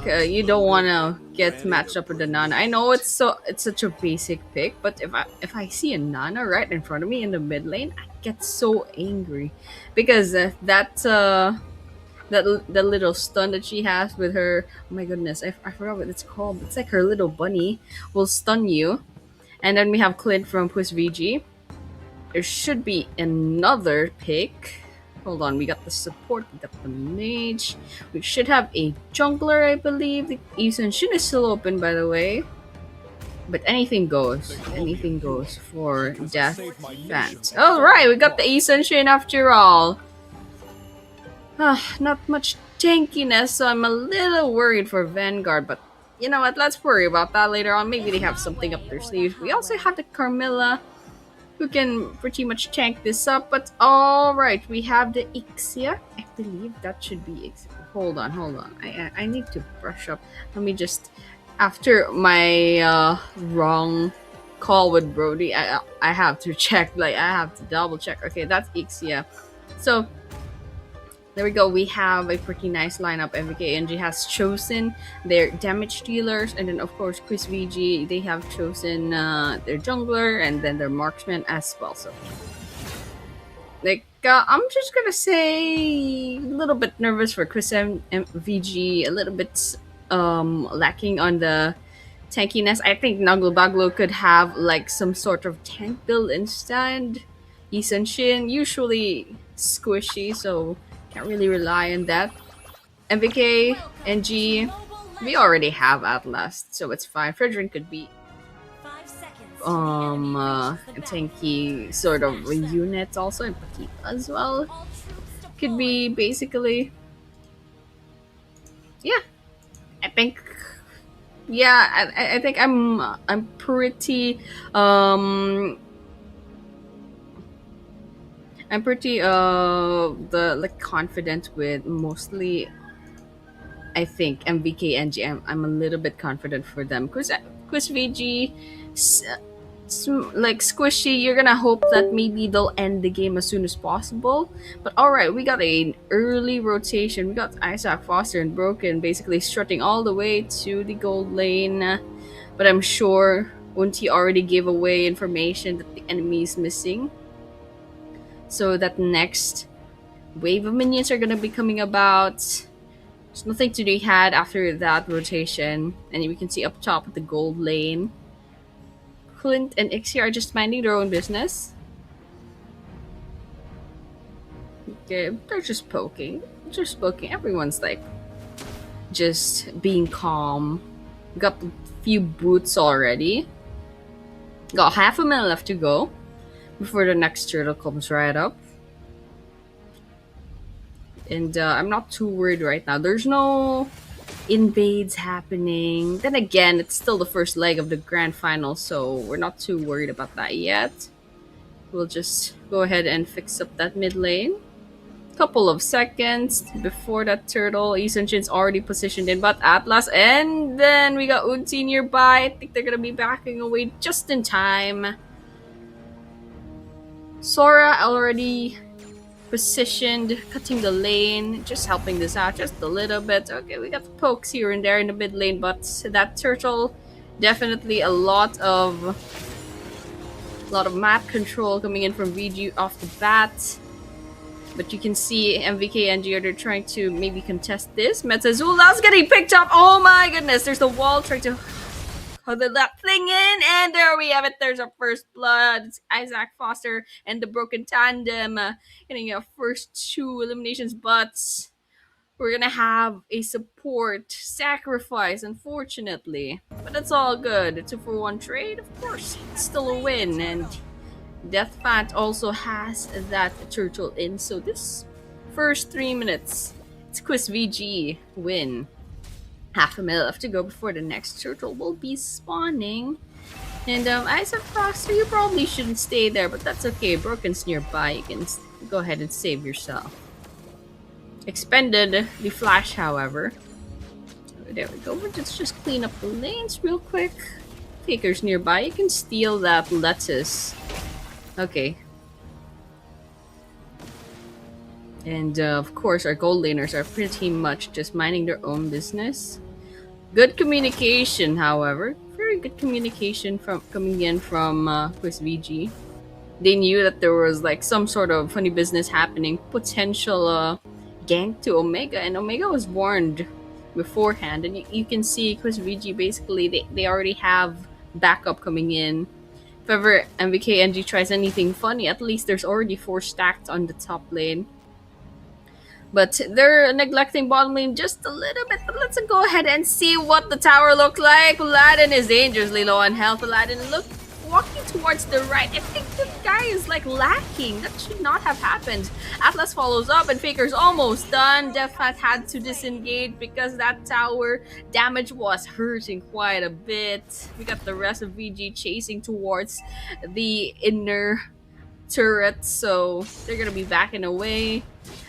You don't want to get matched up with a Nana. I know it's such a basic pick, but if I see a Nana right in front of me in the mid lane, I get so angry because the little stun that she has with her. Oh my goodness, I forgot what it's called. It's like her little bunny will stun you. And then we have Clint from Puss VG. There should be another pick. Hold on, we got the support, we got the mage. We should have a jungler, I believe. The Eason Shin is still open, by the way. But anything goes. Anything goes for Death fans. Alright, we got the Eason Shin after all. Not much tankiness, so I'm a little worried for Vanguard, but you know what? Let's worry about that later on. Maybe they have something up their sleeves. We also have the Carmilla, who can pretty much tank this up. But alright, we have the Ixia. I believe that should be Ixia. Hold on. I need to brush up. Let me just... After my wrong call with Brody, I have to check. Like, I have to double check. Okay, that's Ixia. So... there we go. We have a pretty nice lineup. MVKNG has chosen their damage dealers, and then of course Quiz VG, they have chosen their jungler and then their marksman as well. So, like, I'm just gonna say a little bit nervous for Quiz VG, a little bit lacking on the tankiness. I think Nuggle Baglo could have like some sort of tank build instead. Isan Shin usually squishy, so can't really rely on that. MVK, NG, we already have Atlas, so it's fine. Fredrin could be a tanky sort of unit also, and Patika as well. Could be basically, yeah. I think, yeah. I think I'm pretty I'm pretty confident with mostly. I think MVK and GM. I'm a little bit confident for them because VG, like squishy. You're gonna hope that maybe they'll end the game as soon as possible. But all right, we got an early rotation. We got Isaac Foster and Broken basically strutting all the way to the gold lane. But I'm sure Unti already gave away information that the enemy is missing. So that next wave of minions are gonna be coming about. There's nothing to be had after that rotation. And we can see up top of the gold lane, Clint and Ixie are just minding their own business. Okay, they're just poking. Just poking. Everyone's like just being calm. Got a few boots already. Got half a minute left to go before the next turtle comes right up. And I'm not too worried right now. There's no invades happening. Then again, it's still the first leg of the grand final, so we're not too worried about that yet. We'll just go ahead and fix up that mid lane. Couple of seconds before that turtle. Isan-Shin's already positioned in, but Atlas, and then we got Unti nearby. I think they're gonna be backing away just in time. Sora already positioned, cutting the lane, just helping this out just a little bit. Okay, we got the pokes here and there in the mid lane, but that turtle, definitely a lot of map control coming in from VG off the bat. But you can see MVK and Gio, they're trying to maybe contest this. Metzazula's getting picked up. Oh my goodness, there's the wall trying to that thing in, and there we have it. There's our first blood. It's Isaac Foster and the Broken Tandem getting our first 2 eliminations, but we're gonna have a support sacrifice, unfortunately. But it's all good. A 2-for-1 trade, of course, it's still a win, and Deathfant also has that turtle in. So this first 3 minutes, it's Quiz VG win. Half a minute left to go before the next turtle will be spawning. And Isaac Foster, you probably shouldn't stay there, but that's okay. Broken's nearby. You can go ahead and save yourself. Expended the flash, however. There we go. Let's just clean up the lanes real quick. Faker's nearby. You can steal that lettuce. Okay. And of course, our gold laners are pretty much just minding their own business. Good communication, however. Very good communication from coming in from Quiz VG. They knew that there was like some sort of funny business happening, potential gank to Omega, and Omega was warned beforehand. And you can see Quiz VG basically they already have backup coming in. If ever MVK NG tries anything funny, at least there's already 4 stacked on the top lane. But they're neglecting bottom lane just a little bit. But let's go ahead and see what the tower looks like. Aladdin is dangerously low on health. Aladdin look walking towards the right. I think the guy is like lacking. That should not have happened. Atlas follows up and Faker's almost done. Deathfat had to disengage because that tower damage was hurting quite a bit. We got the rest of VG chasing towards the inner turret, so they're gonna be backing away.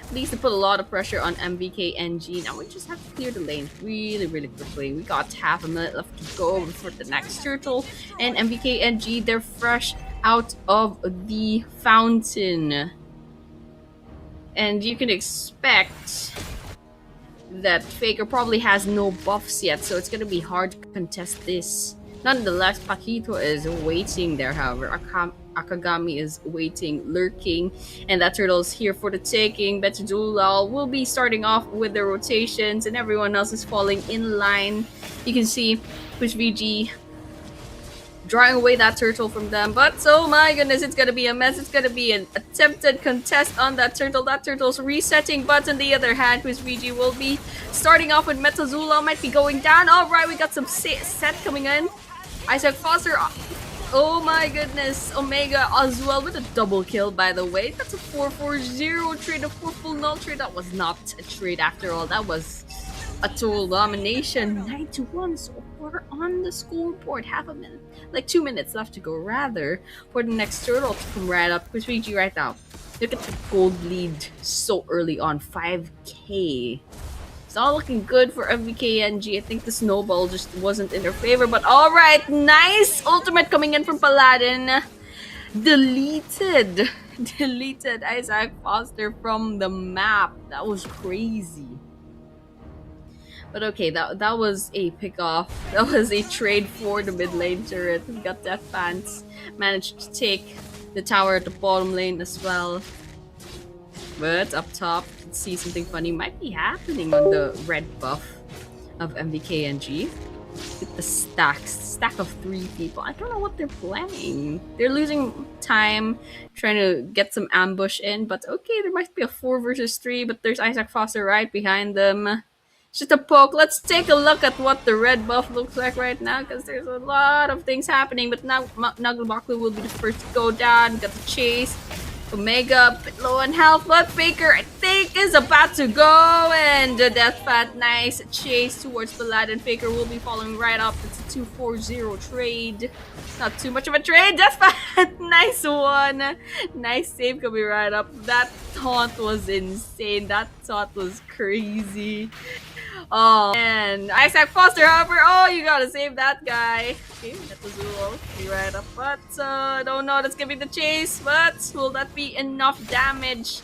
At least to put a lot of pressure on MVK NG. Now we just have to clear the lane really, really quickly. We got half a minute left to go before the next turtle. And MVK NG, they're fresh out of the fountain. And you can expect that Faker probably has no buffs yet, so it's gonna be hard to contest this. Nonetheless, Paquito is waiting there, however. Akagami is waiting, lurking, and that turtle is here for the taking. Betadulal will be starting off with the rotations, and everyone else is falling in line. You can see Push VG drawing away that turtle from them, but oh my goodness, it's gonna be a mess. It's gonna be an attempted contest on that turtle. That turtle's resetting, but on the other hand, Push VG will be starting off with Metazula, might be going down. Alright, we got some set coming in. Isaac Foster, oh my goodness, Omega as well with a double kill, by the way. That's a 4-4-0 trade, a 4 full null trade. That was not a trade after all. That was a total domination. 9-1, so we're on the scoreboard. Half a minute, like 2 minutes left to go, rather, for the next turtle to come right up. Quiz VG right now. Look at the gold lead so early on, 5k. It's not looking good for MVKNG. I think the snowball just wasn't in their favor. But alright, nice ultimate coming in from Paladin. Deleted Isaac Foster from the map. That was crazy. But okay, that was a pickoff. That was a trade for the mid lane turret. We got Death Pants. Managed to take the tower at the bottom lane as well. But up top, you can see something funny might be happening on the red buff of MVKNG. With the stack of 3 people. I don't know what they're planning. They're losing time trying to get some ambush in, but okay, there might be a 4 versus 3, but there's Isaac Foster right behind them. It's just a poke. Let's take a look at what the red buff looks like right now, because there's a lot of things happening, but now Nagalbaklu will be the first to go down. Got the chase. Omega a bit low on health, but Faker I think is about to go, and the Deathfat nice chase towards Paladin. Faker will be following right up. It's a 2-4-0 trade. Not too much of a trade. Deathfat, nice one. Nice save coming right up. That taunt was insane. That taunt was crazy. Oh, and Isaac Foster, however, oh, you gotta save that guy. Okay, that was Zulo. Be right up, but I don't know. That's gonna be the chase, but will that be enough damage?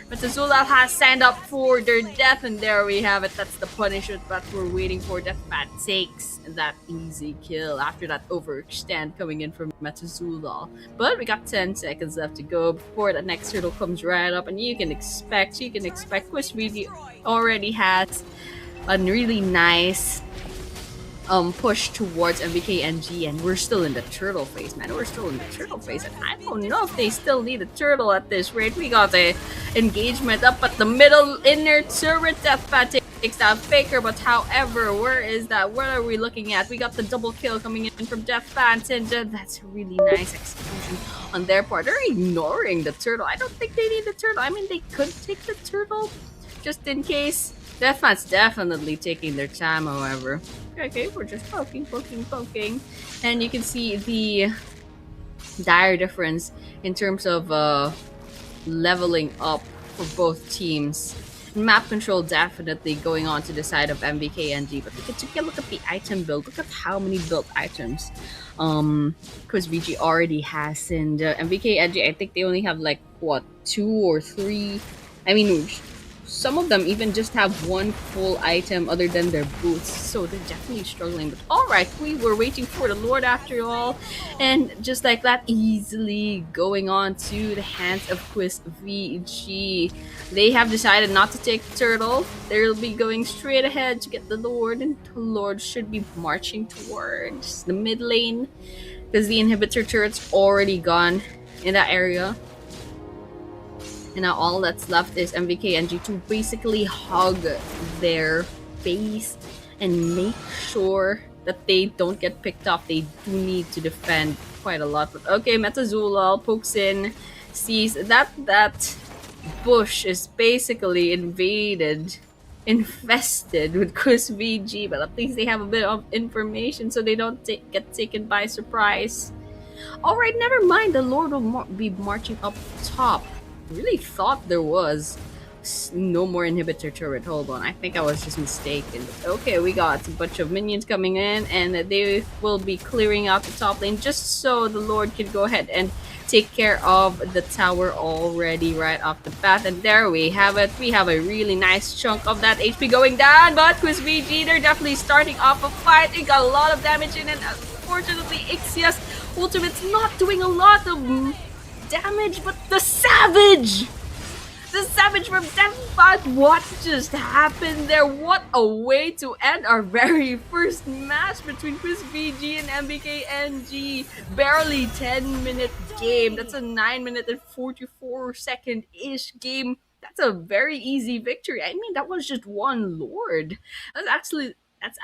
But Zula has signed up for their death, and there we have it. That's the punishment that we're waiting for. Deathbat takes that easy kill after that overextend coming in from Metazula. But we got 10 seconds left to go before the next turtle comes right up, and you can expect Quiz really already has a really nice push towards MVKNG, and we're still in the turtle phase, man. We're still in the turtle phase, and I don't know if they still need a turtle at this rate. We got a engagement up at the middle inner turret. Deathbat takes down Faker, but however, where is that? What are we looking at? We got the double kill coming in from Deathbat, and that's a really nice execution on their part. They're ignoring the turtle. I don't think they need the turtle. I mean, they could take the turtle just in case. Deathmat's definitely taking their time, however. Okay, we're just poking. And you can see the dire difference in terms of leveling up for both teams. Map control definitely going on to the side of MVKNG, but we can take a look at the item build. Look at how many built items Quiz VG already has, and MVKNG, I think they only have like, what, 2 or 3? I mean, some of them even just have one full item other than their boots, so they're definitely struggling. But all right, we were waiting for the Lord after all, and just like that, easily going on to the hands of Quiz VG. They have decided not to take the turtle. They'll be going straight ahead to get the Lord, and the Lord should be marching towards the mid lane because the inhibitor turret's already gone in that area. And now all that's left is MVKNG to basically hug their base and make sure that they don't get picked off. They do need to defend quite a lot. But okay, Metazulal pokes in, sees that bush is basically infested with Chris VG, but at least they have a bit of information so they don't get taken by surprise. Alright, never mind. The Lord will be marching up top. Really thought there was no more inhibitor turret. Hold on, I think I was just mistaken. Okay, we got a bunch of minions coming in, and they will be clearing out the top lane just so the Lord can go ahead and take care of the tower already right off the bat. And there we have it. We have a really nice chunk of that HP going down, but Quiz VG, they're definitely starting off a fight. They got a lot of damage in, and unfortunately Ixia's ultimate's not doing a lot of damage, but the Savage! The Savage from Deathbot! What just happened there? What a way to end our very first match between Chris VG and MBKNG. Barely 10-minute game. That's a 9-minute and 44-second-ish game. That's a very easy victory. I mean, that was just one Lord. That's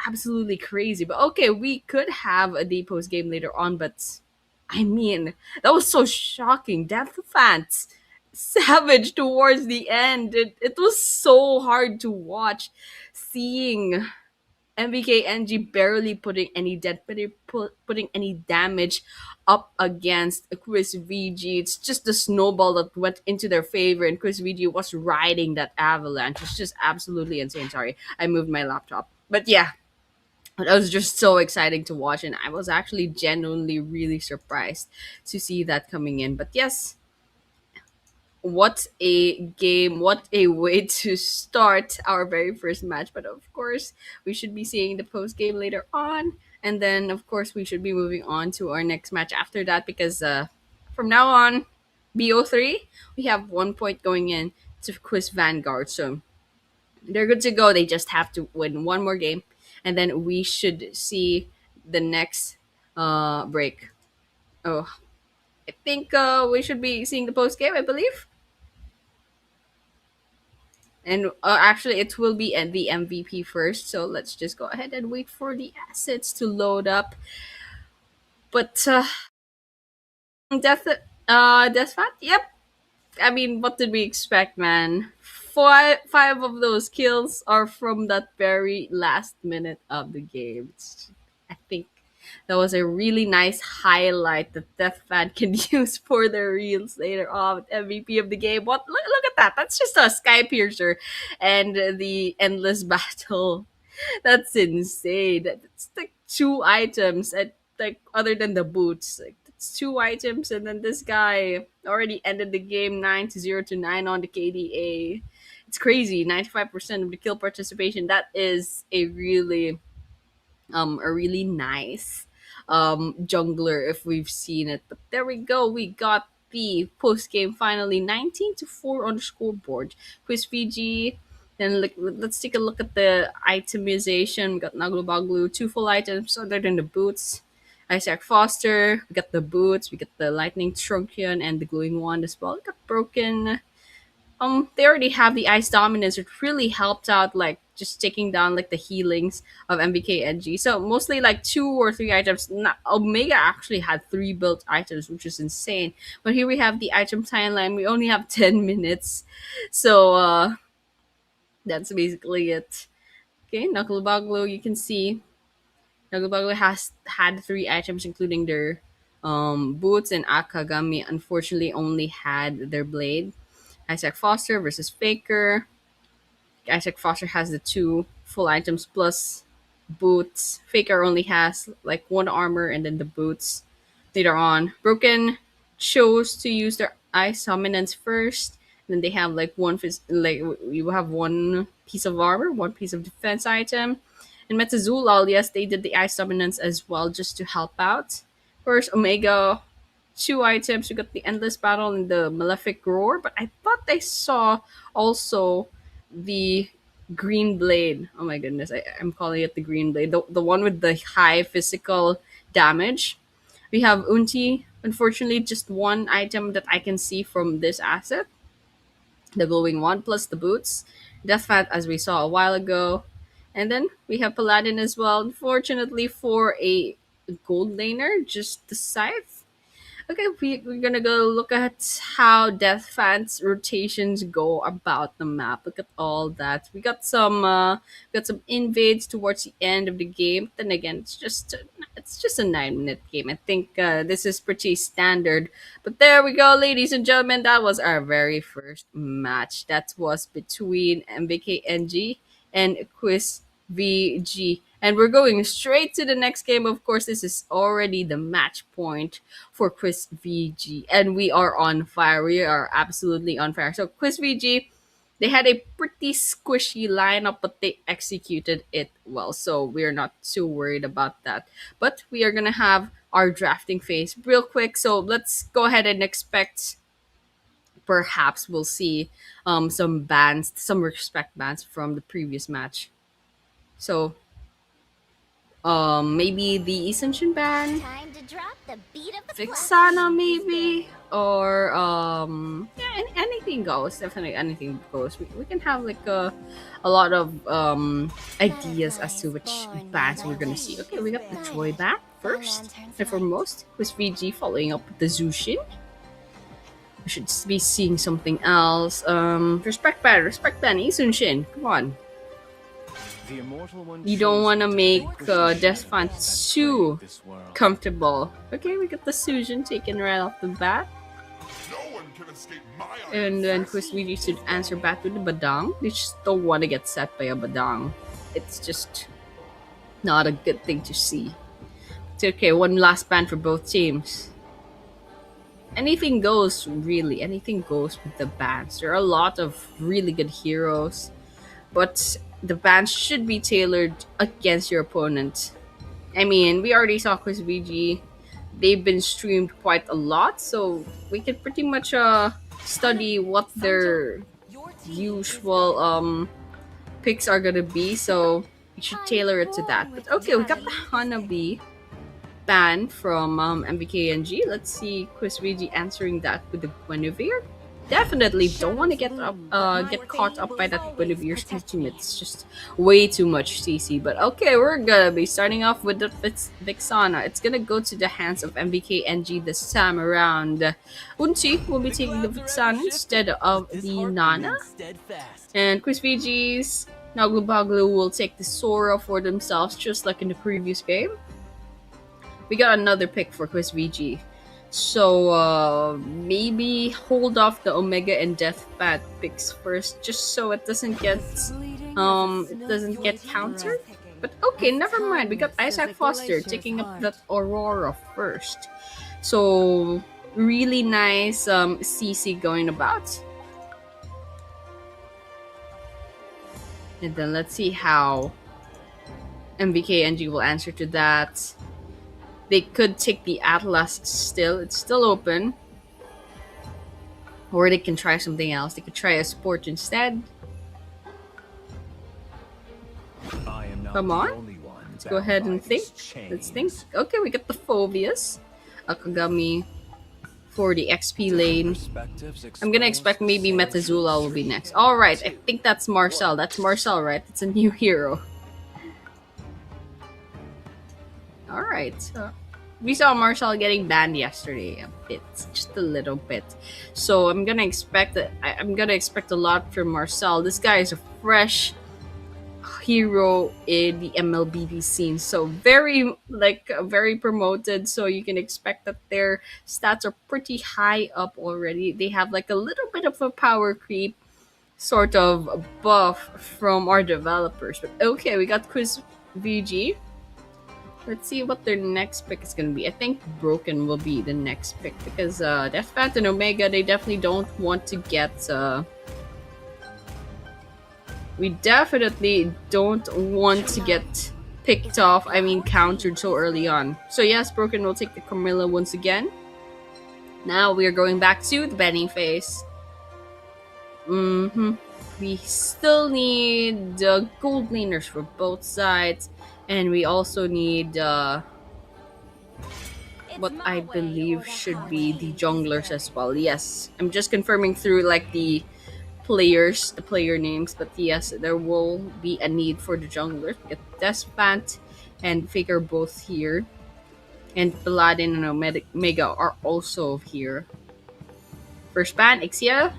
absolutely crazy. But okay, we could have a D post game later on, but I mean, that was so shocking. Death fans savage towards the end. It was so hard to watch seeing MVKNG barely putting any putting any damage up against Chris VG. It's just the snowball that went into their favor, and Chris VG was riding that avalanche. It's just absolutely insane. Sorry, I moved my laptop. But yeah, it was just so exciting to watch, and I was actually genuinely really surprised to see that coming in. But yes, what a game, what a way to start our very first match. But of course, we should be seeing the post game later on, and then of course we should be moving on to our next match after that, because from now on, BO3, we have 1 point going in to Quiz Vanguard. So they're good to go. They just have to win one more game, and then we should see the next break. Oh, I think we should be seeing the post game, I believe. And actually, it will be at the MVP first. So let's just go ahead and wait for the assets to load up. But Death Fat. Yep. I mean, what did we expect, man? Five of those kills are from that very last minute of the game. I think that was a really nice highlight that Death Fan can use for their reels later on. MVP of the game. What? Look at that. That's just a sky piercer, and the endless battle. That's insane. That's like two items, and like other than the boots, like that's two items, and then this guy already ended the game 9-0 to 9 on the KDA. It's crazy. 95% of the kill participation. That is a really nice jungler if we've seen it. But there we go. We got the post game finally 19-4 on the scoreboard. Quiz PG. Then let's take a look at the itemization. We got Naglu Baglu, two full items other than the boots. Isaac Foster, we got the boots, we got the Lightning Truncheon and the Glowing Wand as well. We got Broken. They already have the ice dominance. It really helped out, like just taking down like the healings of MBK NG. So mostly like 2 or 3 items. Omega actually had 3 built items, which is insane. But here we have the item timeline. We only have 10 minutes, so that's basically it. Okay, Knuckle Baglo, you can see Knuckle Baglo has had 3 items, including their boots, and Akagami unfortunately only had their blade. Isaac Foster versus Faker. Isaac Foster has the 2 full items plus boots. Faker only has like 1 armor and then the boots. Later on, Broken chose to use their Ice Dominance first, Then they have like you have one piece of armor, one piece of defense item. And Metazulal, yes, they did the ice dominance as well just to help out. First, Omega, two items. We got the endless battle and the malefic roar, but I thought I saw also the green blade. Oh my goodness, I'm calling it the green blade, the one with the high physical damage. We have Unti. Unfortunately, just one item that I can see from this asset, the glowing one plus the boots. Death Fat, as we saw a while ago. And then we have Paladin as well. Unfortunately, for a gold laner, just the scythe. Okay, we're gonna go look at how Death Fans rotations go about the map. Look at all that. We got some invades towards the end of the game. Then again, it's just a 9 minute game. I think this is pretty standard. But there we go, ladies and gentlemen. That was our very first match. That was between MBKNG and Quiz VG. And we're going straight to the next game. Of course, this is already the match point for Quiz VG. And we are on fire. We are absolutely on fire. So, Quiz VG, they had a pretty squishy lineup, but they executed it well. So, we're not too worried about that. But we are going to have our drafting phase real quick. So, let's go ahead and expect perhaps we'll see some bans, some respect bans from the previous match. So, maybe the Ascension ban, Time to drop the beat of the Vixana maybe, or yeah, anything goes. Definitely anything goes. We can have like a lot of ideas as to which bans we're gonna see. Okay, we got the Troy ban first and foremost. With VG following up with the Zushin. We should be seeing something else. Respect ban, Isunshin. Come on. You don't want to make Death Fan too comfortable. Okay, we got the Sujin taken right off the bat. And then Kuswiji should answer back with the Badang. They just don't want to get set by a Badang. It's just not a good thing to see. It's okay, one last ban for both teams. Anything goes, really. Anything goes with the bans. There are a lot of really good heroes, but the bans should be tailored against your opponent. I mean, we already saw Quiz VG. They've been streamed quite a lot, so we can pretty much study what their usual picks are gonna be. So we should tailor it to that. But okay, we got the Hanabi ban from MBKNG. Let's see Quiz VG answering that with the Guinevere. Definitely don't want to get caught up by that Guinevere's ultimate. It's just way too much CC. But okay, we're gonna be starting off with the Vixana. It's gonna go to the hands of MBKNG this time around. Unchi will be taking the Vixana instead of the Nana. And Quiz VG's Naglu Baglu will take the Sora for themselves, just like in the previous game. We got another pick for Quiz VG. So maybe hold off the Omega and Death Bat picks first, just so it doesn't get countered. But okay, never mind. We got Isaac Foster taking up that Aurora first. So really nice CC going about. And then let's see how MBKNG will answer to that. They could take the Atlas still. It's still open. Or they can try something else. They could try a sport instead. Come on. Let's go ahead and think. Let's think. Okay, we got the Phobias. Akagami for the XP lane. I'm gonna expect maybe Metazula will be next. Alright, I think that's Marcel. That's Marcel, right? It's a new hero. Alright, we saw Marcel getting banned yesterday a bit, just a little bit. So I'm gonna expect a lot from Marcel. This guy is a fresh hero in the MLBB scene, so very promoted. So you can expect that their stats are pretty high up already. They have like a little bit of a power creep sort of buff from our developers. But okay, we got Quiz VG. Let's see what their next pick is gonna be. I think Broken will be the next pick because Death Fat and Omega, they definitely don't want to get we definitely don't want to get picked off, I mean countered so early on. So yes, Broken will take the Carmilla once again. Now we are going back to the Benny phase. We still need gold laners for both sides, and we also need what I believe should be the junglers as well. Yes, I'm just confirming through like the player names, but yes, there will be a need for the junglers. We get Despant and Faker both here, and Paladin and Omega are also here. First ban, Ixia.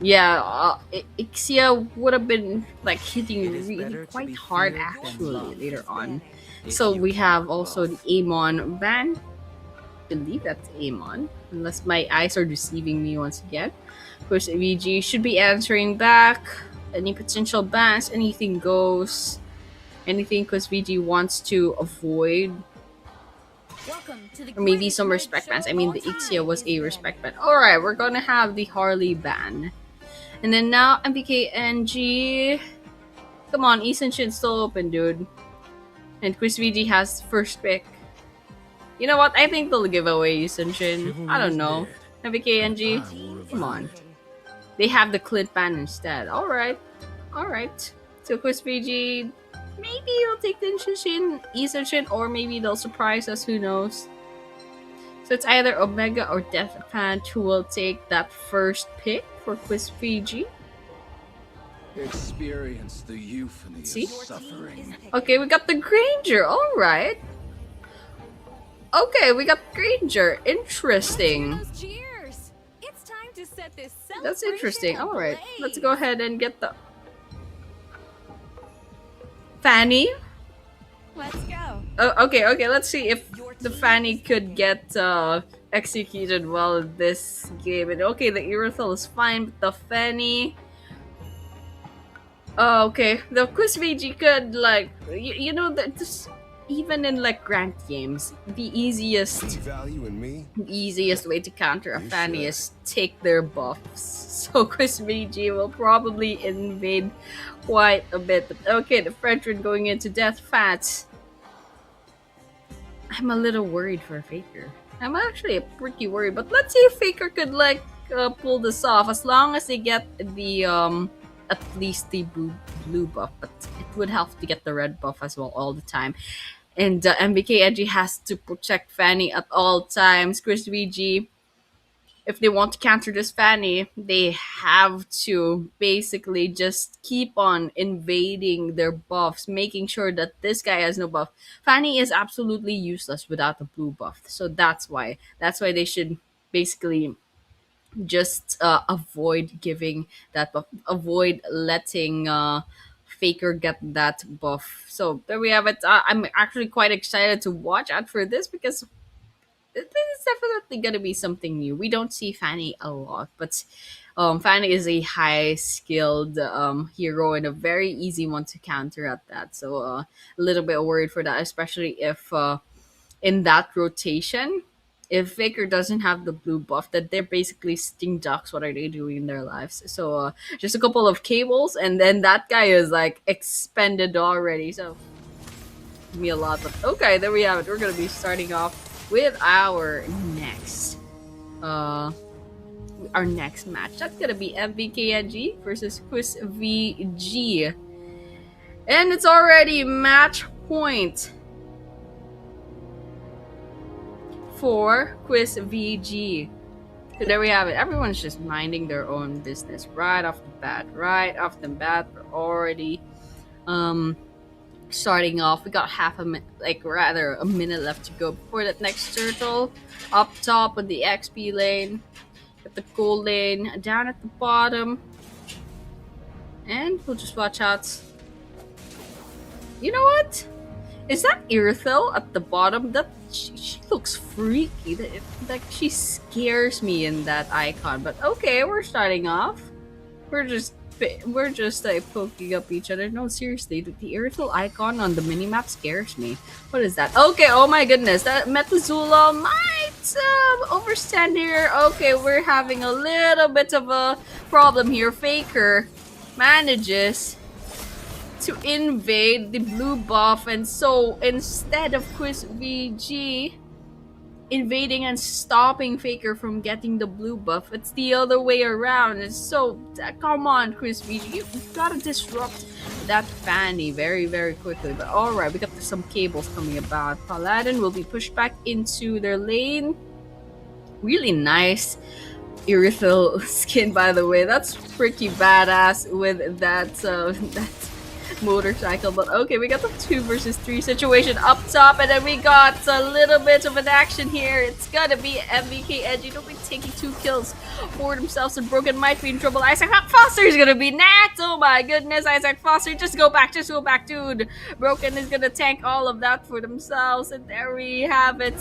Yeah, Ixia would have been like hitting really quite hard actually later on. So we have also the Amon ban. I believe that's Amon, unless my eyes are deceiving me once again. Of course, VG should be answering back. Any potential bans, anything goes. Anything because VG wants to avoid. Or maybe some respect bans. I mean, the Ixia was a respect ban. Alright, we're gonna have the Harley ban. And then now, MBKNG. Come on, Easton still open, dude. And Chris VG has first pick. You know what? I think they'll give away Easton. I don't know. MBKNG. Come on. They have the Clint ban instead. Alright. Alright. So Chris VG, maybe he'll take the Easton, or maybe they'll surprise us. Who knows? So it's either Omega or Death Pant who will take that first pick for Quiz VG. Experience the euphony of suffering. Okay, we got the Granger. All right. Okay, we got Granger. Interesting. That's interesting. All right, let's go ahead and get the Fanny. Let's go. Okay. Let's see if the Fanny could get executed well in this game. And okay, the Irithel is fine, but the Fanny. Okay, the Quiz VG could like you know that just even in like grant games, the easiest way to counter a Fanny is take their buffs. So Quiz VG will probably invade quite a bit. But okay, the Frenchman going into Death Fats. I'm a little worried for Faker. I'm actually pretty worried, but let's see if Faker could like pull this off. As long as they get the at least the blue buff, but it would help to get the red buff as well all the time. And MBK Edgy has to protect Fanny at all times. Chris VG, if they want to counter this Fanny, they have to basically just keep on invading their buffs, making sure that this guy has no buff. Fanny is absolutely useless without a blue buff, so that's why they should basically just avoid giving that buff, avoid letting Faker get that buff. So there we have it. I'm actually quite excited to watch out for this because this is definitely going to be something new. We don't see Fanny a lot, but Fanny is a high skilled hero and a very easy one to counter at that. So a little bit worried for that, especially if in that rotation, if Faker doesn't have the blue buff, that they're basically sitting ducks. What are they doing in their lives? So just a couple of cables, and then that guy is like expended already. So me a lot, but okay, there we have it. We're gonna be starting off with our next match. That's gonna be MVKNG versus Quiz VG, and it's already match point for Quiz VG. So there we have it. Everyone's just minding their own business right off the bat. We're already starting off. We got a minute left to go before that next turtle. Up top with the XP lane, at the gold lane, down at the bottom, and we'll just watch out. You know what? Is that Irithel at the bottom? That she looks freaky. Like she scares me in that icon. But okay, we're starting off. We're just we're just like poking up each other. No, seriously, the irritable icon on the minimap scares me. What is that? Okay, oh my goodness, that Metazula might overstand here. Okay, we're having a little bit of a problem here. Faker manages to invade the blue buff, and so instead of Quiz VG invading and stopping Faker from getting the blue buff, it's the other way around. And so, come on, Chris VG, you've got to disrupt that Fanny very, very quickly. But alright, we got some cables coming about. Paladin will be pushed back into their lane. Really nice Irithel skin, by the way. That's pretty badass with that motorcycle. But okay, we got the 2 versus 3 situation up top, and then we got a little bit of an action here. It's gonna be MVK Edgy. Don't be taking 2 kills for themselves, and Broken might be in trouble. Isaac Foster is gonna be Nat. Oh my goodness, Isaac Foster, just go back, dude. Broken is gonna tank all of that for themselves, and there we have it.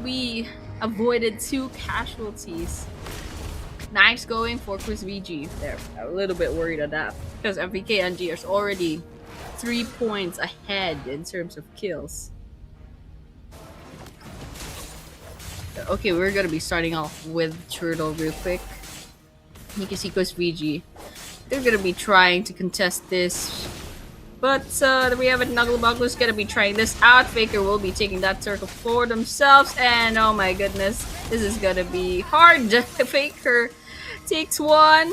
We avoided 2 casualties. Nice going for Chris VG. They're a little bit worried at that because MVK and G is already 3 points ahead in terms of kills. Okay, we're gonna be starting off with Turtle real quick. You can see Chris VG. They're gonna be trying to contest this. But we have it. Nugglebugler's gonna be trying this out. Faker will be taking that circle for themselves. And oh my goodness, this is gonna be hard. Faker takes 1.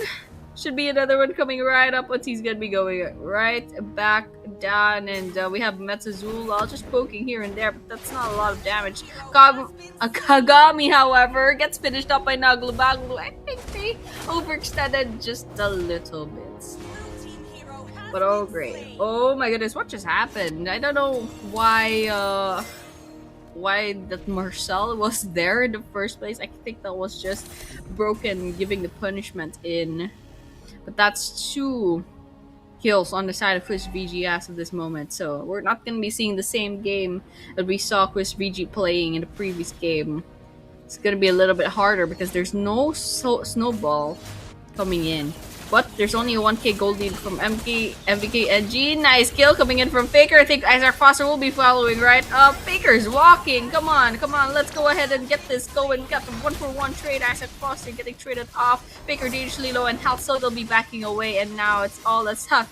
Should be another one coming right up, but he's gonna be going right back down. And we have Metazula just poking here and there, but that's not a lot of damage. Kagami, however, gets finished up by Nugglebugler. I think they overextended just a little bit. But oh great. Oh my goodness, what just happened? I don't know why that Marcel was there in the first place. I think that was just Broken giving the punishment in. But that's 2 kills on the side of Chris VG as of this moment. So we're not gonna be seeing the same game that we saw Chris VG playing in the previous game. It's gonna be a little bit harder because there's no snowball coming in. But there's only a 1k gold lead from MVK NG. Nice kill coming in from Faker. I think Isaac Foster will be following right up. Faker's walking. Come on. Let's go ahead and get this going. We got the 1-for-1 trade. Isaac Foster getting traded off. Faker dangerously low and health, so they'll be backing away. And now it's all that stuff.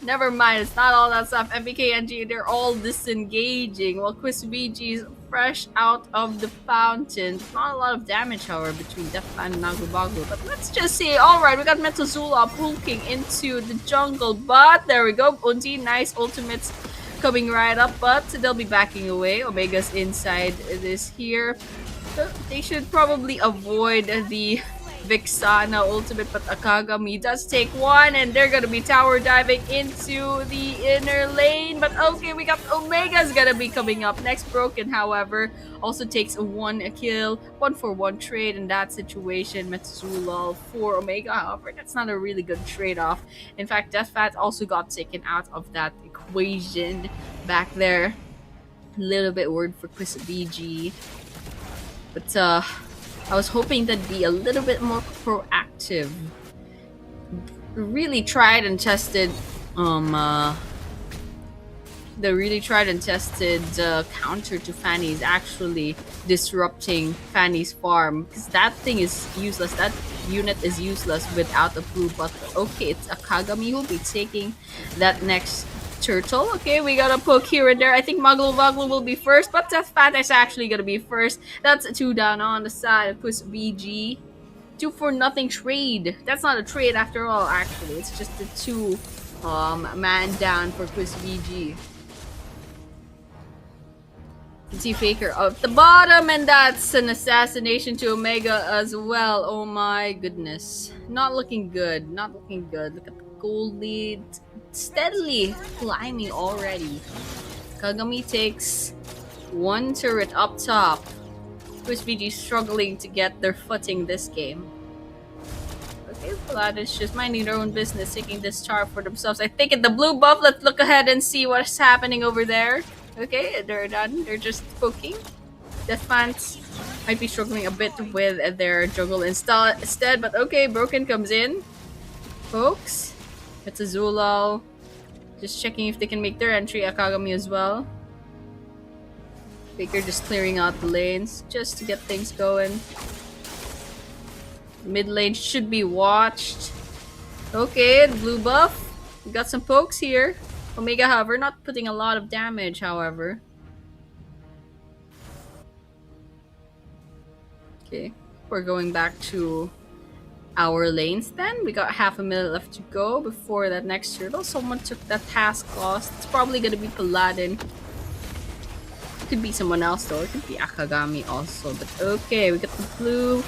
Never mind. It's not all that stuff. MVK NG, they're all disengaging. While Chris VG's fresh out of the fountain. Not a lot of damage, however, between Deathman and Nagubaglu. But let's just see. Alright, we got Metazula poking into the jungle. But there we go. Unti, nice ultimates coming right up. But they'll be backing away. Omega's inside this here. So they should probably avoid the Vixana ultimate, but Akagami does take 1, and they're gonna be tower diving into the inner lane. But okay, we got Omega's gonna be coming up next. Broken, however, also takes a 1 kill, 1-for-1 trade in that situation. Metsula for Omega, however, that's not a really good trade-off. In fact, Deathfat also got taken out of that equation back there. A little bit worried for Chris VG, but I was hoping they'd be a little bit more proactive. Really tried and tested the really tried and tested counter to Fanny's actually disrupting Fanny's farm, because that thing is useless. That unit is useless without a blue button. Okay, it's Akagami who'll be taking that next turtle. Okay, we got a poke here and there. I think Muggle will be first, but Deathfat is actually gonna be first. That's a 2 down on the side of Chris VG. 2 for nothing trade. That's not a trade after all, actually. It's just a 2 man down for Chris VG. You can see Faker at the bottom, and that's an assassination to Omega as well. Oh my goodness. Not looking good. Not looking good. Look at the gold lead. Steadily climbing already. Kagami takes 1 turret up top. Chris VG struggling to get their footing this game. Okay, Paladin's just minding their own business, taking this char for themselves. I think in the blue buff, let's look ahead and see what's happening over there. Okay, they're done. They're just poking. Deathfans might be struggling a bit with their jungle instead, but okay, Broken comes in. Folks, it's a Zulal. Just checking if they can make their entry. Akagami as well. Faker just clearing out the lanes just to get things going. Mid lane should be watched. Okay, the blue buff. We got some pokes here. Omega, however, not putting a lot of damage, however. Okay, we're going back to our lanes then. We got half a minute left to go before that next turtle. Someone took that task lost. It's probably gonna be Paladin. Could be someone else though. It could be Akagami also. But okay, we got the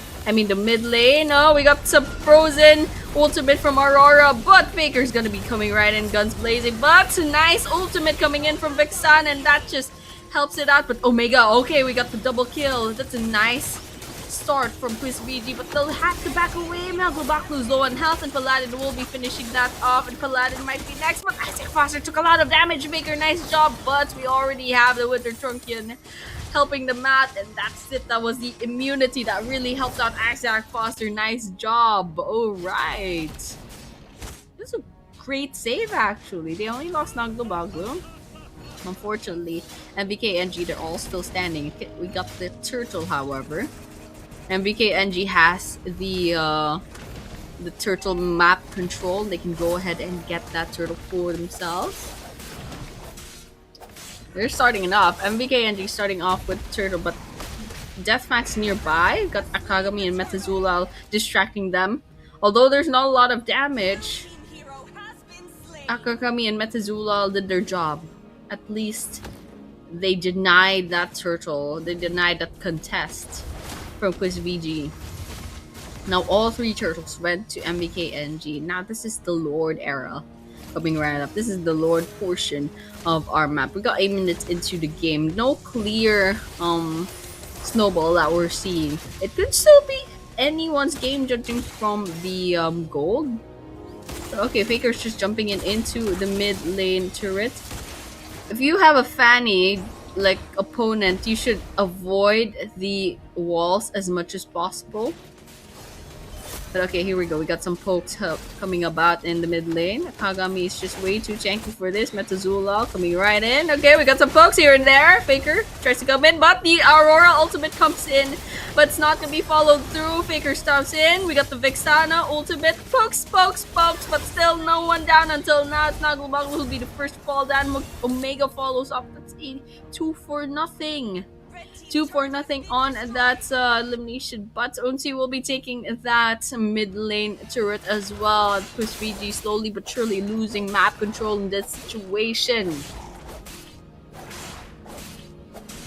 mid lane. Oh, we got some frozen ultimate from Aurora. But Faker's gonna be coming right in, guns blazing. But nice ultimate coming in from Vexan, and that just helps it out. But Omega, okay, we got the double kill. That's a nice start from Quiz VG, but they'll have to back away. Melgobaklu's low on health, and Paladin will be finishing that off, and Paladin might be next, but Isaac Foster took a lot of damage. Maker, nice job, but we already have the Winter Trunkian helping them out, and that's it. That was the immunity that really helped out Isaac Foster. Nice job. Alright. This is a great save, actually. They only lost Naglobaglu. Unfortunately, MBK NG, they're all still standing. We got the turtle, however. MBK NG has the turtle map control. They can go ahead and get that turtle for themselves. They're starting it off. MBK NG starting off with turtle, but Deathmatch nearby. Got Akagami and Metazulal distracting them. Although there's not a lot of damage, Akagami and Metazulal did their job. At least they denied that turtle. They denied that contest from Quiz VG. Now all three turtles went to MBK NG. Now this is the Lord era coming right up. This is the Lord portion of our map. We got 8 minutes into the game. No clear snowball that we're seeing. It could still be anyone's game judging from the gold. Okay, Faker's just jumping into the mid lane turret. If you have a Fanny like opponent, you should avoid the walls as much as possible. But okay, here we go. We got some pokes coming about in the mid lane. Kagami is just way too tanky for this. Metazula coming right in. Okay, we got some pokes here and there. Faker tries to come in, but the Aurora ultimate comes in, but it's not gonna be followed through. Faker stops in. We got the Vexana ultimate. Pokes, but still no one down until now. It's Naglobaglu who'll be the first to fall down. Omega follows up. That's a 2-for-0. 2-for-0 on that elimination, but Unsi will be taking that mid lane turret as well. Quiz VG slowly but surely losing map control in this situation.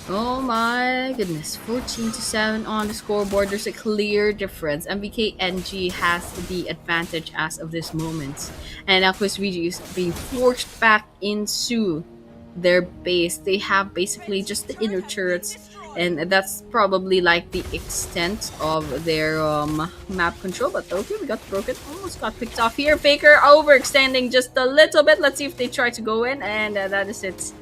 Oh my goodness, 14-7 on the scoreboard. There's a clear difference. MBK NG has the advantage as of this moment, and now Quiz VG is being forced back into their base. They have basically just the inner turrets, and that's probably like the extent of their map control. But okay, we got broken. Almost got picked off here. Faker overextending just a little bit. Let's see if they try to go in, and that is its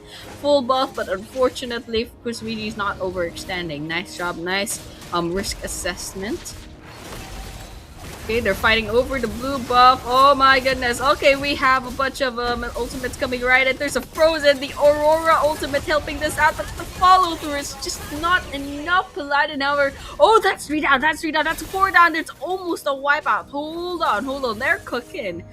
full buff. But unfortunately, Kusvidi is not overextending. Nice job, nice risk assessment. Okay, they're fighting over the blue buff. Oh my goodness. Okay, we have a bunch of ultimates coming right in. There's a Frozen, the Aurora ultimate helping this out, but the follow through is just not enough. Paladin, however. Oh, that's 3 down. That's 3 down. That's 4 down. There's almost a wipeout. Hold on. They're cooking.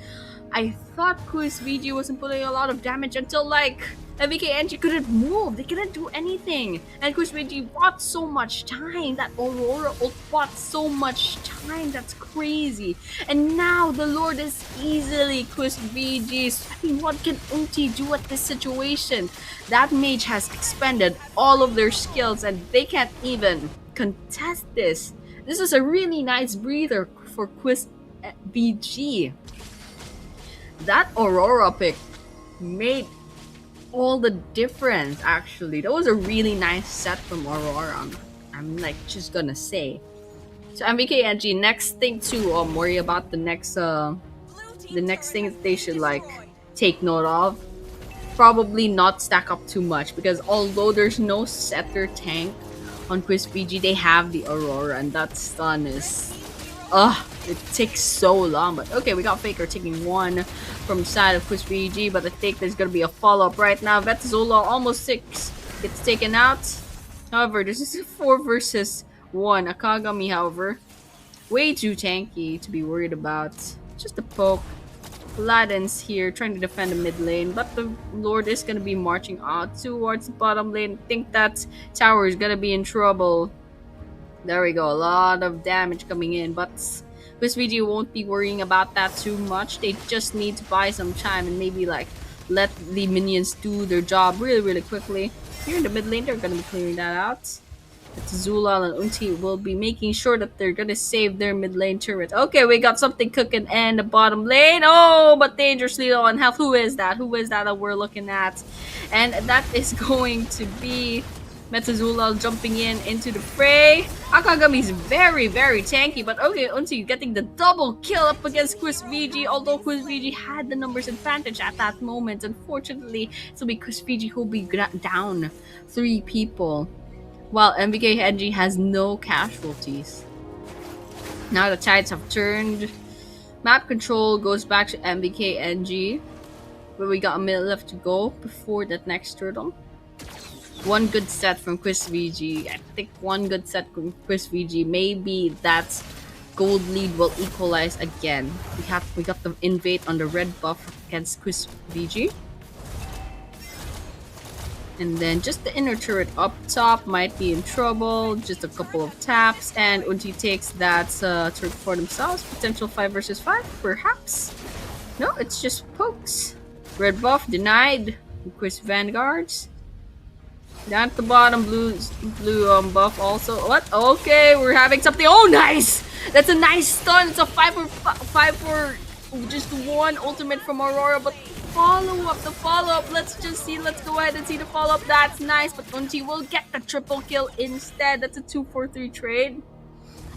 I thought Quiz VG wasn't putting a lot of damage until like MVK NG couldn't move. They couldn't do anything. And Quiz VG bought so much time. That Aurora ult bought so much time. That's crazy. And now the Lord is easily Quiz VG's. I mean, what can Ulti do at this situation? That mage has expended all of their skills and they can't even contest this. This is a really nice breather for Quiz VG. That Aurora pick made all the difference, actually. That was a really nice set from Aurora. I'm like just gonna say. So MVK NG, next thing to worry about, the next thing that they should like take note of, probably not stack up too much, because although there's no setter tank on Quiz VG, they have the Aurora, and that stun is Ugh, it takes so long. But okay, we got Faker taking one from the side of Quiz VG, but I think there's gonna be a follow-up right now. Vetzola almost 6 gets taken out. However, this is a 4 versus 1. Akagami, however, way too tanky to be worried about. Just a poke. Paladin's here trying to defend the mid lane, but the Lord is gonna be marching out towards the bottom lane. I think that tower is gonna be in trouble. There we go, a lot of damage coming in, but this video won't be worrying about that too much. They just need to buy some time and maybe like let the minions do their job really quickly. Here in the mid lane, they're gonna be clearing that out. Zulal and Unti will be making sure that they're gonna save their mid lane turret. Okay, we got something cooking and the bottom lane. Oh, but dangerously low on health. Who is that? Who is that we're looking at? And that is going to be Metazulal jumping in into the fray. Akagami's very tanky, but okay, Unti getting the double kill up against Quiz VG, although Quiz VG had the numbers advantage at that moment. Unfortunately, it'll be Quiz VG who'll be down 3 people, while MVK NG has no casualties. Now the tides have turned. Map control goes back to MVK NG, but we got a minute left to go before that next turtle. One good set from Quiz VG. I think one good set from Quiz VG. Maybe that gold lead will equalize again. We got the invade on the red buff against Quiz VG. And then just the inner turret up top might be in trouble. Just a couple of taps, and Unti takes that turret for themselves. Potential 5 versus 5, perhaps. No, it's just pokes. Red buff denied. Quiz Vanguards. Down at the bottom, blue buff also. What? Okay, we're having something. Oh, nice! That's a nice stun. It's a 5 for just 1 ultimate from Aurora, but the follow-up. Let's just see. Let's go ahead and see the follow-up. That's nice, but Unti will get the triple kill instead. That's a 2-4-3 trade.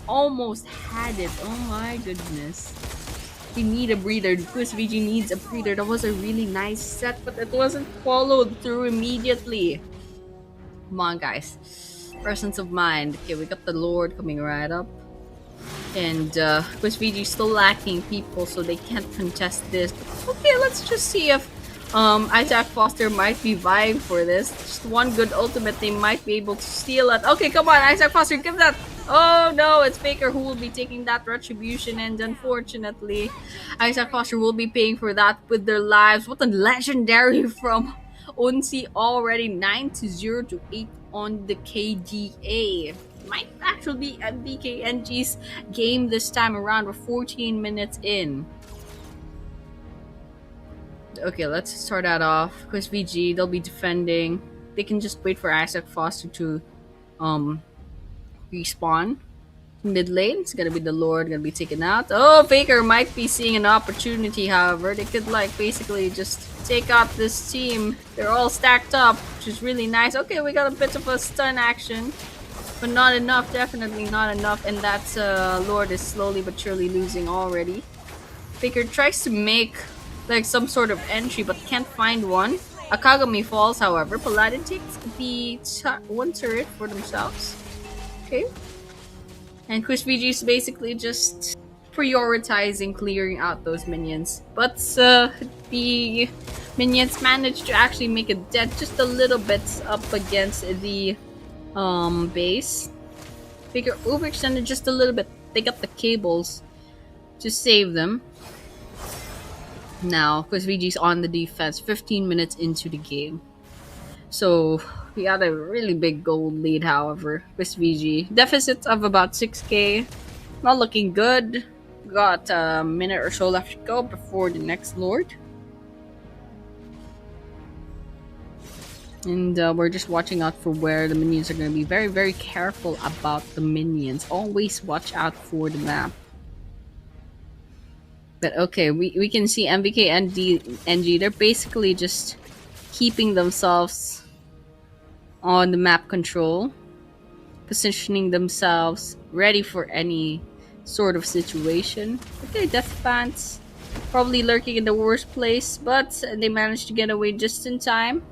Almost had it. Oh my goodness. We need a breather. Quiz VG needs a breather. That was a really nice set, but it wasn't followed through immediately. Come on, guys. Presence of mind. Okay, we got the Lord coming right up. And Quiz VG still lacking people, so they can't contest this. But okay, let's just see if Isaac Foster might be vying for this. Just one good ultimate, they might be able to steal it. Okay, come on, Isaac Foster, give that. Oh no, it's Faker who will be taking that retribution, and unfortunately, Isaac Foster will be paying for that with their lives. What a legendary from Unsi already, 9-0 to 8 on the KDA. Might actually be MBKNG's game this time around. We're 14 minutes in. Okay, let's start that off. Quiz VG, they'll be defending. They can just wait for Isaac Foster to respawn. Mid lane, it's gonna be the Lord, gonna be taken out. Oh, Faker might be seeing an opportunity, however. They could like basically just take out this team. They're all stacked up, which is really nice. Okay, we got a bit of a stun action, but not enough, definitely not enough. And that Lord is slowly but surely losing already. Faker tries to make like some sort of entry, but can't find one. Akagami falls, however. Paladin takes the 1 turret for themselves. Okay. And Quiz VG is basically just prioritizing clearing out those minions. But the minions managed to actually make a dent just a little bit up against the base. Faker overextended just a little bit. They got the cables to save them. Now, Quiz VG's on the defense 15 minutes into the game. So, we got a really big gold lead, however. Quiz VG. Deficit of about 6k. Not looking good. Got a minute or so left to go before the next Lord. And we're just watching out for where the minions are going to be. Very careful about the minions. Always watch out for the map. But okay, we can see MVK and NG. They're basically just keeping themselves on the map control. Positioning themselves ready for any sort of situation. Okay, Death Pants. Probably lurking in the worst place, but they managed to get away just in time.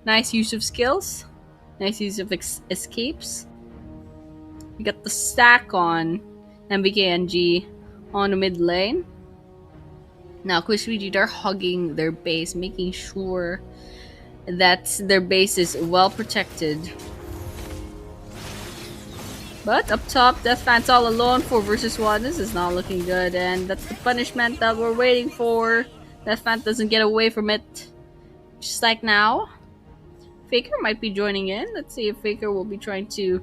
Nice use of skills. Nice use of escapes. We got the stack on. MBKNG on the mid lane. Now, Quisviji, they're hugging their base, making sure that their base is well protected. But up top, Death Fant's all alone, 4 versus 1. This is not looking good, and that's the punishment that we're waiting for. Death Fant doesn't get away from it. Just like now. Faker might be joining in. Let's see if Faker will be trying to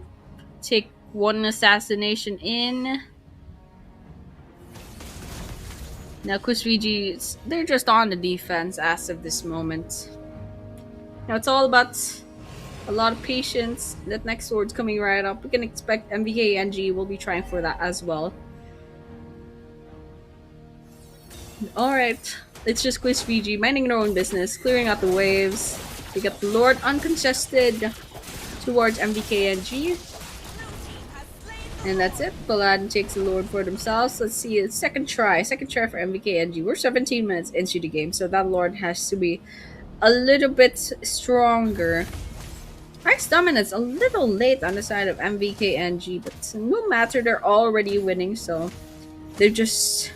take one assassination in. Now, Kusviji, they're just on the defense as of this moment. Now, it's all about a lot of patience. That next sword's coming right up. We can expect MVK NG will be trying for that as well. Alright, it's just Kusviji minding their own business, clearing out the waves. We got the Lord uncontested towards MVKNG. And that's it. Paladin takes the Lord for themselves. Let's see a second try. Second try for MVKNG. We're 17 minutes into the game, so that Lord has to be a little bit stronger. Price dominance a little late on the side of MVKNG, but no matter, they're already winning, so they're just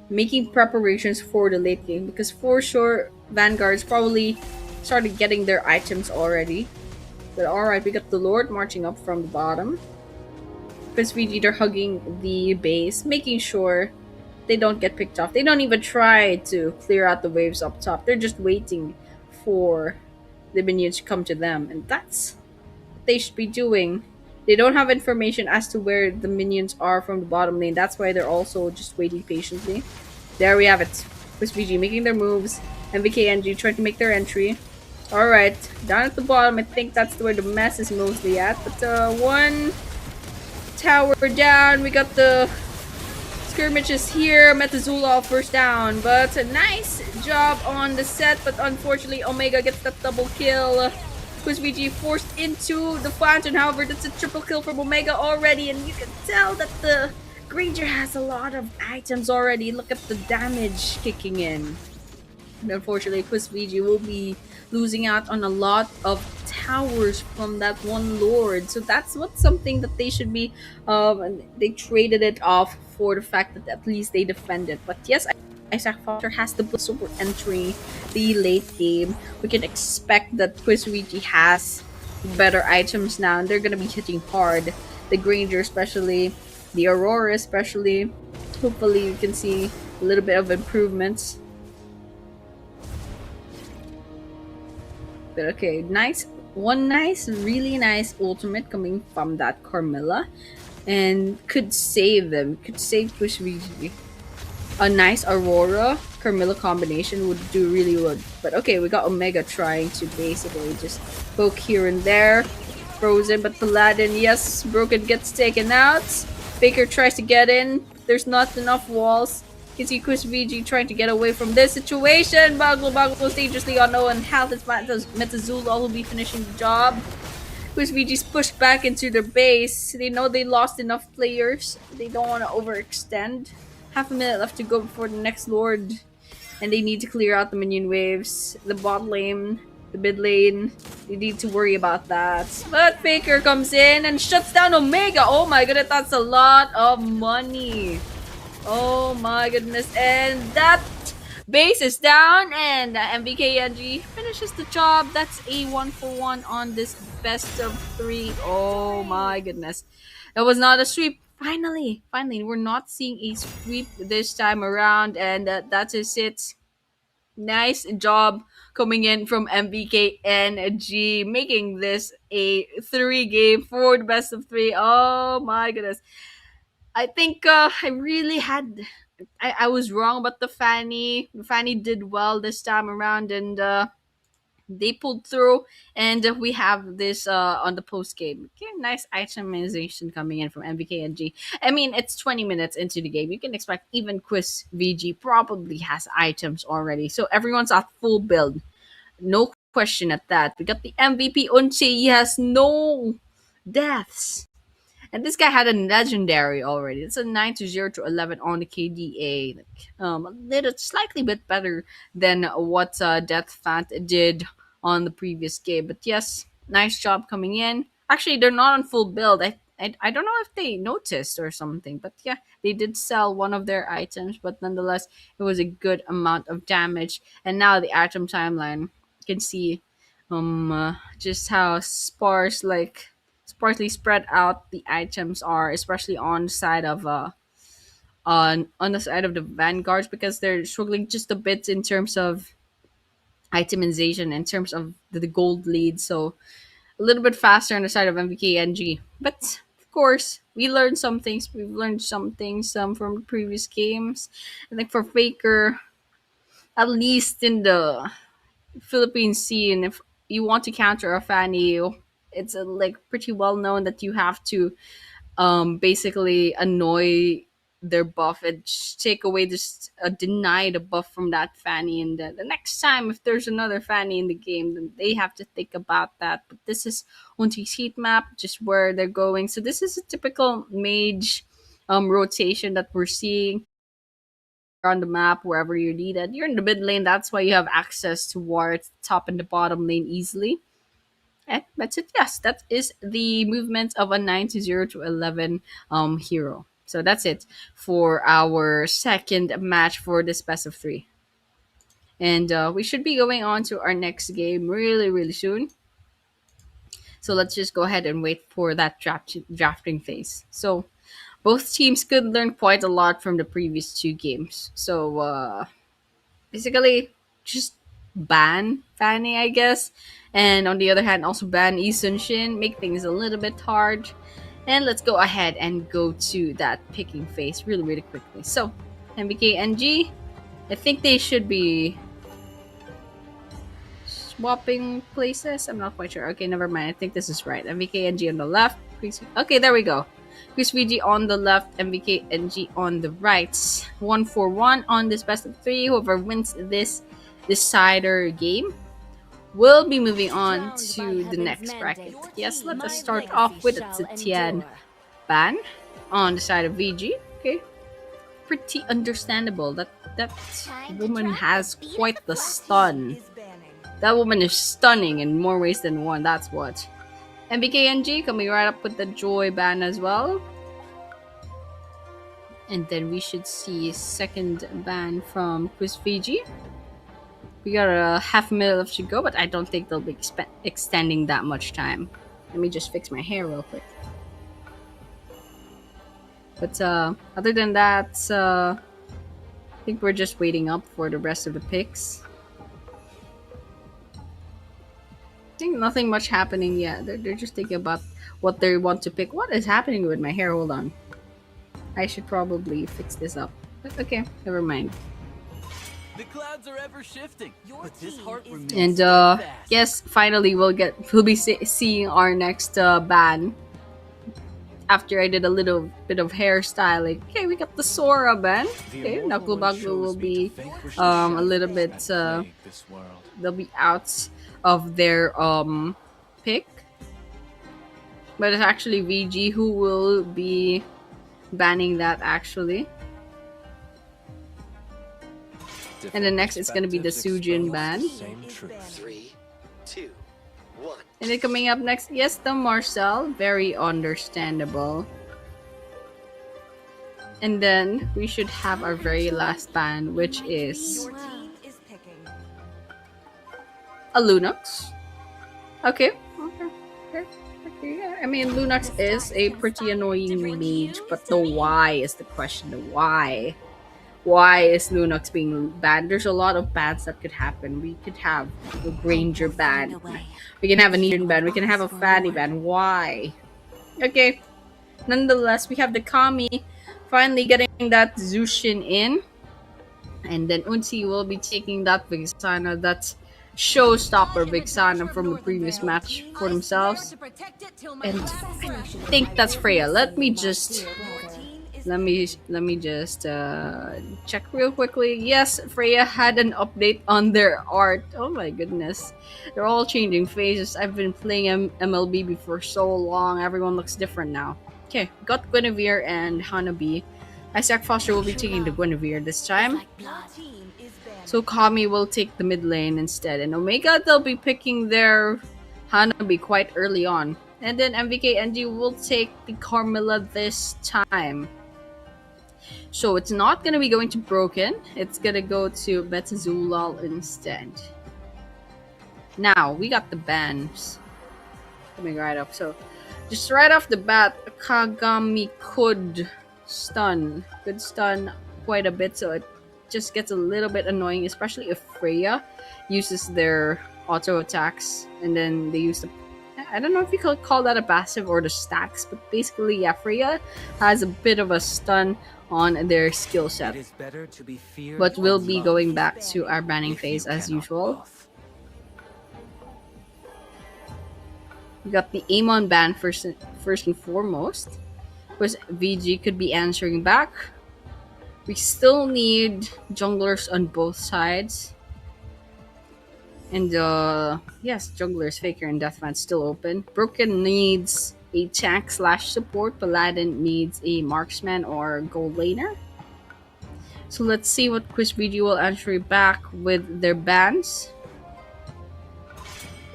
making preparations for the late game, because for sure Vanguard's probably started getting their items already. But alright, we got the Lord marching up from the bottom. Vegeta, they're hugging the base, making sure they don't get picked off. They don't even try to clear out the waves up top. They're just waiting for the minions to come to them. And that's what they should be doing. They don't have information as to where the minions are from the bottom lane. That's why they're also just waiting patiently. There we have it. VG making their moves. MVKNG trying to make their entry. Alright, down at the bottom, I think that's where the mess is mostly at. But one tower down. We got the skirmishes here. Metazula first down. But a nice job on the set. But unfortunately, Omega gets that double kill. VG forced into the fountain. However, that's a triple kill from Omega already. And you can tell that the Granger has a lot of items already. Look at the damage kicking in. And unfortunately, VG will be losing out on a lot of towers from that one Lord. So that's what's something that they should be, they traded it off for the fact that at least they defended. But yes, Isaac Foster has the super entry the late game. We can expect that Quizwiji has better items now, and they're gonna be hitting hard. The Granger especially, the Aurora especially. Hopefully you can see a little bit of improvements. But okay, really nice ultimate coming from that Carmilla, and could save them. Could save Quizwiji. A nice Aurora Carmilla combination would do really good. But okay, we got Omega trying to basically just poke here and there. Frozen, but Paladin, yes, Broken gets taken out. Faker tries to get in. There's not enough walls. You can see Quizviji trying to get away from this situation. Bagel goes dangerously on no, and health is Metazula will be finishing the job. Quizviji's pushed back into their base. They know they lost enough players. They don't want to overextend. Half a minute left to go before the next Lord. And they need to clear out the minion waves. The bot lane, the mid lane, they need to worry about that. But Faker comes in and shuts down Omega. Oh my goodness, that's a lot of money. Oh my goodness. And that base is down, and MVKNG finishes the job. That's a 1-for-1 on this best of 3. Oh my goodness. That was not a sweep. Finally, we're not seeing a sweep this time around, and that is it. Nice job coming in from MVKNG, making this a 3-game for the best of 3. Oh my goodness. I think I really had. I was wrong about the Fanny. Fanny did well this time around, and they pulled through. And we have this on the post game. Okay, nice itemization coming in from MVKNG. I mean, it's 20 minutes into the game. You can expect even Quiz VG probably has items already. So everyone's at full build. No question at that. We got the MVP Unchi. He has no deaths. And this guy had a legendary already. It's a 9-0 to 11 on the KDA. A little, slightly bit better than what Death Fant did on the previous game. But yes, nice job coming in. Actually, they're not on full build. I don't know if they noticed or something, but yeah, they did sell one of their items, but nonetheless, it was a good amount of damage. And now the item timeline, you can see just how sparsely spread out the items are, especially on the side of on the side of the vanguards, because they're struggling just a bit in terms of itemization, in terms of the gold lead. So a little bit faster on the side of MVK and G. But of course, we learned some things. We've learned some things from previous games. I think for Faker, at least in the Philippine scene, if you want to counter a Fanny, it's like pretty well known that you have to basically annoy their buff and just take away just deny the buff from that Fanny, and the next time if there's another Fanny in the game, then they have to think about that. But this is Unti's heat map, just where they're going. So this is a typical mage rotation that we're seeing on the map. Wherever you're needed, you're in the mid lane, that's why you have access to wards top and the bottom lane easily. And that's it. Yes, that is the movement of a 9 to 0 to 11 hero. So that's it for our second match for this best of three. And we should be going on to our next game really, really soon. So let's just go ahead and wait for that drafting phase. So both teams could learn quite a lot from the previous two games. So basically, just ban Fanny, I guess. And on the other hand, also ban Yi Sun Shin, make things a little bit hard. And let's go ahead and go to that picking phase really, really quickly. So, MBK NG, I think they should be swapping places. I'm not quite sure. Okay, never mind. I think this is right. MBK NG on the left. Okay, there we go. Chris VG on the left, MBK NG on the right. 1-4-1 on this best of three. Whoever wins this decider game will be moving on to the next bracket. Yes, let us start off with a Titian ban on the side of VG. Okay, pretty understandable. That woman has quite the stun. That woman is stunning in more ways than one. That's what. MBKNG coming right up with the Joy ban as well. And then we should see a second ban from Chris Fiji. We got a half a minute left to go, but I don't think they'll be extending that much time. Let me just fix my hair real quick. But other than that, I think we're just waiting up for the rest of the picks. I think nothing much happening yet. They're just thinking about what they want to pick. What is happening with my hair? Hold on. I should probably fix this up. But okay, never mind. The clouds are ever shifting, but this heart remains And steadfast. yes, finally we'll be seeing our next ban. After I did a little bit of hairstyling. Okay, we got the Sora ban. Okay, Knucklebuggle will be a little bit they'll be out of their pick. But it's actually VG who will be banning that actually. And the next is gonna be the Sujin ban. 3, 2, 1. And then coming up next, yes, the Marcel. Very understandable. And then we should have our very last ban, which is a Lunox. Okay. Yeah. I mean, Lunox is a pretty annoying mage, but the why is the question. The why. Why is Lunox being banned? There's a lot of bans that could happen. We could have a Granger ban. We can have a Neon ban. We can have a Fanny ban. Why? Okay. Nonetheless, we have the Kami finally getting that Zushin in. And then Unsi will be taking that Vixana, that showstopper Vixana from the previous match for themselves. And I think that's Freya. Let me just check real quickly. Yes, Freya had an update on their art. Oh my goodness, they're all changing faces. I've been playing MLBB for so long. Everyone looks different now. Okay, got Guinevere and Hanabi. Isaac Foster will be taking the Guinevere this time. So Kami will take the mid lane instead. And Omega, they'll be picking their Hanabi quite early on. And then MVKNG will take the Carmilla this time. So it's not gonna be going to Broken. It's gonna go to Betazulal instead. Now we got the bans coming right up. So just right off the bat, Kagami could stun quite a bit. So it just gets a little bit annoying, especially if Freya uses their auto attacks and then they use the. I don't know if you could call that a passive or the stacks, but basically, yeah, Freya has a bit of a stun on their skill set. It is better to be feared But we'll than be loved. going back to our banning If phase you as cannot usual. both. We got the Amon ban first and foremost. Because VG could be answering back. We still need junglers on both sides. And yes, junglers, Faker and Deathman still open. Broken needs a tank / support. Paladin needs a marksman or gold laner. So let's see what Quiz VG will answer back with their bans.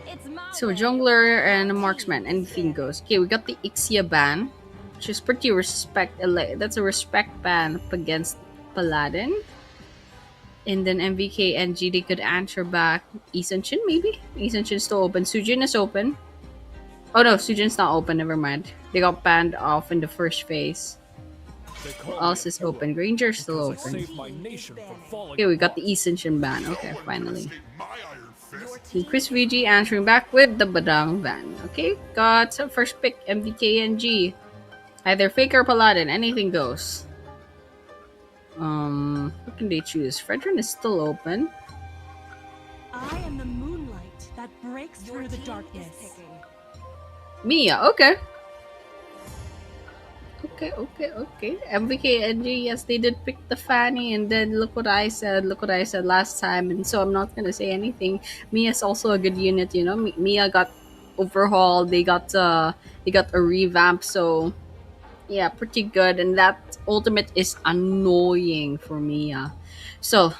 It's my So way. jungler and a marksman, anything goes. Okay, we got the Ixia ban, which is pretty that's a respect ban up against Paladin. And then MVK and GD could answer back. Isanshin maybe? Isanshin's still open. Sujin is open. Oh no, Sujin's not open, never mind. They got banned off in the first phase. Who else is open? Granger's still open. Okay, we got the Isanshin ban. Okay, finally. And Chris VG answering back with the Badang ban. Okay, got first pick MVK and G. Either Faker or Paladin, anything goes. What can they choose? Fredrin is still open. I am the moonlight that breaks through the Team is darkness. picking. Mia, okay. Okay. MVK and G, yes, they did pick the Fanny, and then look what I said last time, and so I'm not gonna say anything. Mia's also a good unit, you know. Mia got overhauled, they got a revamp, so yeah, pretty good, and that ultimate is annoying for Mia. So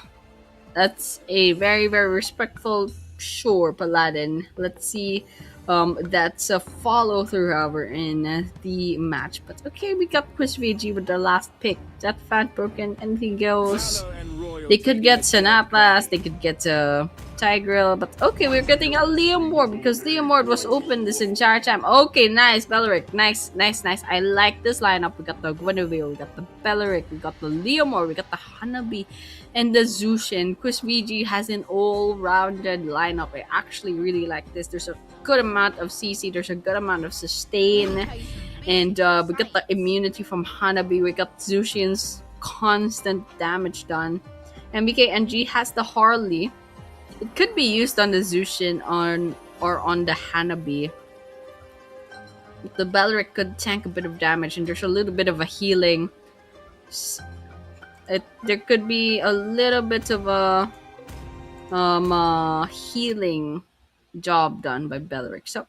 that's a very, very respectful, sure, Paladin. Let's see. That's a follow through, however, in the match. But okay, we got Chris VG with the last pick. That fan broken, anything goes. They could get an Atlas, they could get a Tigreal, but okay, we're getting a Leomord because Leomord was open this entire time. Okay, nice, Belleric. Nice. I like this lineup. We got the Guinevere, we got the Belleric, we got the Leomord, we got the Hanabi, and the Zushin. Chris VG has an all-rounded lineup. I actually really like this. There's a good amount of CC, there's a good amount of sustain, and we got the immunity from Hanabi, we got Zushin's constant damage done. MBK NG has the Harley. It could be used on the Zushin or on the Hanabi. The Belleric could tank a bit of damage, and there's a little bit of a healing. There could be a little bit of a healing job done by Belleric. So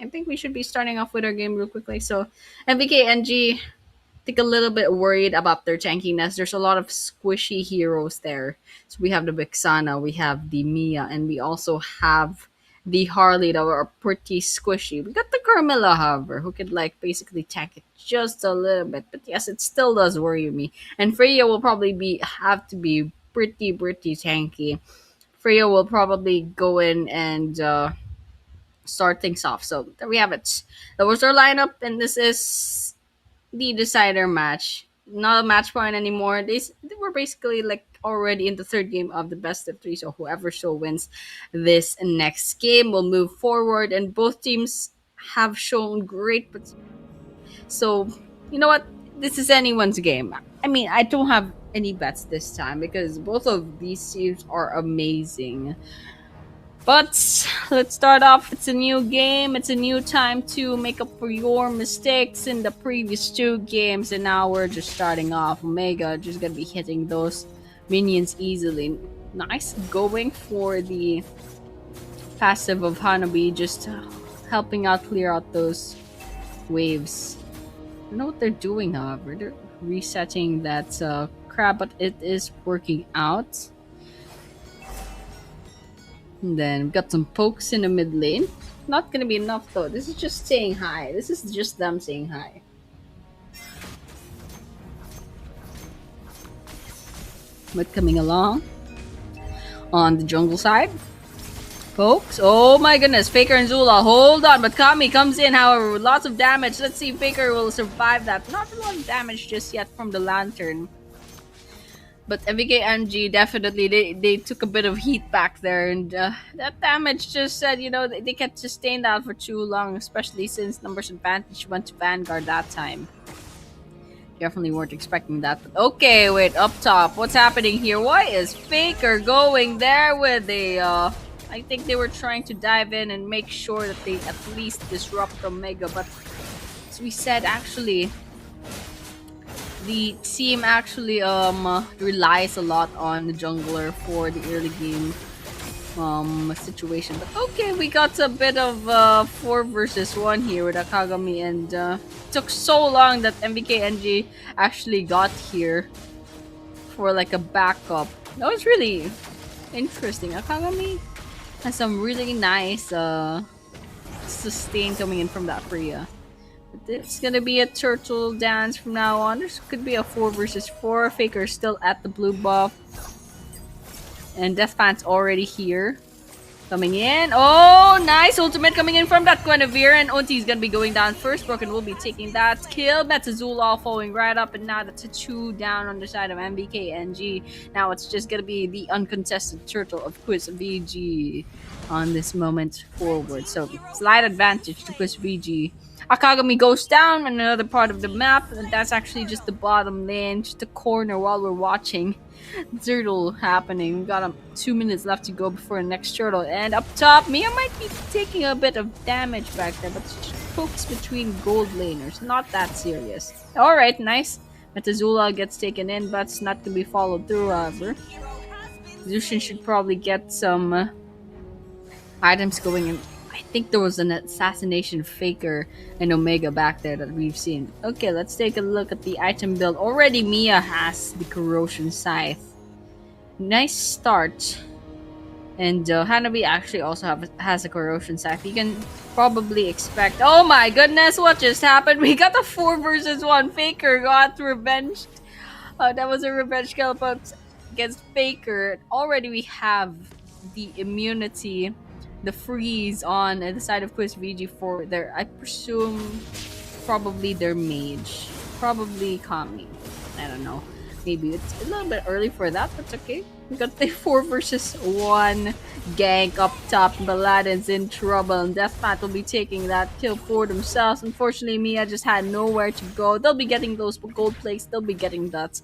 I think we should be starting off with our game real quickly. So MVK NG, think a little bit worried about their tankiness. There's a lot of squishy heroes there. So we have the Vexana, we have the Mia, and we also have the Harley that are pretty squishy. We got the Carmilla, however, who could like basically tank it just a little bit. But yes, it still does worry me. And Freya will probably have to be pretty tanky. Freya will probably go in and start things off. So there we have it. That was our lineup, and this is the decider match. Not a match point anymore. They were basically like already in the third game of the best of three. So whoever so wins this next game will move forward, and both teams have shown great potential. So you know what? This is anyone's game. I mean, I don't have any bets this time because both of these teams are amazing. But let's start off. It's a new game. It's a new time to make up for your mistakes in the previous two games. And now we're just starting off. Omega just gonna be hitting those minions easily. Nice going for the passive of Hanabi, just helping out clear out those waves. I don't know what they're doing, however. They're resetting that crab, but it is working out. And then we've got some pokes in the mid lane. Not gonna be enough though. This is just saying hi. This is just them saying hi. But coming along on the jungle side. Folks, oh my goodness, Faker and Zula, hold on, but Kami comes in, however, with lots of damage. Let's see if Faker will survive that. Not a lot of damage just yet from the lantern. But MVK NG definitely, they took a bit of heat back there, and that damage just said, you know, they can't sustain that for too long, especially since numbers advantage went to Vanguard that time. Definitely weren't expecting that. But okay, wait, up top, what's happening here? Why is Faker going there with a, I think they were trying to dive in and make sure that they at least disrupt Omega, but as we said, actually, the team actually relies a lot on the jungler for the early game situation. But okay, we got a bit of 4 versus 1 here with Akagami, and it took so long that MVKNG actually got here for like a backup. That was really interesting. Akagami has some really nice sustain coming in from that Freya. It's gonna be a turtle dance from now on. This could be a 4 versus 4. Faker still at the blue buff. And Deathpant's already here. Coming in. Oh, nice ultimate coming in from that Guinevere. And Unti's gonna be going down first. Broken will be taking that kill. Metazula following right up. And now that's a 2 down on the side of MVKNG. Now it's just gonna be the uncontested turtle of Quiz VG on this moment forward. So slight advantage to Quiz VG. Akagami goes down on another part of the map, and that's actually just the bottom lane, just the corner while we're watching turtle happening. We've got 2 minutes left to go before the next turtle. And up top, Mia might be taking a bit of damage back there, but just pokes between gold laners. Not that serious. Alright, nice. Metazula gets taken in, but it's not going to be followed through, however. Zushin should probably get some items going in. I think there was an assassination Faker and Omega back there that we've seen. Okay, let's take a look at the item build. Already Mia has the Corrosion Scythe. Nice start. And Hanabi actually also has a Corrosion Scythe. You can probably expect... Oh my goodness, what just happened? We got a 4 versus 1. Faker got revenged. That was a revenge kill against Faker. Already we have the immunity, the freeze on the side of Quiz VG for their, I presume, probably their mage. Probably Kami. I don't know. Maybe it's a little bit early for that, but okay. We got the 4 versus 1 gank up top. Baladin's in trouble, and Deathmat will be taking that kill for themselves. Unfortunately, Mia just had nowhere to go. They'll be getting those gold plates. They'll be getting that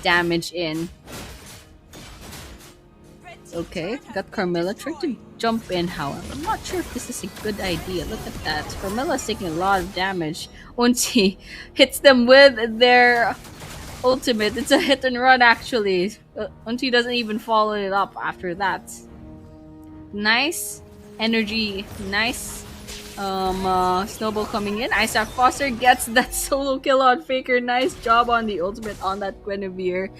damage in. Okay, got Carmilla trying to jump in, however. I'm not sure if this is a good idea. Look at that. Carmilla's taking a lot of damage. Unti hits them with their ultimate. It's a hit and run, actually. Unti doesn't even follow it up after that. Nice energy. Nice snowball coming in. Isaac Foster gets that solo kill on Faker. Nice job on the ultimate on that Guinevere.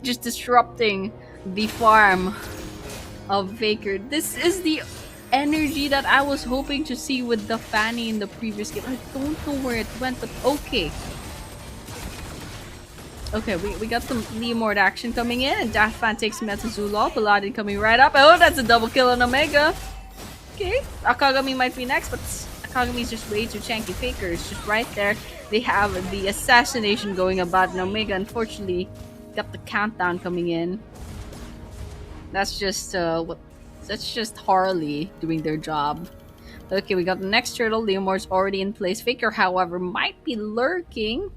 Just disrupting the farm of Faker. This is the energy that I was hoping to see with the Fanny in the previous game. I don't know where it went, but okay. Okay, we got some Leomord action coming in, and Daphne takes Metazula. Paladin coming right up. Oh, that's a double kill on Omega. Okay, Akagami might be next, but Akagami's just way too chanky. Faker is just right there. They have the assassination going about, and Omega unfortunately got the countdown coming in. That's just that's just Harley doing their job. Okay, we got the next turtle. Leomord's already in place. Faker, however, might be lurking.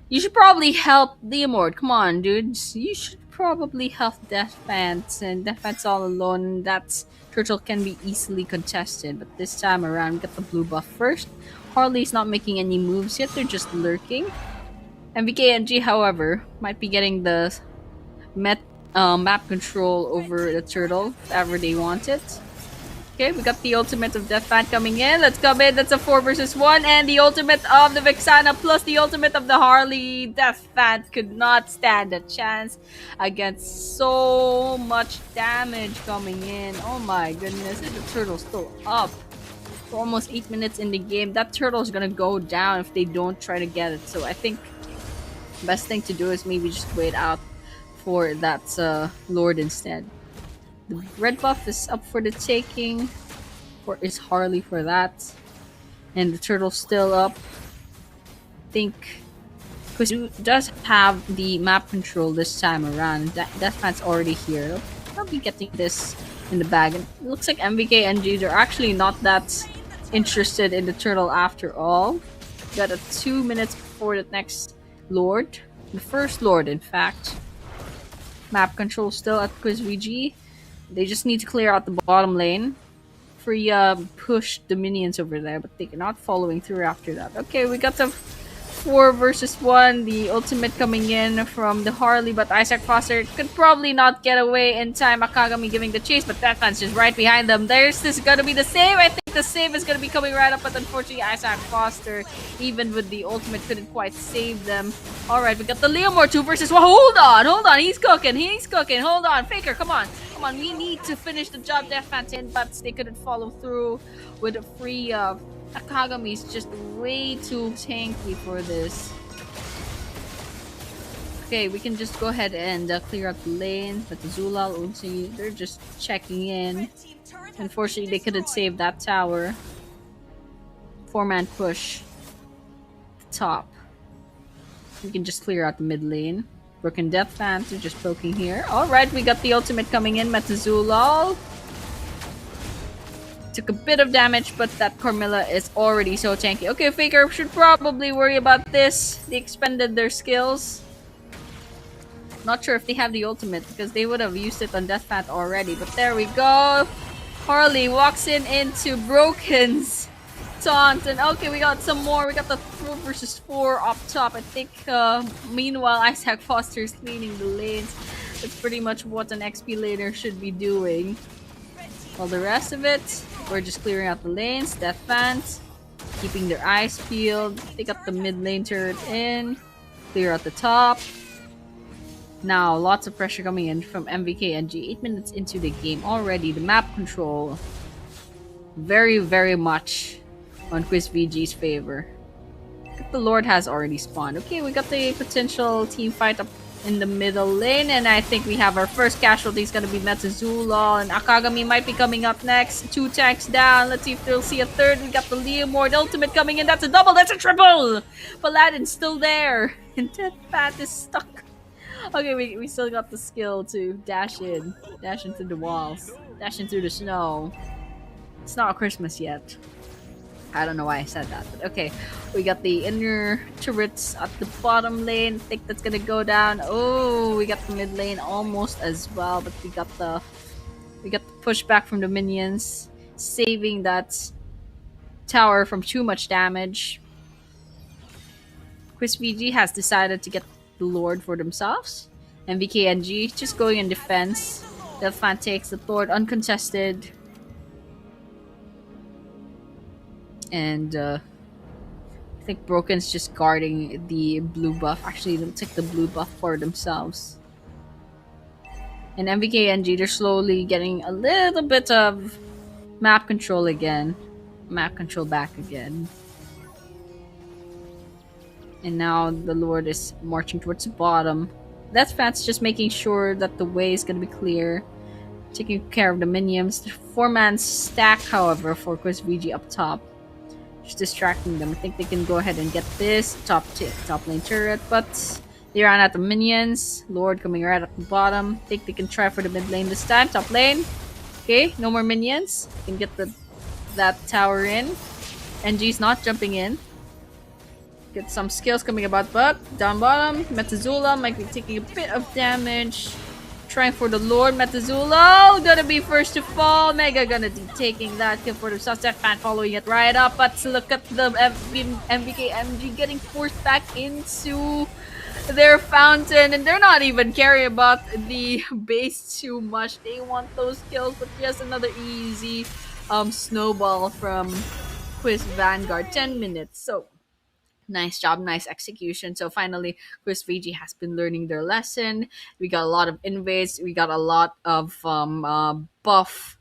You should probably help Leomord. Come on, dudes. You should probably help Deathpants. And Deathpants all alone. That turtle can be easily contested. But this time around, get the blue buff first. Harley's not making any moves yet. They're just lurking. MVKNG, however, might be getting the map control over the turtle if ever they want it. Okay, we got the ultimate of Death Fan coming in. Let's come in. That's a 4 versus 1. And the ultimate of the Vexana plus the ultimate of the Harley. Death Fan could not stand a chance against so much damage coming in. Oh my goodness. The turtle's still up. For almost 8 minutes in the game. That turtle's gonna go down if they don't try to get it. So I think best thing to do is maybe just wait out for that Lord instead. The red buff is up for the taking, or is Harley for that, and the turtle's still up. I think because it does have the map control this time around. Deathmat's already here. I'll be getting this in the bag. And it looks like MVK and G are actually not that interested in the turtle after all. Got a 2 minutes before the next Lord, the first Lord, in fact. Map control still at Quiz VG. They just need to clear out the bottom lane. Free push the minions over there, but they're not following through after that. Okay, we got the 4 versus 1. The ultimate coming in from the Harley, but Isaac Foster could probably not get away in time. Akagami giving the chase, but Deathman's just right behind them. There's this gonna be the save. I think the save is gonna be coming right up, but unfortunately Isaac Foster, even with the ultimate, couldn't quite save them. Alright, we got the Leomore 2 versus 1. Hold on, he's cooking, hold on, Faker, come on, we need to finish the job. Deathman, but they couldn't follow through with a free Akagami is just way too tanky for this. Okay, we can just go ahead and clear out the lane. But the Zulal, Unsi, they're just checking in. Unfortunately, they couldn't save that tower. 4-man push. Top. We can just clear out the mid lane. Broken Death Fans are just poking here. Alright, we got the ultimate coming in. Metazulal. Took a bit of damage, but that Carmilla is already so tanky. Okay, Faker should probably worry about this. They expended their skills. Not sure if they have the ultimate, because they would have used it on Deathfat already. But there we go. Harley walks in into Broken's taunt. And okay, we got some more. We got the 4 versus 4 up top. I think, meanwhile, Isaac Foster is cleaning the lanes. That's pretty much what an XP laner should be doing. While the rest of it, we're just clearing out the lanes. Death Fans, keeping their eyes peeled. They got the mid lane turret in. Clear out the top. Now, lots of pressure coming in from MVK and G. 8 minutes into the game already. The map control very, very much on Quiz VG's favor. The Lord has already spawned. Okay, we got the potential team fight up in the middle lane, and I think we have our first casualty. It's gonna be Metazula, and Akagami might be coming up next. 2 tanks down. Let's see if they'll see a third. We got the Leomore, the ultimate coming in. That's a double, that's a triple! Paladin's still there, and Deathpat is stuck. Okay, we still got the skill to dash into the walls, dash into the snow. It's not Christmas yet. I don't know why I said that, but okay. We got the inner turrets at the bottom lane. I think that's gonna go down. Oh, we got the mid lane almost as well, but we got the pushback from the minions, saving that tower from too much damage. Chris VG has decided to get the Lord for themselves. MVKNG just going in defense. Delphan takes the Lord uncontested. And I think Broken's just guarding the blue buff. Actually, they'll take the blue buff for themselves. And MVKNG, they're slowly getting a little bit of map control again. Map control back again. And now the Lord is marching towards the bottom. That's Fat's just making sure that the way is going to be clear. Taking care of the minions. The 4-man stack, however, for Quiz VG up top. Just distracting them. I think they can go ahead and get this top lane turret, but they ran out of minions. Lord coming right at the bottom. I think they can try for the mid lane this time. Top lane. Okay, no more minions. Can get that tower in. NG's not jumping in. Get some skills coming about, but down bottom, Metazula might be taking a bit of damage. Trying for the Lord. Metazula gonna be first to fall. Mega gonna be taking that kill for themselves. Deathman following it right up, but look at the MVK MG getting forced back into their fountain, and they're not even caring about the base too much. They want those kills, but just another easy snowball from Quiz Vanguard 10 minutes. So nice job, nice execution. So finally, Quiz VG has been learning their lesson. We got a lot of invades. We got a lot of buff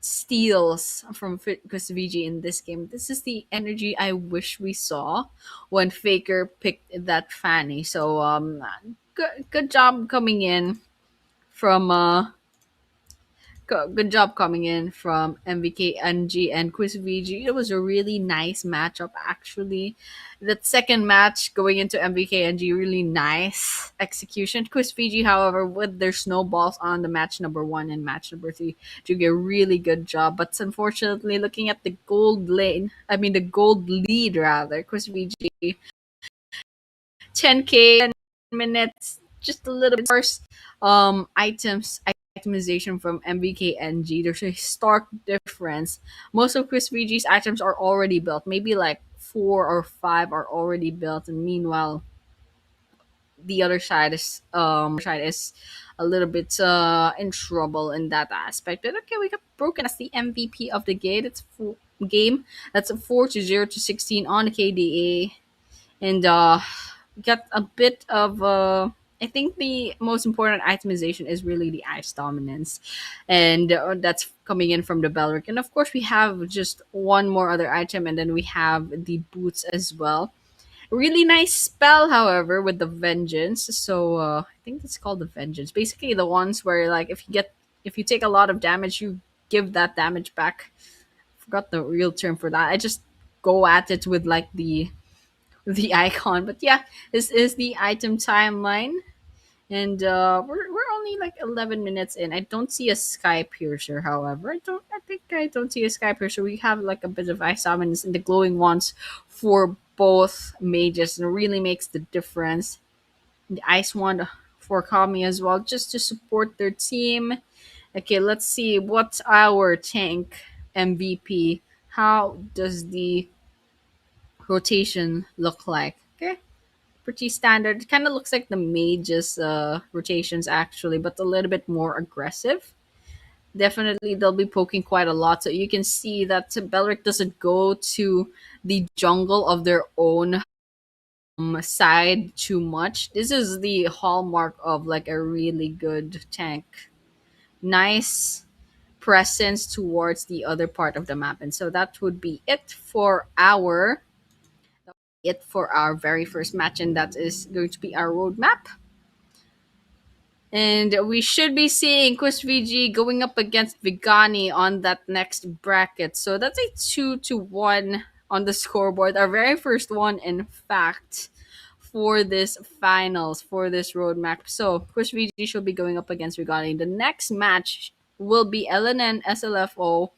steals from Quiz VG in this game. This is the energy I wish we saw when Faker picked that Fanny. So good job coming in from good job coming in from MVK NG and Quiz VG. It was a really nice matchup, actually. That second match going into MVK NG, really nice execution. Quiz VG, however, with their snowballs on the match number 1 and match number 3, did a really good job. But unfortunately, looking at the the gold lead rather, Quiz VG 10k 10 minutes, just a little bit worse. Itemization from MVKNG, there's a stark difference. Most of Chris VG's items are already built, maybe like 4 or 5 are already built, and meanwhile the other side is a little bit in trouble in that aspect. But okay, we got broken as the MVP of the game. Game that's a 4-0 to 16 on the KDA, and got a bit of I think the most important itemization is really the ice dominance, and that's coming in from the Belric. And of course, we have just one more other item, and then we have the boots as well. Really nice spell, however, with the vengeance. So I think it's called the vengeance. Basically, the ones where like if you take a lot of damage, you give that damage back. Forgot the real term for that. I just go at it with like the icon. But yeah, this is the item timeline, and we're only like 11 minutes in. I don't see a sky piercer, however. I don't see a sky piercer. We have like a bit of ice dominance and the glowing ones for both mages, and it really makes the difference. The ice wand for Kami as well, just to support their team. Okay, let's see what's our tank MVP. How does the rotation look like? Okay, pretty standard. Kind of looks like the mage's rotations actually, but a little bit more aggressive. Definitely, they'll be poking quite a lot. So you can see that Belric doesn't go to the jungle of their own side too much. This is the hallmark of like a really good tank. Nice presence towards the other part of the map, and so that would be it for our very first match, and that is going to be our roadmap. And we should be seeing Quiz VG going up against Vigani on that next bracket. So that's a 2-1 on the scoreboard. Our very first one, in fact, for this finals, for this roadmap. So Quiz VG should be going up against Vigani. The next match will be LNN SLFO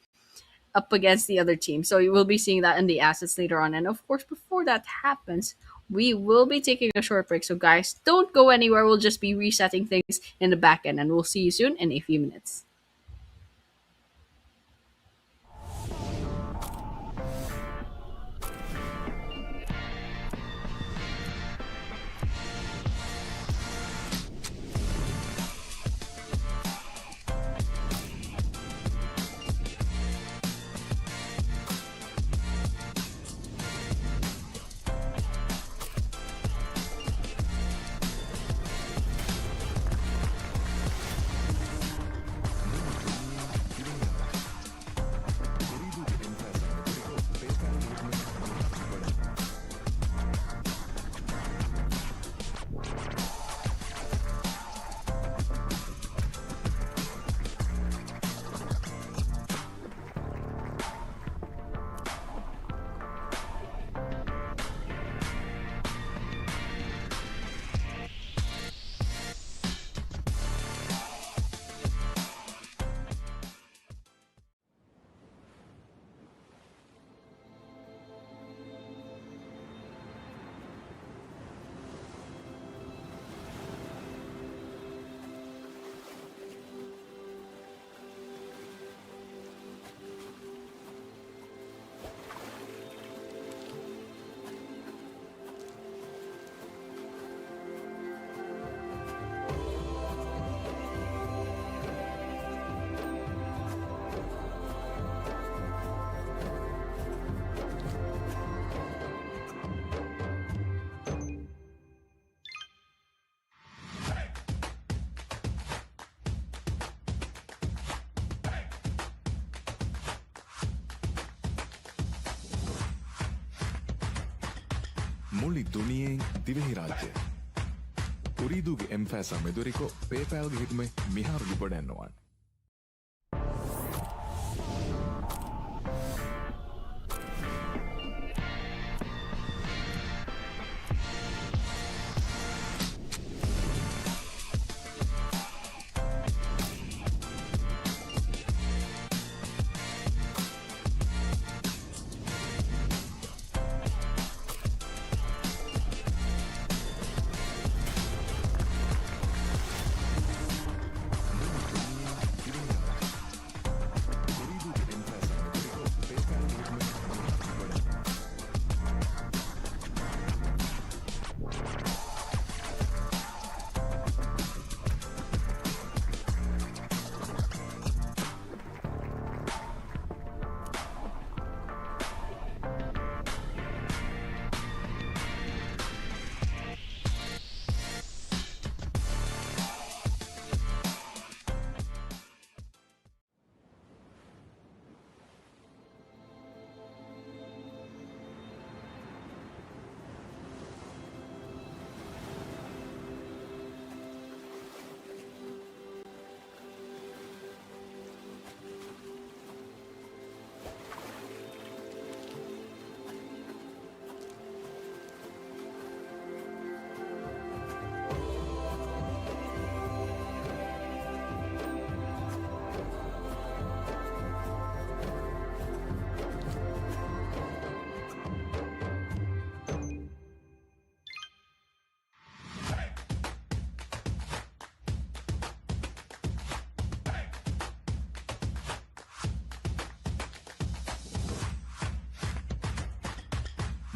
up against the other team. So you will be seeing that in the assets later on. And of course, before that happens, we will be taking a short break. So guys, don't go anywhere. We'll just be resetting things in the back end, and we'll see you soon in a few minutes. මුළි දුනියෙන් Dhivehi රාජ්‍ය උරීදුගේ එම්ෆෑසා මෙදුරිකෝ පේපෑල්ගේ හිතුමේ මිහාරු ලිබඩැන්නවන්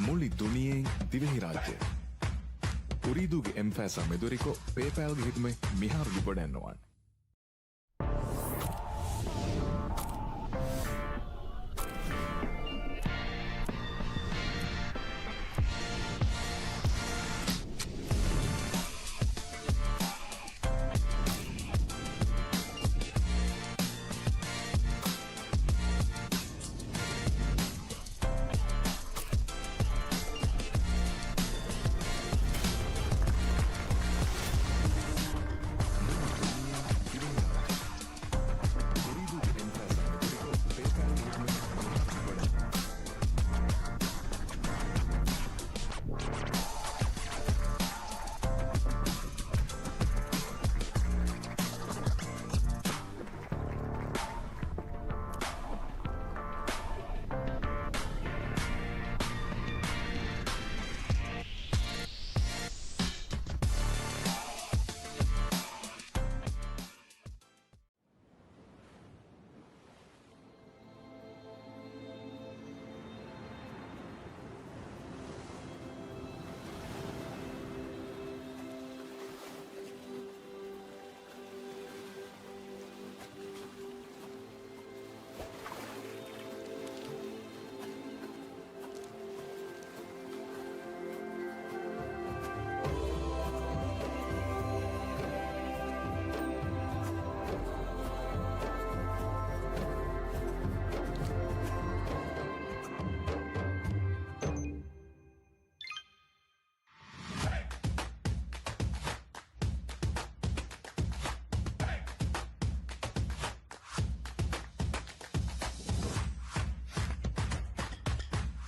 මුළි දුනියෙන් දිවෙහි රාජ්‍ය උරීදුගේ එම්ෆෑසා මෙදුරිකෝ පේපෑල්ගේ හිතුමේ මිහාරු ලිබඩැන්නවන්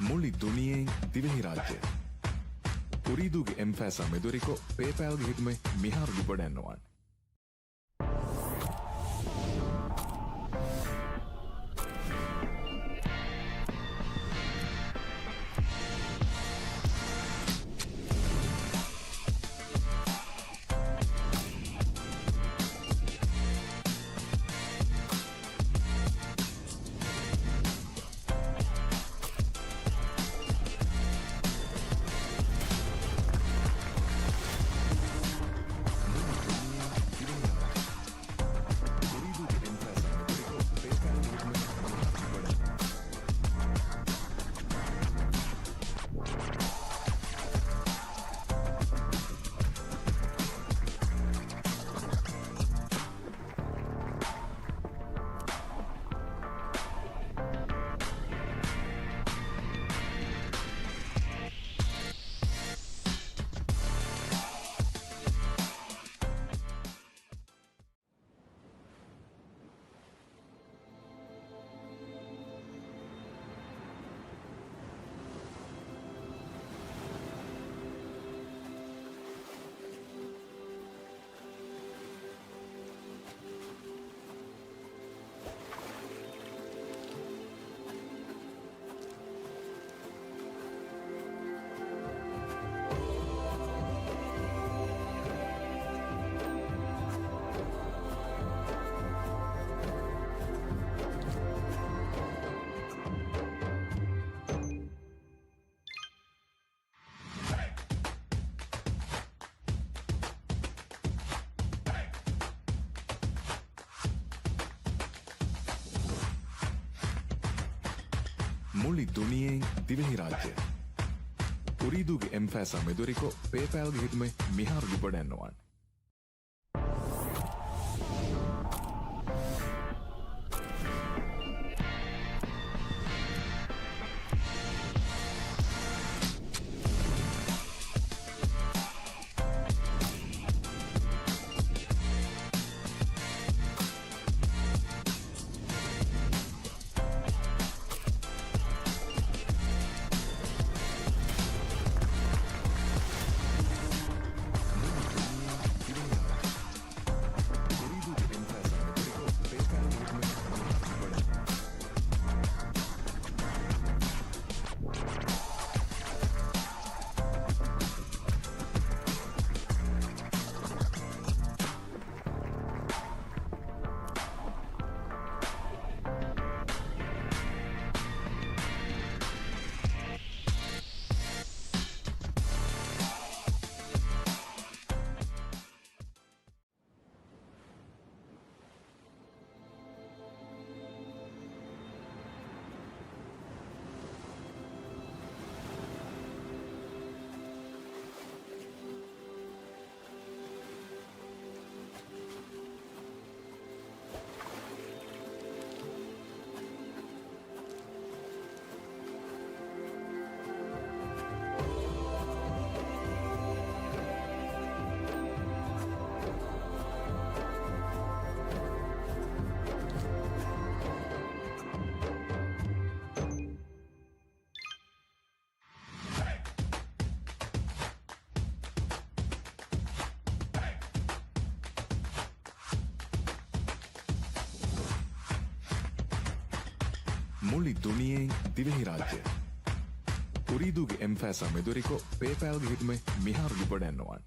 මුළි දුනියෙන් දිවෙහි රාජ්‍ය උරීදුගේ එම්ෆෑසා මෙදුරිකෝ පේපෑල්ගේ හිතුමේ මිහාරු ලිබඩැන්නවන් මුළි දුනියෙන් දිවෙහි රාජ්‍ය උරීදුගේ එම්ෆෑසා මෙදුරිකෝ පේපෑල්ගේ හිතුමේ මිහාරු ගුපඩැන්නවාන් මුළි දුනියෙන් දිවෙහි රාජ්‍ය උරීදුගේ එම්ෆෑසා මෙදුරිකෝ පේපෑල්ගේ හිතුමේ මිහාරු ගුපඩැන්නවාන්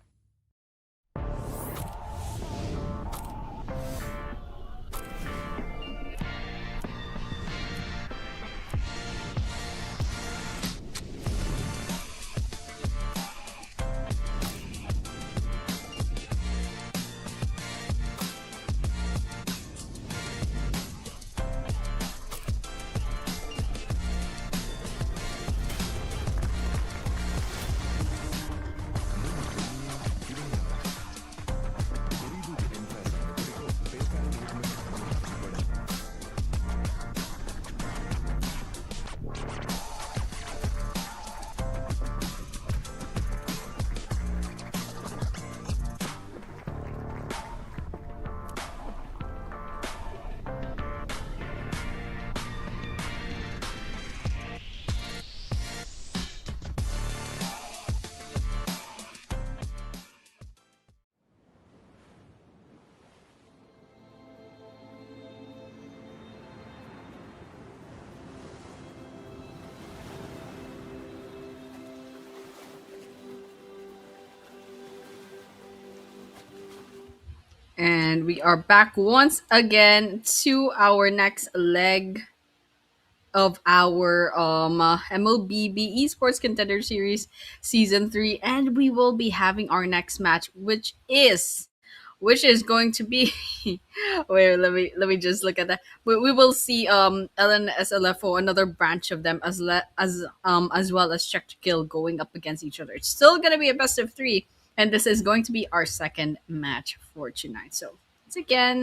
And we are back once again to our next leg of our MLBB Esports Contender Series Season 3, and we will be having our next match, which is going to be wait, let me just look at that. We will see LNSLFO, another branch of them, as well as Check to Kill going up against each other. It's still gonna be a best of 3, and this is going to be our second match for tonight. So once again,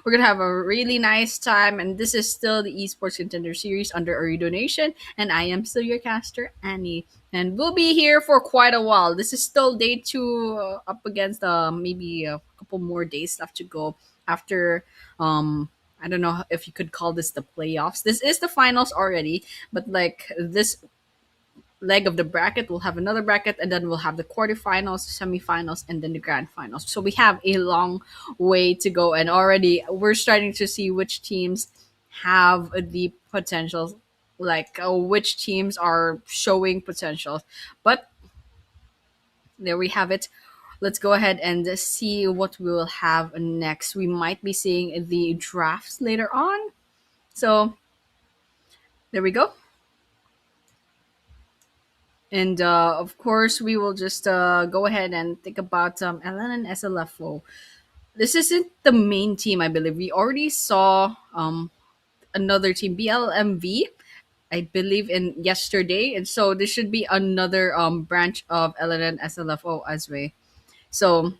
we're gonna have a really nice time, and this is still the Esports Contender Series under Ooredoo Nation, and I am still your caster, Annie. And we'll be here for quite a while. This is still day 2, up against maybe a couple more days left to go after. I don't know if you could call this the playoffs. This is the finals already, but like this leg of the bracket, we'll have another bracket, and then we'll have the quarterfinals, semifinals, and then the grand finals. So we have a long way to go, and already we're starting to see which teams have the potential, like which teams are showing potential. But there we have it. Let's go ahead and see what we will have next. We might be seeing the drafts later on. So there we go. And of course, we will just go ahead and think about LN and SLFO. This isn't the main team, I believe. We already saw another team, BLMV. I believe in yesterday, and so this should be another branch of LNN SLFO as well. So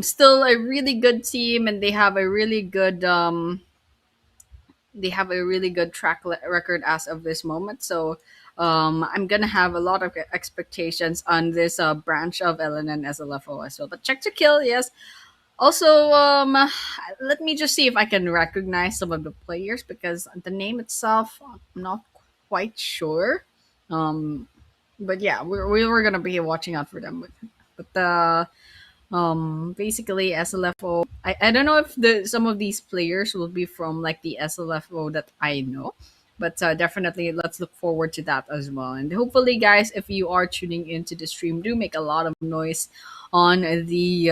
still a really good team, and they have a really good record as of this moment. So I'm gonna have a lot of expectations on this branch of LNN SLFO as well. But check to kill, yes. Also, let me just see if I can recognize some of the players because the name itself, I'm not quite sure. Um, but yeah, we were gonna be watching out for them. But basically SLFO, I don't know if the some of these players will be from like the SLFO that I know, but definitely let's look forward to that as well. And hopefully guys, if you are tuning into the stream, do make a lot of noise on the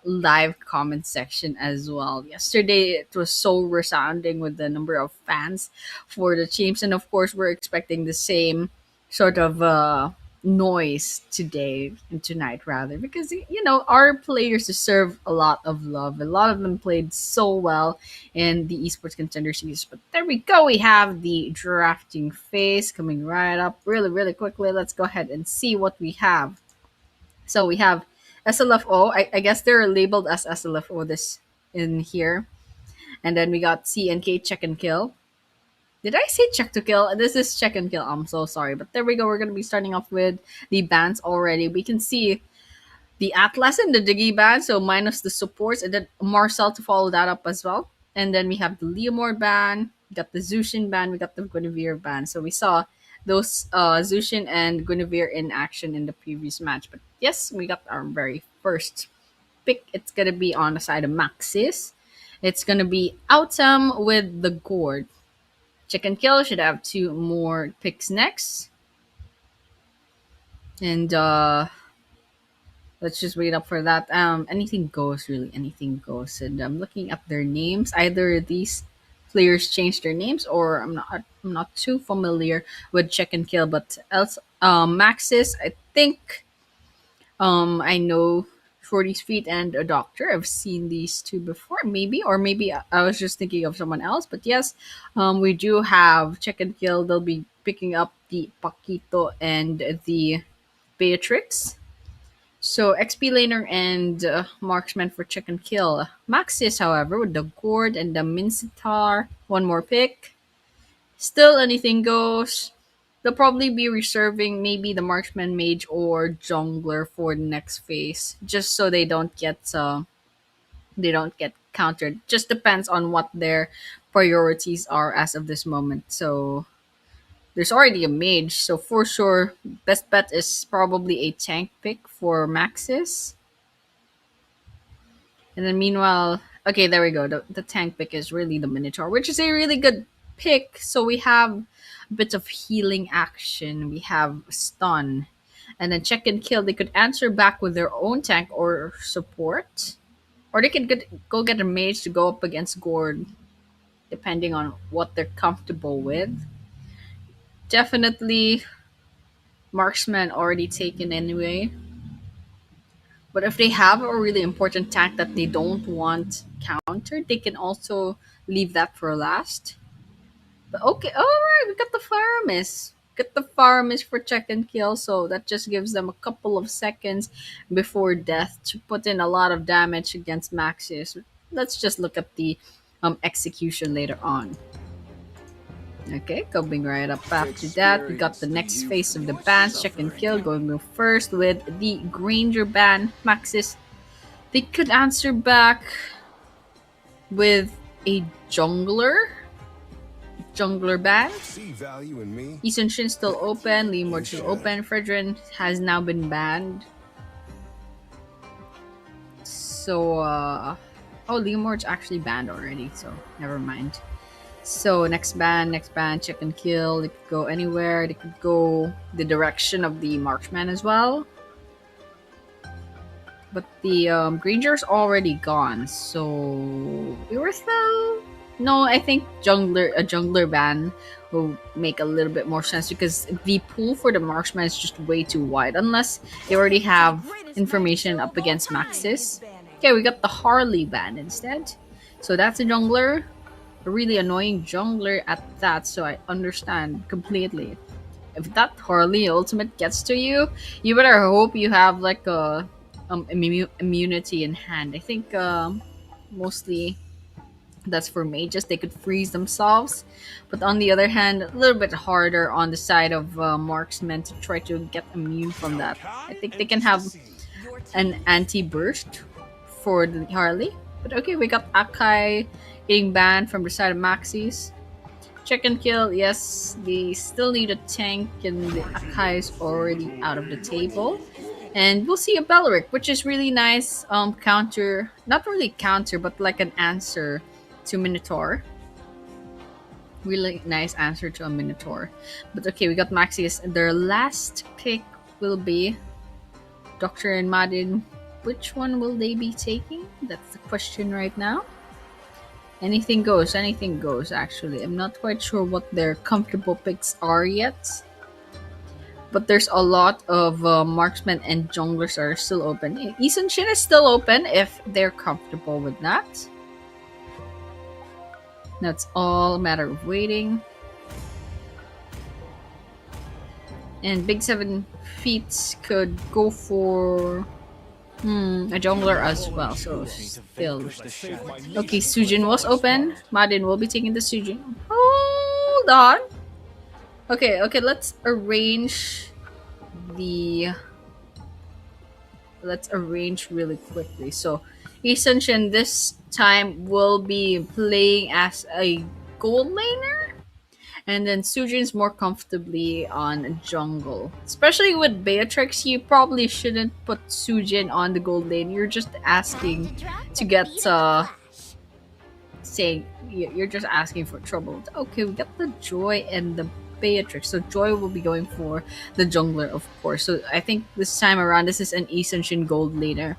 live comment section as well. Yesterday it was so resounding with the number of fans for the teams, and of course we're expecting the same sort of noise today and tonight rather, because our players deserve a lot of love. A lot of them played so well in the esports contender series. But there we go, we have the drafting phase coming right up really quickly. Let's go ahead and see what we have. So we have SLFO. I guess they're labeled as SLFO this in here. And then we got CNK check and kill. Did I say check to kill? This is check and kill. I'm so sorry. But there we go. We're going to be starting off with the bands already. We can see the Atlas and the Diggy band, so minus the supports, and then Marcel to follow that up as well. And then we have the Leomord band, we got the Zushin band, we got the Guinevere band. So we saw those Zushin and Guinevere in action in the previous match. But yes, we got our very first pick. It's going to be on the side of Maxis. It's going to be Autumn with the Gourd. Chicken Kill should have two more picks next. And let's just wait up for that. Anything goes, really. Anything goes. And I'm looking at their names. Either these players changed their names, or I'm not too familiar with Check and Kill. But else, Maxis, I think I know 40's Feet and a Doctor. I've seen these two before, maybe, or maybe I was just thinking of someone else. But yes, we do have Check and Kill. They'll be picking up the Paquito and the Beatrix. So XP laner and marksman for check and kill. Maxis, however, with the gourd and the Mincetar, one more pick. Still anything goes. They'll probably be reserving maybe the marksman, mage, or jungler for the next phase, just so they don't get countered. Just depends on what their priorities are as of this moment. So there's already a mage, so for sure, best bet is probably a tank pick for Maxis. And then meanwhile, okay, there we go. The tank pick is really the Minotaur, which is a really good pick. So we have a bit of healing action. We have stun. And then check and kill. They could answer back with their own tank or support. Or they could go get a mage to go up against Gord, depending on what they're comfortable with. Definitely marksman already taken anyway. But if they have a really important tank that they don't want countered, they can also leave that for last. But okay, alright, we got the Faramis. Got the Faramis for check and kill, so that just gives them a couple of seconds before death to put in a lot of damage against Maxis. Let's just look at the execution later on. Okay, coming right up after that, we got the next phase of the bands, check and kill, going first with the Granger band, Maxis. They could answer back with a jungler band. Eastern Shin still open, Lemord still open, Fredrin has now been banned. So, Lemord's actually banned already, so never mind. So next band, check and kill. They could go anywhere. They could go the direction of the marksman as well. But the Granger's already gone. So Iritha? No, I think a jungler ban will make a little bit more sense because the pool for the marksman is just way too wide. Unless they already have information up against Maxis. Okay, we got the Harley ban instead. So that's a jungler. a really annoying jungler at that, so I understand completely. If that Harley ultimate gets to you, you better hope you have like a immunity in hand. I think mostly that's for mages. They could freeze themselves, but on the other hand, a little bit harder on the side of marksmen to try to get immune from that. I think they can have an anti-burst for the Harley. But okay, we got Akai getting banned from the side of Maxis. Check and kill, yes, they still need a tank, and the Akai is already out of the table. And we'll see a Belric, which is really nice. Counter, not really counter, but like an answer to Minotaur. Really nice answer to a Minotaur. But okay, we got Maxius. Their last pick will be Doctor and Madin. Which one will they be taking? That's the question right now. Anything goes, anything goes, actually. I'm not quite sure what their comfortable picks are yet. But there's a lot of marksmen and junglers are still open. Eason Shin is still open if they're comfortable with that. That's all a matter of waiting. And Big 7 Feet could go for a jungler as well, so still. Okay, Sujin was open. Madin will be taking the Sujin. Hold on. Okay, let's arrange the... Let's arrange really quickly. So, Essential this time will be playing as a gold laner. And then Sujin's more comfortably on jungle. Especially with Beatrix, you probably shouldn't put Sujin on the gold lane. You're just asking to get, say, you're just asking for trouble. Okay, we got the Joy and the Beatrix. So Joy will be going for the jungler, of course. So I think this time around, this is an Essential gold laner.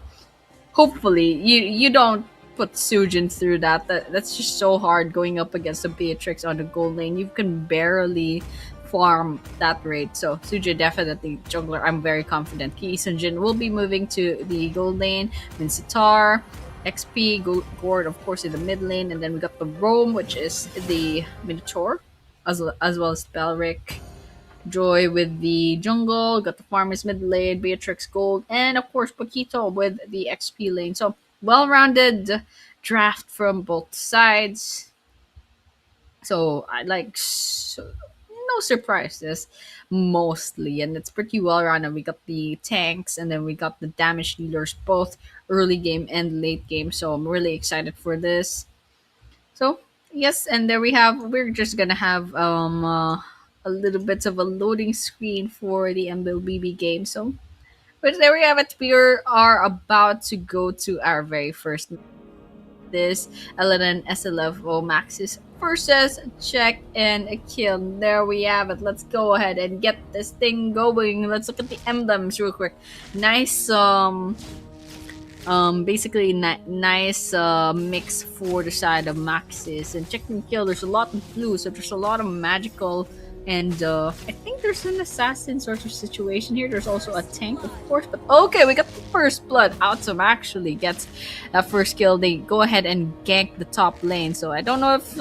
Hopefully, you don't put Sujin through that. That's just so hard going up against a Beatrix on the gold lane. You can barely farm that rate. So Sujin definitely jungler. I'm very confident. Ki Sujin will be moving to the gold lane. Then Sitar, XP, Gord of course in the mid lane, and then we got the Rome, which is the Minotaur, as well as Belric. Joy with the jungle, got the farmers mid lane, Beatrix gold, and of course Paquito with the XP lane. So well-rounded draft from both sides. So I like no surprises mostly, and it's pretty well-rounded. We got the tanks, and then we got the damage dealers both early game and late game. So I'm really excited for this. So yes, and there we have. We're just gonna have a little bit of a loading screen for the MLBB game. So, but there we have it. We are about to go to our very first. This Eleven SLFO Maxis versus Check and Kill. There we have it. Let's go ahead and get this thing going. Let's look at the emblems real quick. Nice basically nice mix for the side of Maxis. And Check and Kill, there's a lot of blue, so there's a lot of magical, and I think there's an assassin sort of situation here. There's also a tank, of course, but okay, we got the first blood. Autumn actually gets that first kill. They go ahead and gank the top lane, so I don't know if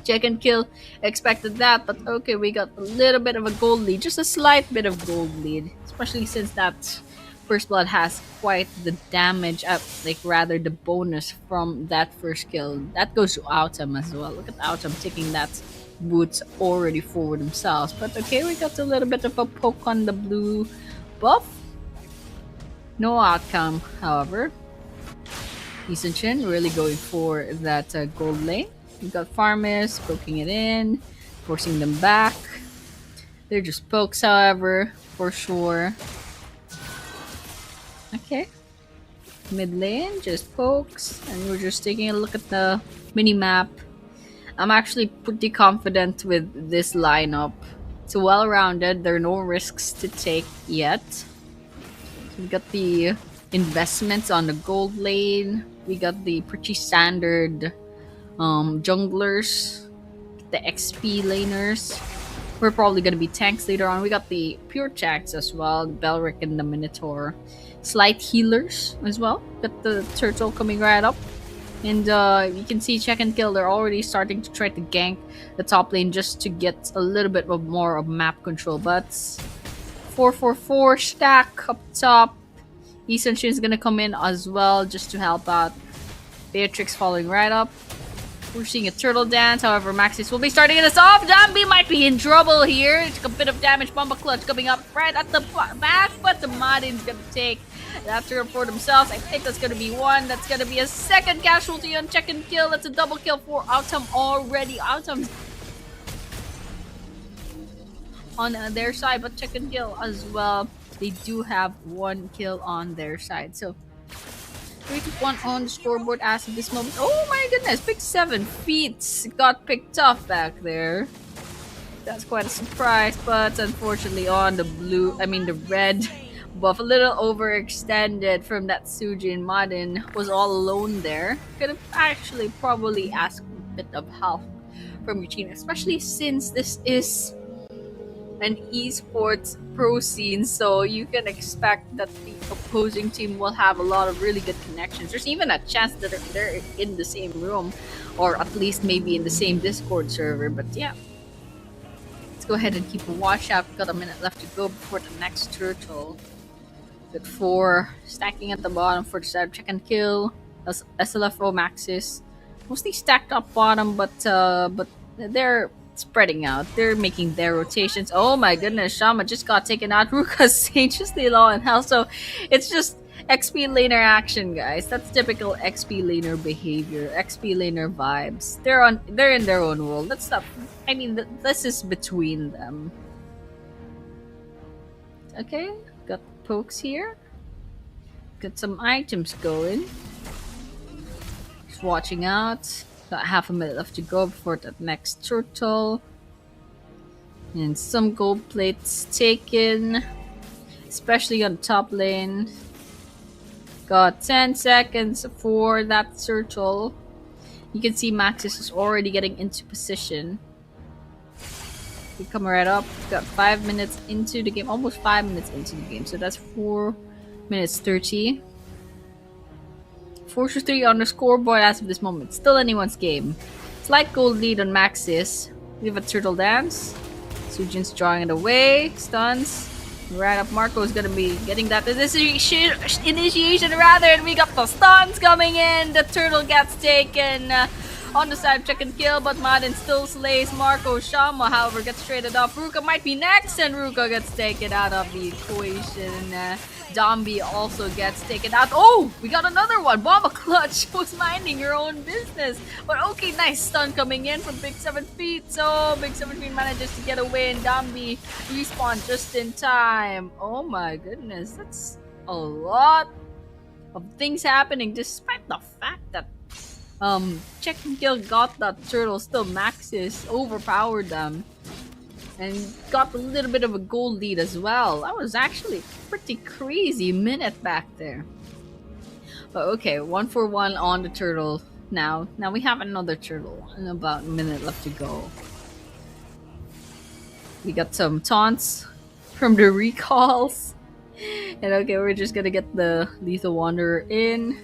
Check and Kill expected that, but okay, we got a little bit of a gold lead, just a slight bit of gold lead, especially since that First Blood has quite the damage, like rather the bonus from that first kill. That goes to Autumn as well. Look at Autumn taking that boots already for themselves. But okay, we got a little bit of a poke on the blue buff. No outcome, however. Isenchin really going for that gold lane. We got farmers poking it in, forcing them back. They're just pokes, however, for sure. Okay. Mid lane, just pokes, and we're just taking a look at the mini map. I'm actually pretty confident with this lineup. It's well-rounded. There are no risks to take yet. So we got the investments on the gold lane. We got the pretty standard junglers, the XP laners. We're probably gonna be tanks later on. We got the pure tanks as well, Belric and the Minotaur. Slight healers as well. Got the turtle coming right up. And you can see check and kill. They're already starting to try to gank the top lane just to get a little bit of more of map control. But 4-4-4 stack up top. Eastern Shin is gonna come in as well just to help out. Beatrix following right up. We're seeing a turtle dance. However, Maxis will be starting this off. Dambi might be in trouble here. It's a bit of damage. Bomba clutch coming up right at the back, but the Madin's gonna take that turtle for themselves. I think that's gonna be one. That's gonna be a second casualty on check and kill. That's a double kill for Autumn already. Autumn's on their side, but check and kill as well. They do have one kill on their side. So 3-1 on the scoreboard as of this moment. Oh my goodness, big 7 feet got picked off back there. That's quite a surprise, but unfortunately on the red buff, a little overextended from that Sujin. Madin was all alone there. Could have actually probably asked a bit of help from your team, especially since this is an esports pro scene, so you can expect that the opposing team will have a lot of really good connections. There's even a chance that they're in the same room, or at least maybe in the same Discord server. But yeah, let's go ahead and keep a watch out. We've got a minute left to go before the next turtle. Got 4 stacking at the bottom for the side. Check and kill. SLFO Maxis mostly stacked up bottom, but they're spreading out. They're making their rotations. Oh my goodness, Shama just got taken out. Ruka's Sageously low in health, so it's just XP laner action, guys. That's typical XP laner behavior, XP laner vibes. They're in their own world. That's not. I mean, this is between them. Okay, got pokes here. Got some items going. Just watching out. Got half a minute left to go before that next turtle. And some gold plates taken. Especially on top lane. Got 10 seconds for that turtle. You can see Maxis is already getting into position. We come right up. Got 5 minutes into the game. Almost 5 minutes into the game. So that's 4 minutes 30. 4-3 on the scoreboard as of this moment. Still anyone's game. Slight gold lead on Maxis. We have a turtle dance. Sujin's drawing it away. Stuns. Right up, Marco is gonna be getting that initiation rather, and we got the stuns coming in. The turtle gets taken on the side, check and kill, but Madden still slays Marco. Shama, however, gets traded up. Ruka might be next, and Ruka gets taken out of the equation. Dombi also gets taken out. Oh, we got another one. Bomba Clutch was minding your own business. But okay, nice stun coming in from Big 7 Feet. So Big 7 Feet manages to get away, and Dombi respawn just in time. Oh my goodness, that's a lot of things happening despite the fact that Check and Kill got that turtle. Still Maxis overpowered them and got a little bit of a gold lead as well. That was actually pretty crazy minute back there. But okay, 1-for-1 on the turtle now. Now we have another turtle and about a minute left to go. We got some taunts from the recalls. And okay, we're just gonna get the Lethal Wanderer in.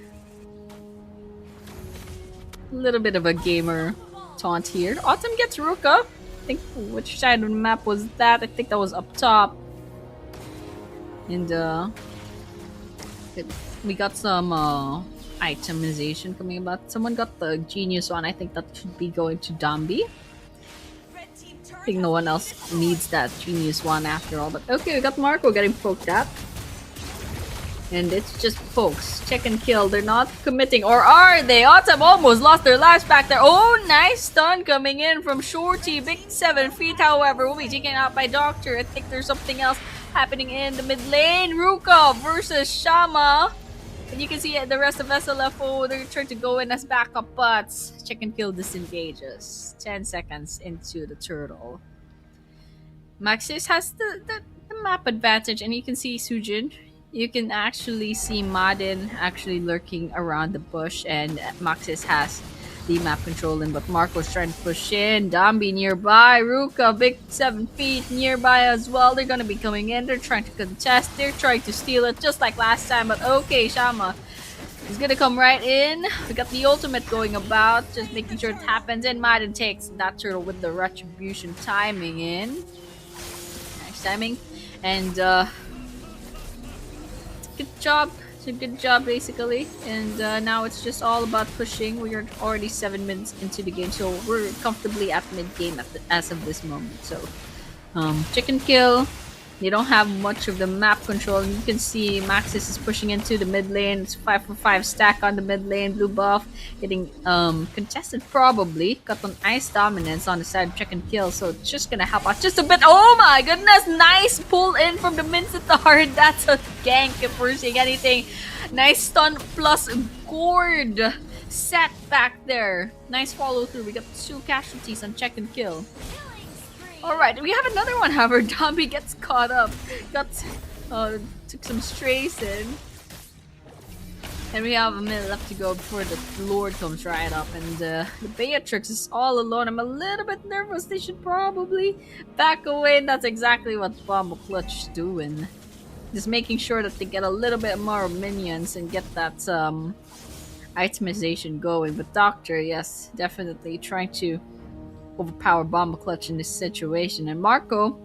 A little bit of a gamer taunt here. Autumn gets Ruka. I think which side of the map was that? I think that was up top. And we got some itemization coming about. Someone got the genius one. I think that should be going to Dombi. I think no one else needs that genius one after all. But okay, we got Marco getting poked at. And it's just pokes. Check and kill. They're not committing. Or are they? Autumn almost lost their lives back there. Oh, nice stun coming in from Shorty. Big 7 Feet, however, will be taken out by Doctor. I think there's something else happening in the mid lane. Ruka versus Shama. And you can see the rest of SLFO. They're trying to go in as backup, but Check and Kill disengages. 10 seconds into the turtle. Maxis has the map advantage, and you can see Sujin. You can actually see Madin actually lurking around the bush, and Maxis has the map controlling, but Marco's trying to push in. Dombi nearby. Ruka, Big 7 Feet nearby as well. They're gonna be coming in. They're trying to contest. They're trying to steal it just like last time, but okay, Shama He's gonna come right in. We got the ultimate going about, just making sure it happens. And Madden takes that turtle with the retribution timing in. Nice timing. And good job. It's a good job basically. And now it's just all about pushing. We are already 7 minutes into the game, so we're comfortably at mid game as of this moment. So chicken kill. They don't have much of the map control. You can see Maxis is pushing into the mid lane. It's 5 for 5 stack on the mid lane. Blue buff getting contested probably. Got an ice dominance on the side of chicken kill, so it's just gonna help out just a bit. Oh my goodness! Nice pull in from the Mincitar. That's a gank if we're seeing anything. Nice stun plus gourd set back there. Nice follow through. We got 2 casualties on check and kill. Alright, we have another one, however. Dobby gets caught up. Took some strays in. And we have a minute left to go before the Lord comes right up. And the Beatrix is all alone. I'm a little bit nervous. They should probably back away. And that's exactly what Bomba Clutch is doing. Just making sure that they get a little bit more minions and get that itemization going. But Doctor, yes, definitely trying to overpower Bomba Clutch in this situation. And Marco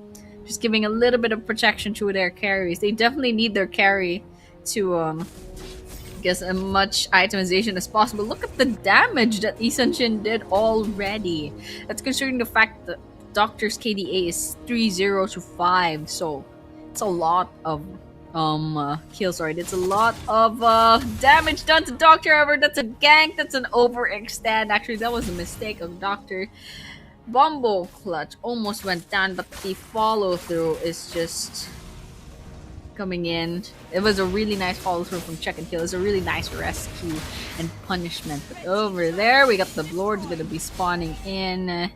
just giving a little bit of protection to their carries. They definitely need their carry to get as much itemization as possible. Look at the damage that Isanshin did already. That's considering the fact that Doctor's KDA is 3-0 to 5, so it's a lot of kills. Sorry, it's a lot of damage done to Doctor. However, that's a gank. That's an overextend. Actually, that was a mistake of Doctor. Bombo Clutch almost went down, but the follow through is just coming in. It was a really nice follow through from check and kill. It was a really nice rescue and punishment. But over there, we got the Lord's gonna be spawning in,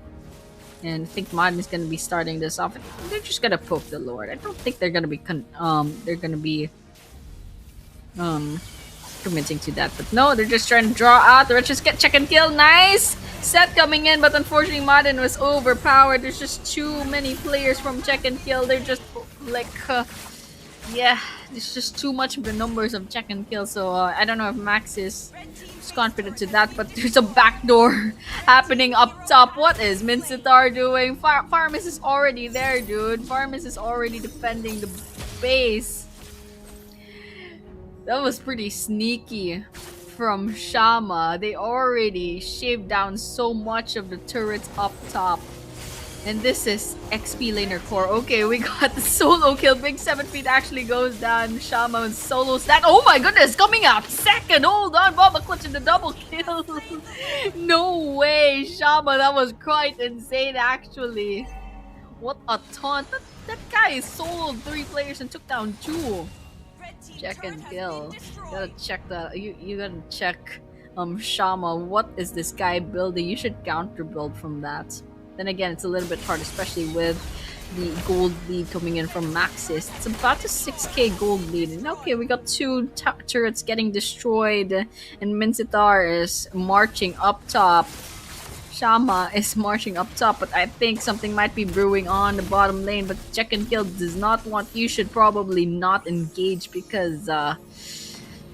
and I think Modern is gonna be starting this off. They're just gonna poke the Lord. I don't think they're gonna be committing to that, but no, they're just trying to draw out. Let's just get check and kill. Nice set coming in, but unfortunately Madden was overpowered. There's just too many players from check and kill. They're just like yeah, there's just too much of the numbers of check and kill. So I don't know if Max is confident to that, but there's a backdoor happening up top. What is Mincitar doing? Farmis is already there, dude. Farmis is already defending the base. That was pretty sneaky from Shama. They already shaved down so much of the turrets up top. And this is XP laner core. Okay, we got the solo kill. Big 7 feet actually goes down. Shama and solo stack. Oh my goodness, coming out second. Hold on, Boba clutching the double kill. No way, Shama. That was quite insane actually. What a taunt. That guy is soloed 3 players and took down 2. Check and kill. Gotta check that. You gotta check Shama. What is this guy building? You should counter build from that. Then again, it's a little bit hard, especially with the gold lead coming in from Maxis. It's about a 6k gold lead. And okay, we got 2 turrets getting destroyed, and Mincitar is marching up top. Shama is marching up top, but I think something might be brewing on the bottom lane. But check and kill does not want. You should probably not engage because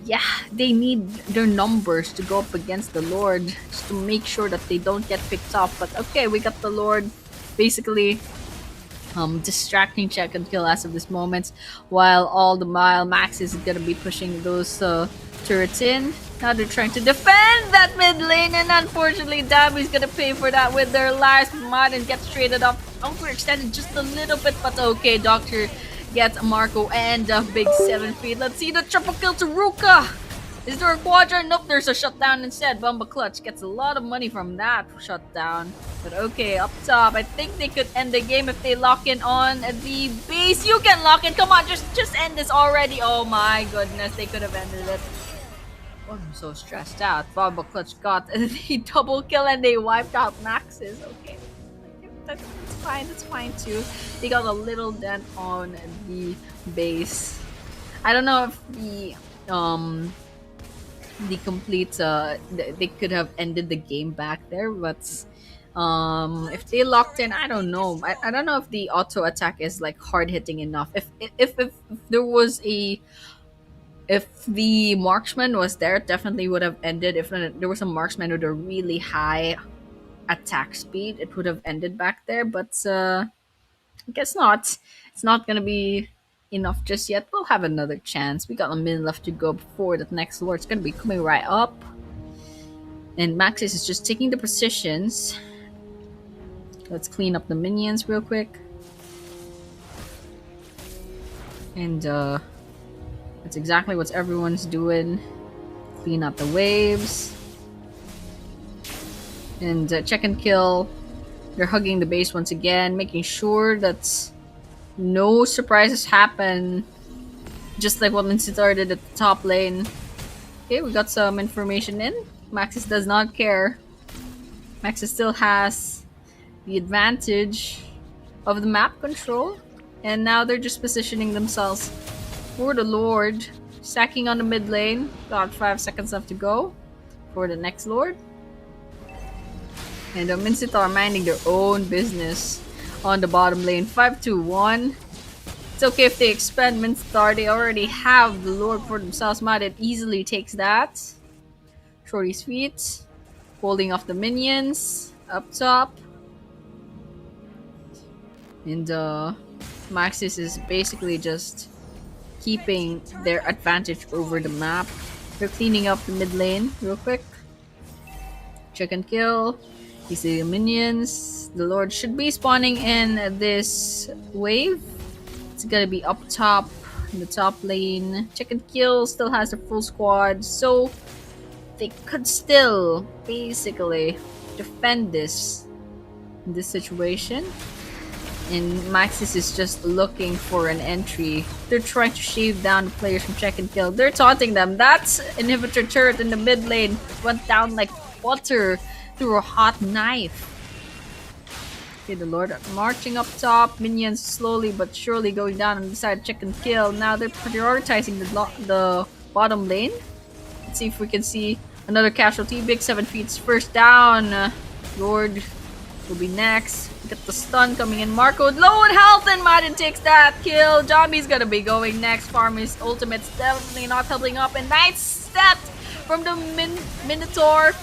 yeah, they need their numbers to go up against the Lord just to make sure that they don't get picked off. But okay, we got the Lord basically distracting check and kill as of this moment, while all the while Max is gonna be pushing those turrets in. Now they're trying to defend that mid lane, and unfortunately Dabby's gonna pay for that with their lives. Martin gets traded off, overextended just a little bit, but okay, Doctor gets Marco and a big 7 feet. Let's see the triple kill to Ruka. Is there a quadrant? Nope, there's a shutdown instead. Bomba Clutch gets a lot of money from that shutdown. But okay, up top, I think they could end the game if they lock in on the base. You can lock in. Come on, just end this already. Oh my goodness, they could have ended it. Oh, I'm so stressed out. Bomba Clutch got the double kill and they wiped out Maxis. Okay. That's fine too. They got a little dent on the base. I don't know if the complete they could have ended the game back there, but if they locked in, I don't know. I don't know if the auto attack is like hard hitting enough. If there was a If the marksman was there, it definitely would have ended. If there was a marksman with a really high attack speed, it would have ended back there. But I guess not. It's not gonna be enough just yet. We'll have another chance. We got a minute left to go before the next lord's gonna be coming right up. And Maxis is just taking the positions. Let's clean up the minions real quick. And that's exactly what everyone's doing. Clean up the waves. And check and kill. They're hugging the base once again, making sure that no surprises happen. Just like what Mincetar did at the top lane. Okay, we got some information in. Maxis does not care. Maxis still has the advantage of the map control. And now they're just positioning themselves for the Lord. Stacking on the mid lane. Got 5 seconds left to go for the next Lord. And the Mincetar minding their own business on the bottom lane. 5-2-1. It's okay if they expend Mincetar. They already have the Lord for themselves. Madden easily takes that. Shorty's feet. Holding off the minions. Up top. And Maxis is basically just keeping their advantage over the map. They're cleaning up the mid lane real quick. Check and kill. You see the minions. The Lord should be spawning in this wave. It's gonna be up top in the top lane. Check and kill still has a full squad, so they could still basically defend this in this situation. And Maxis is just looking for an entry. They're trying to shave down the players from check and kill. They're taunting them. That's inhibitor turret in the mid lane went down like butter through a hot knife. Okay, the Lord are marching up top. Minions slowly but surely going down on the side. Check and kill. Now they're prioritizing the bottom lane. Let's see if we can see another casualty. Big 7 feet first down. Lord will be next. Get the stun coming in. Marco low in health and Madden takes that kill. Zombie's gonna be going next. Farm his ultimate's definitely not helping up. And nice step from the Minotaur.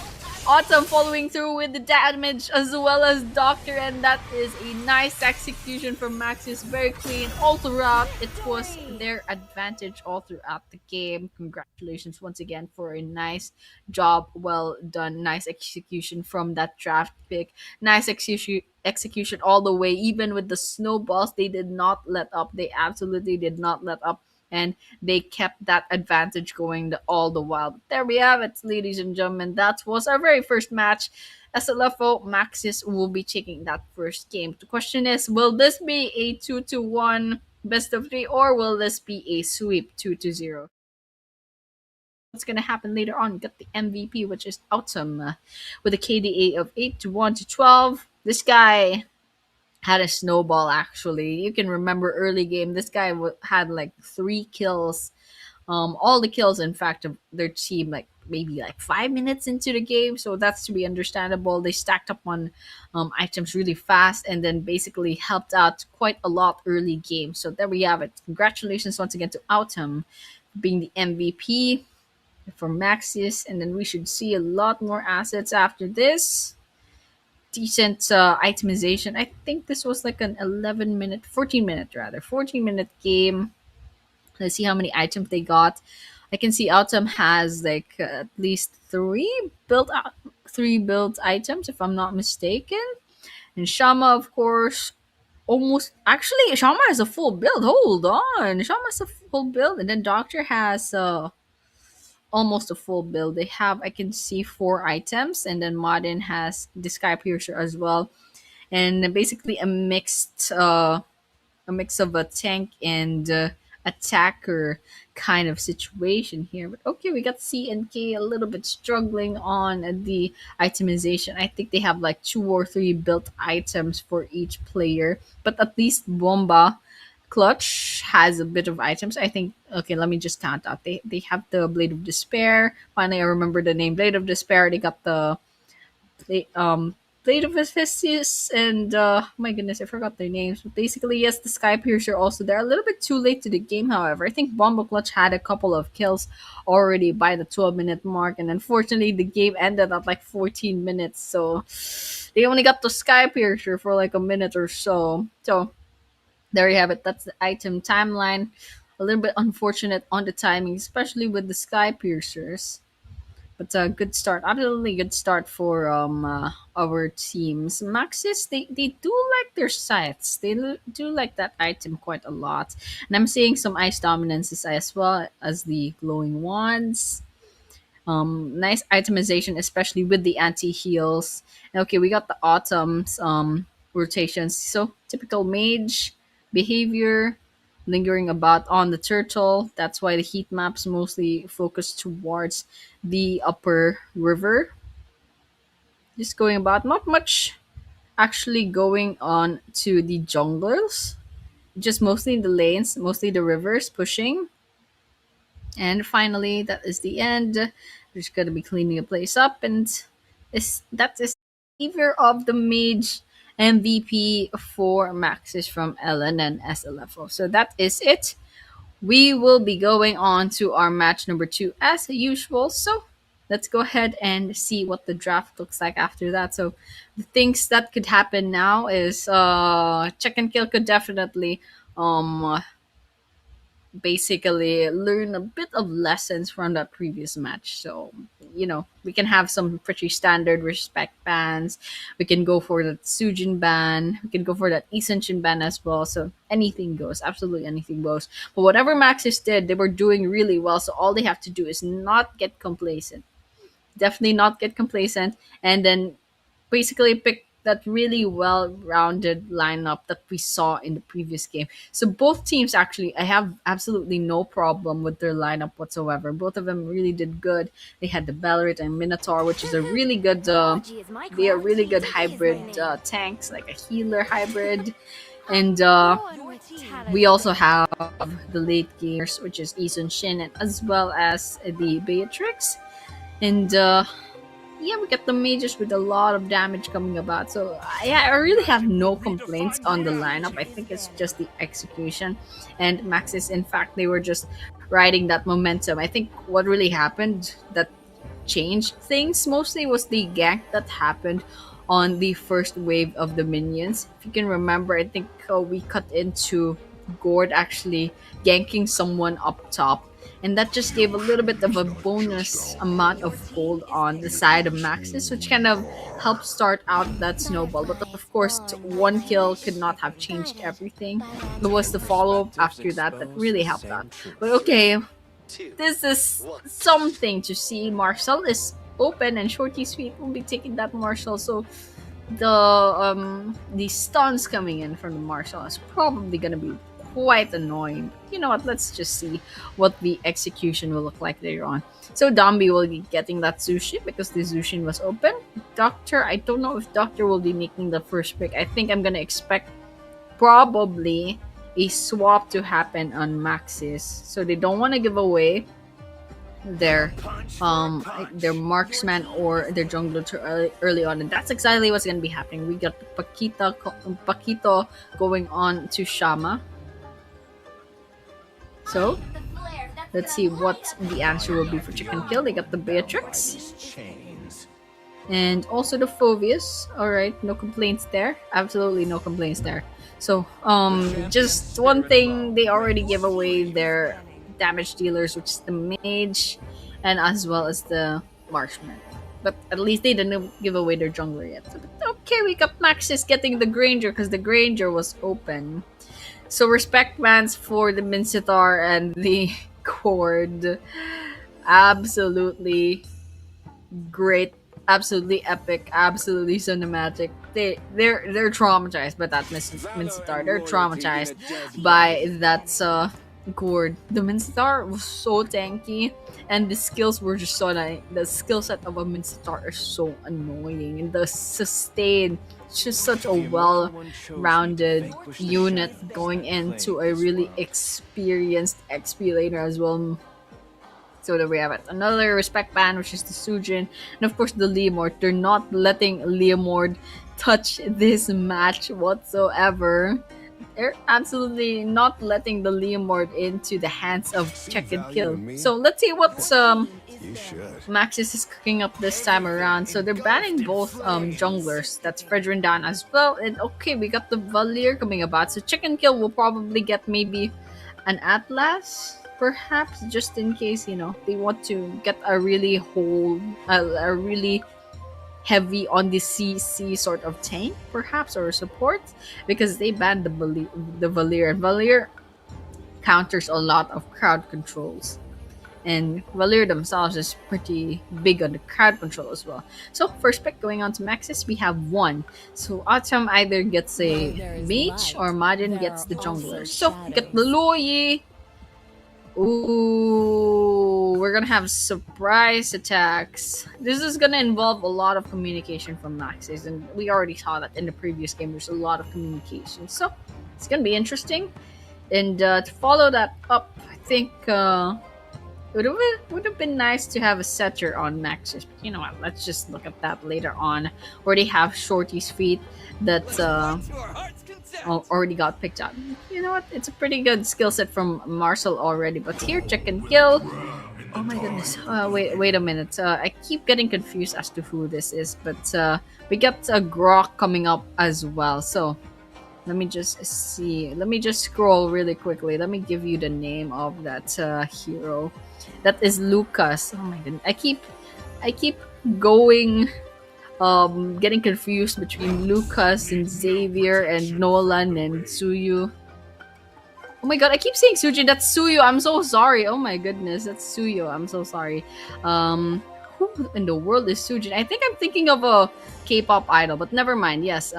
Autumn following through with the damage as well as Doctor, and that is a nice execution from Maxis. Very clean all throughout. It was their advantage all throughout the game. Congratulations once again for a nice job. Well done. Nice execution from that draft pick. Nice execution all the way. Even with the snowballs, they did not let up. They absolutely did not let up. And they kept that advantage going all the while. But there we have it, ladies and gentlemen. That was our very first match. SLFO Maxis will be taking that first game. The question is, will this be a 2-1 best of 3 or will this be a sweep 2-0? What's going to happen later on? We got the MVP, which is Autumn, with a KDA of 8-1-12. This guy had a snowball actually. You can remember early game. This guy had like 3 kills. All the kills, in fact, of their team like maybe like 5 minutes into the game. So that's to be understandable. They stacked up on items really fast and then basically helped out quite a lot early game. So there we have it. Congratulations once again to Autumn being the MVP for Maxis. And then we should see a lot more assets after this. Decent itemization. I think this was like an 14 minute game. Let's see how many items they got. I can see Autumn has like at least 3 built items if I'm not mistaken. And Shama, of course, almost actually Shama has a full build. Hold on. Shama has a full build, and then Doctor has almost a full build. They have, I can see 4 items, and then Modern has the Sky Piercer as well, and basically a mix of a tank and attacker kind of situation here. But okay, we got CNK a little bit struggling on the itemization. I think they have like 2 or 3 built items for each player, but at least Bomba Clutch has a bit of items. I think, okay, let me just count out. They have the Blade of Despair. Finally, I remember the name. Blade of Despair. They got the Blade of Hephaestus and my goodness, I forgot their names. But basically, yes, the Sky Piercer also there. A little bit too late to the game, however. I think Bombo Clutch had a couple of kills already by the 12-minute mark, and unfortunately, the game ended at like 14 minutes. So they only got the Sky Piercer for like a minute or so. So there you have it. That's the item timeline. A little bit unfortunate on the timing, especially with the Sky Piercers. But a good start, absolutely good start for our teams. Maxis, they do like their sights. Do like that item quite a lot, and I'm seeing some ice dominances as well as the glowing wands. Nice itemization, especially with the anti heals. Okay, we got the autumn's rotations. So typical mage behavior, lingering about on the turtle. That's why the heat maps mostly focus towards the upper river. Just going about, not much actually going on to the junglers. Just mostly the lanes, mostly the rivers pushing. And finally, that is the end. We're just gonna be cleaning the place up, and that is behavior of the mage MVP for Maxis from Ellen and SLFO. So that is it. We will be going on to our match number 2 as usual. So let's go ahead and see what the draft looks like after that. So the things that could happen now is check and kill could definitely basically learn a bit of lessons from that previous match. So, we can have some pretty standard respect bans. We can go for the Sujin ban. We can go for that Isenshin ban as well. So anything goes. Absolutely anything goes. But whatever Maxis did, they were doing really well. So all they have to do is not get complacent. Definitely not get complacent. And then basically pick that really well-rounded lineup that we saw in the previous game. So both teams actually, I have absolutely no problem with their lineup whatsoever. Both of them really did good. They had the Bellerit and Minotaur, which is a really good, they are really good hybrid tanks, like a healer hybrid. And we also have the late gamers, which is Eason Shin, and as well as the Beatrix. And yeah, we get the mages with a lot of damage coming about. So yeah, I really have no complaints on the lineup. I think it's just the execution. And Maxis, in fact, they were just riding that momentum. I think what really happened that changed things mostly was the gank that happened on the first wave of the minions. If you can remember, I think we cut into Gord actually ganking someone up top, and that just gave a little bit of a bonus amount of gold on the side of Maxis, which kind of helped start out that snowball. But of course, one kill could not have changed everything. It was the follow up after that that really helped out. But okay, this is something to see. Marshall is open, and Shorty Sweet will be taking that Marshall. So the stuns coming in from the Marshall is probably gonna be quite annoying. You know what? Let's just see what the execution will look like later on. So Dombi will be getting that Zushin because the Zushin was open. Doctor, I don't know if Doctor will be making the first pick. I think I'm gonna expect probably a swap to happen on Maxis. So they don't want to give away their marksman or their jungler too early on, and that's exactly what's gonna be happening. We got Paquito going on to Shama. So let's see what the answer will be for Chicken Kill. They got the Beatrix and also the Phobius. All right, no complaints there. Absolutely no complaints there. So just one thing, they already gave away their damage dealers, which is the mage and as well as the marksman. But at least they didn't give away their jungler yet. So, but okay, we got Maxis getting the Granger because the Granger was open. So respect bans for the Mincitar and the Cord. Absolutely great, absolutely epic, absolutely cinematic. They're traumatized by that Mincitar. They're traumatized by that Cord. The Mincitar was so tanky, and the skills were just so nice. The skill set of a Mincitar is so annoying, and the sustain. It's just such a well-rounded unit going into a really experienced XP laner as well. So there we have it. Another respect band, which is the Sujin. And of course the Leomord. They're not letting Leomord touch this match whatsoever. They're absolutely not letting the Leomord into the hands of Check and Kill. So let's see what You should. Maxis is cooking up this time around. So they're banning both junglers. That's Fredrin down as well. And okay, we got the Valier coming about. So Check and Kill will probably get maybe an Atlas, perhaps, just in case, they want to get a really a really heavy on the CC sort of tank, perhaps, or support, because they banned the Valier. And Valier counters a lot of crowd controls. And Valier themselves is pretty big on the crowd control as well. So first pick going on to Maxis, we have one. So Autumn either gets a mage or Majin gets the jungler. So we get the Loyi. Ooh, we're gonna have surprise attacks. This is gonna involve a lot of communication from Maxis, and we already saw that in the previous game. There's a lot of communication, so it's gonna be interesting. And to follow that up, I think it would have been nice to have a setter on Maxis. But you know what? Let's just look at that later on. Where they have Shorty's feet that already got picked up. You know what? It's a pretty good skill set from Marcel already. But here, Check and Kill. Oh my goodness. Wait a minute. I keep getting confused as to who this is. But we got a Grok coming up as well. So let me just see. Let me just scroll really quickly. Let me give you the name of that hero. That is Lucas. Oh my goodness. I keep going getting confused between Lucas and Xavier and Nolan and Suyu. Oh my god, I keep saying Sujin. That's Suyu. I'm so sorry. Oh my goodness, that's Suyu. I'm so sorry. Who in the world is Sujin? I think I'm thinking of a K-pop idol, but never mind. Yes,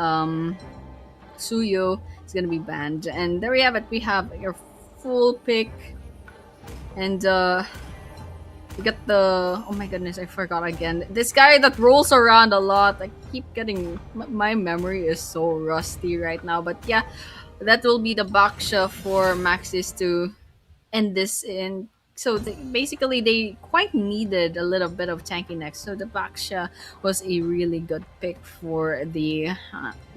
Suyu is gonna be banned, and there we have it. We have your full pick, and we got the, oh my goodness, I forgot again. This guy that rolls around a lot. I keep getting, my memory is so rusty right now. But yeah, that will be the Baksha for Maxis to end this in. So basically, they quite needed a little bit of tanky next. So the Baksha was a really good pick for the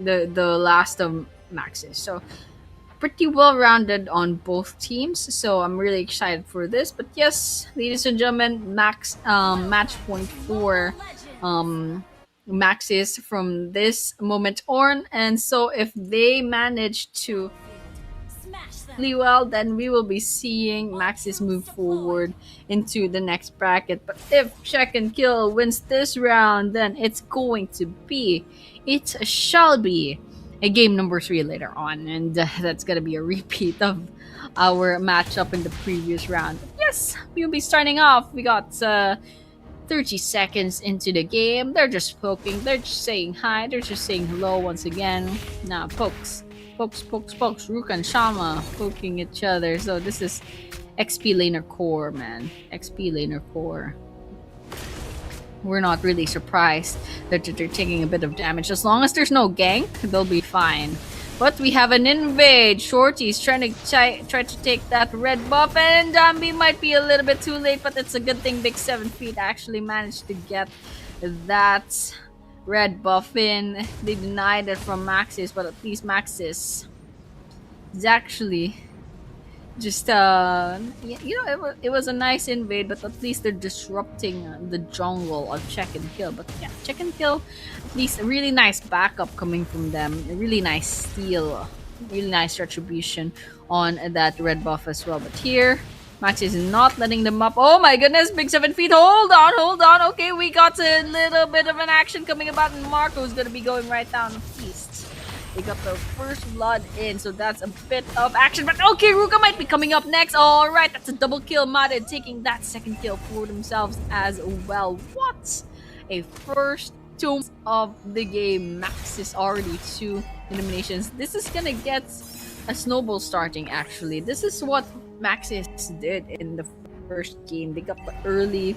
last of Maxis. So pretty well rounded on both teams, so I'm really excited for this. But yes, ladies and gentlemen, match point for Maxis from this moment on. And so if they manage to really well, then we will be seeing Maxis move forward into the next bracket. But if Check and Kill wins this round, then it shall be a game number 3 later on, and that's gonna be a repeat of our matchup in the previous round. But yes, we'll be starting off. We got 30 seconds into the game. They're just poking, they're just saying hi, they're just saying hello once again. Now pokes, Rook and Shama poking each other. So this is XP laner core, man. XP laner core. We're not really surprised that they're taking a bit of damage. As long as there's no gank, they'll be fine. But we have an invade. Shorty's trying to try to take that red buff, and Dambi might be a little bit too late, but it's a good thing Big 7 Feet actually managed to get that red buff in. They denied it from Maxis, but at least Maxis is actually just it was a nice invade, but at least they're disrupting the jungle of Check and Kill. But yeah, Check and Kill, at least a really nice backup coming from them, a really nice steal, really nice retribution on that red buff as well. But here Max is not letting them up. Oh my goodness, Big 7 Feet, hold on. Okay, we got a little bit of an action coming about, and Marco's gonna be going right down the feast. They got the first blood in, so that's a bit of action. But okay, Ruka might be coming up next. All right, that's a double kill. Mada taking that second kill for themselves as well. What a first two of the game. Max is already 2 eliminations. This is gonna get a snowball starting, actually. This is what Maxis did in the first game. They got the early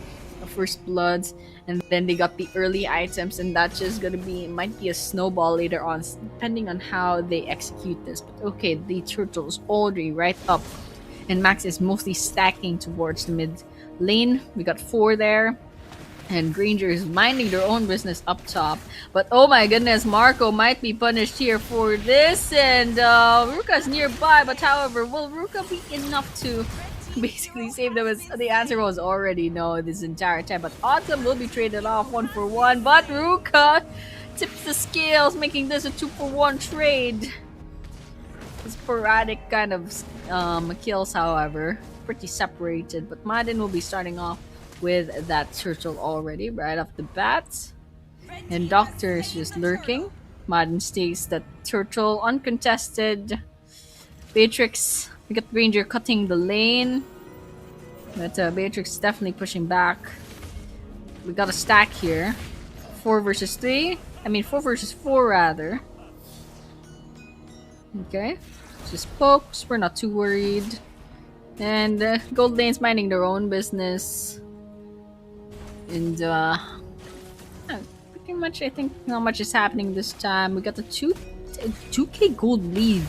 first bloods, and then they got the early items, and that's just gonna be, might be a snowball later on, depending on how they execute this. But okay, the turtle's already right up, and Max is mostly stacking towards the mid lane. We got 4 there. And Granger is minding their own business up top. But oh my goodness, Marco might be punished here for this. And Ruka's nearby. But however, will Ruka be enough to basically save them? The answer was already no this entire time. But Autumn will be traded off 1-for-1. But Ruka tips the scales, making this a 2-for-1 trade. Sporadic kind of kills, however. Pretty separated. But Madden will be starting off with that turtle already right off the bat. And Doctor is just lurking. Madden stays that turtle uncontested. Beatrix, we got Granger cutting the lane. But Beatrix is definitely pushing back. We got a stack here. 4 versus 3. I mean 4 versus 4 rather. Okay. Just pokes. We're not too worried. And Gold Lane's minding their own business. And pretty much I think not much is happening this time. We got the 2k gold lead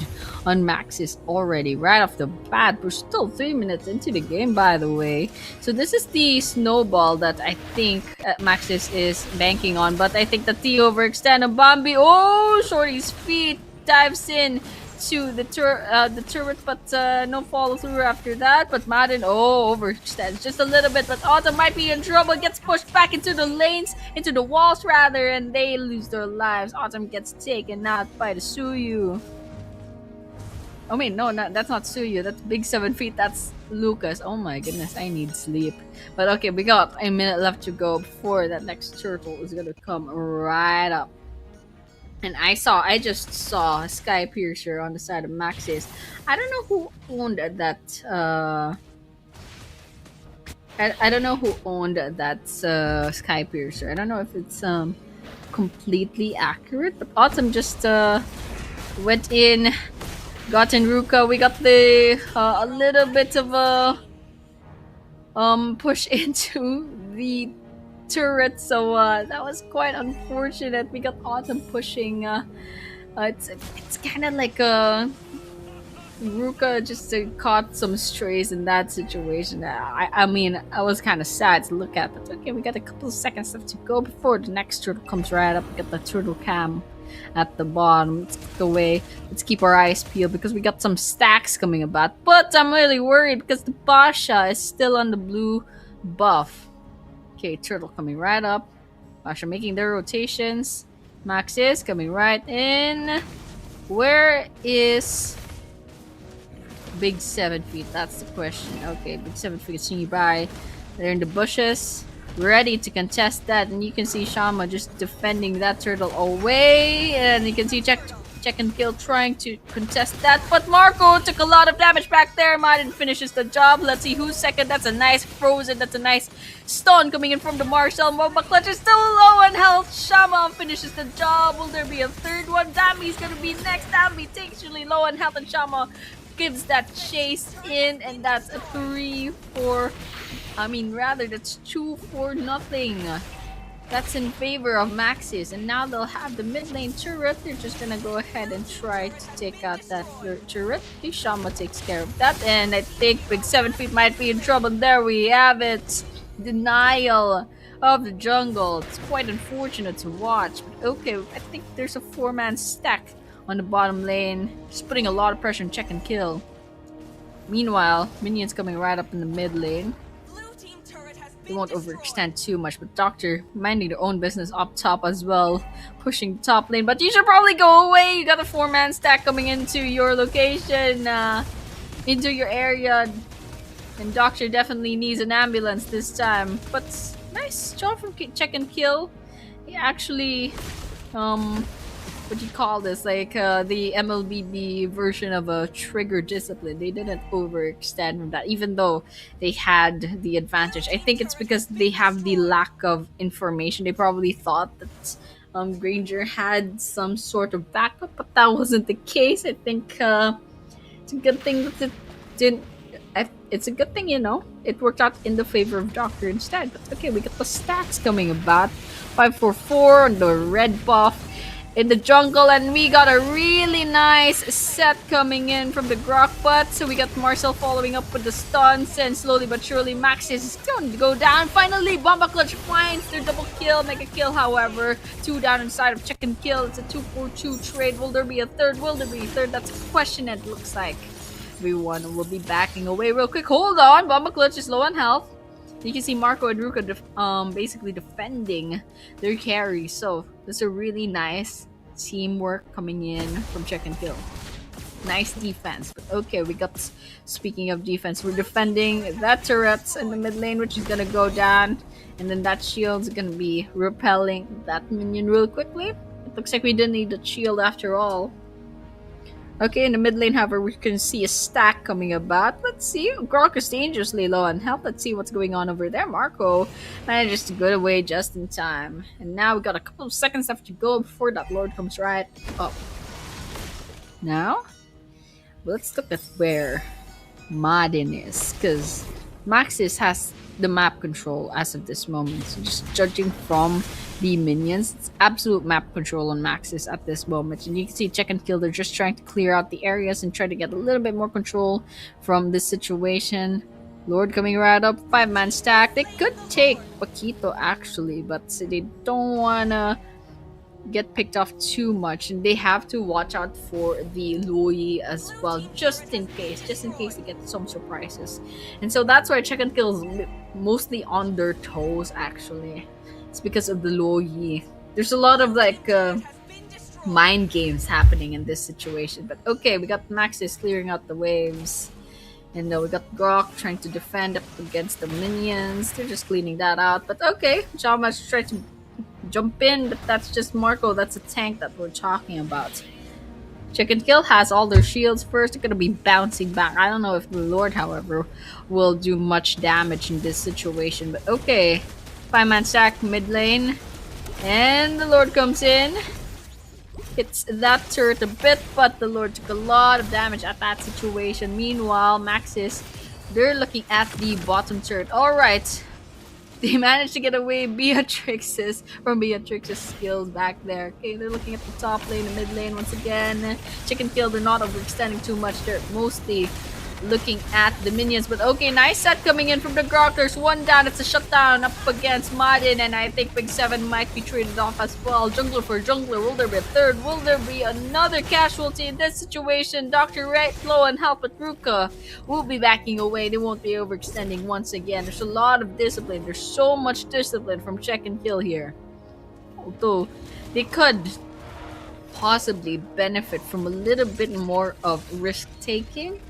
on Maxis already right off the bat. We're still 3 minutes into the game, by the way. So this is the snowball that I think Maxis is banking on. But I think the T overextend of Bambi. Oh, Shorty's feet dives in to the turret, but no follow through after that. But Madden, overextends just a little bit. But Autumn might be in trouble. Gets pushed back into the lanes, into the walls rather, and they lose their lives. Autumn gets taken out by the Suyu. Oh wait, no, that's not Suyu. That's Big 7 feet. That's Lucas. Oh my goodness, I need sleep. But okay, we got a minute left to go before that next turtle is gonna come right up. And I just saw Sky Piercer on the side of Maxis. I don't know who owned that. I don't know who owned that Sky Piercer. I don't know if it's completely accurate. But Autumn just went in, got in Ruka. We got the a little bit of a push into the turret, so that was quite unfortunate. We got Autumn pushing. It's kind of like Ruka just caught some strays in that situation. I mean, I was kind of sad to look at, but okay, we got a couple of seconds left to go before the next turtle comes right up. We got the turtle cam at the bottom. Let's get away. Let's keep our eyes peeled because we got some stacks coming about. But I'm really worried because the Basha is still on the blue buff. Okay, turtle coming right up. Basha making their rotations. Maxis coming right in. Where is Big 7 feet? That's the question. Okay, Big 7 feet is nearby. They're in the bushes, ready to contest that. And you can see Shama just defending that turtle away. And you can see Check and Kill trying to contest that. But Marco took a lot of damage back there. Madden finishes the job. Let's see who's second. That's a nice frozen. That's a nice stun coming in from the Marshall. Moba Clutch is still low on health. Shama finishes the job. Will there be a third one? Dami's gonna be next. Dami takes really low on health, and Shama gives that chase in, and that's a 3-4. I mean, rather, that's 2-4-0. That's in favor of Maxis, and now they'll have the mid lane turret. They're just gonna go ahead and try to take out that turret. Shama takes care of that, and I think Big 7 feet might be in trouble. There we have it. Denial of the jungle. It's quite unfortunate to watch, but okay, I think there's a 4-man stack on the bottom lane, just putting a lot of pressure on Check and Kill. Meanwhile, minions coming right up in the mid lane. They won't overextend too much, but Doctor minding their own business up top as well, pushing the top lane. But you should probably go away. You got a 4-man stack coming into your location, into your area, and Doctor definitely needs an ambulance this time. But nice job from Check and Kill. He actually, what do you call this? Like the MLBB version of a trigger discipline. They didn't overextend from that, even though they had the advantage. I think it's because they have the lack of information. They probably thought that Granger had some sort of backup, but that wasn't the case. I think it's a good thing that it didn't. It's a good thing, you know, it worked out in the favor of Doctor instead. But okay, we got the stacks coming about. 5-4-4 on the red buff. in the jungle, and we got a really nice set coming in from the Grok butt. So we got Marcel following up with the stuns, and slowly but surely Maxis is going to go down. Finally, Bomba Clutch finds their double kill, mega kill, however. 2 down inside of Chicken Kill. It's a 2-4-2 trade. Will there be a third? Will there be a third? That's a question, it looks like. Everyone will be backing away real quick. Hold on, Bomba Clutch is low on health. You can see Marco and Ruka basically defending their carry. So that's a really nice teamwork coming in from Check and Kill. Nice defense. But okay, we got, speaking of defense, we're defending that turret in the mid lane, which is gonna go down. And then that shield's gonna be repelling that minion real quickly. It looks like we didn't need the shield after all. Okay, in the mid lane, however, we can see a stack coming about. Let's see. Grok is dangerously low on health. Let's see what's going on over there. Marco manages to get away just in time. And now we got a couple of seconds left to go before that Lord comes right up. Now, let's look at where Martin is. Because Maxis has the map control as of this moment. So just judging from the minions, it's absolute map control on Maxis at this moment. And you can see Check and Kill, they're just trying to clear out the areas and try to get a little bit more control from this situation. Lord coming right up, 5-man stack. They could take Paquito actually, but they don't wanna get picked off too much, and they have to watch out for the Lui as well, just in case they get some surprises. And so that's why Check and Kill is mostly on their toes actually. It's because of the Lui. There's a lot of like mind games happening in this situation. But okay, we got Maxis clearing out the waves. And we got Grok trying to defend up against the minions. They're just cleaning that out. But okay, Jama's trying to jump in, but that's just Marco. That's a tank that we're talking about. Check and Kill has all their shields first. They're gonna be bouncing back. I don't know if the Lord, however, will do much damage in this situation. But okay, 5-man stack mid lane, and the Lord comes in. Hits that turret a bit, but the Lord took a lot of damage at that situation. Meanwhile, Maxis, they're looking at the bottom turret. Alright, they managed to get away Beatrix's skills back there. Okay, they're looking at the top lane, the mid lane once again. Check and Kill, they're not overextending too much. They're mostly looking at the minions. But okay, nice set coming in from the Grok. There's one down. It's a shutdown up against Martin, and I think Big 7 might be traded off as well. Jungler for jungler. Will there be a third? Will there be another casualty in this situation? Dr. Right low on health, but Ruka will be backing away. They won't be overextending once again. There's a lot of discipline. There's so much discipline from Check and Kill here. Although they could possibly benefit from a little bit more of risk taking,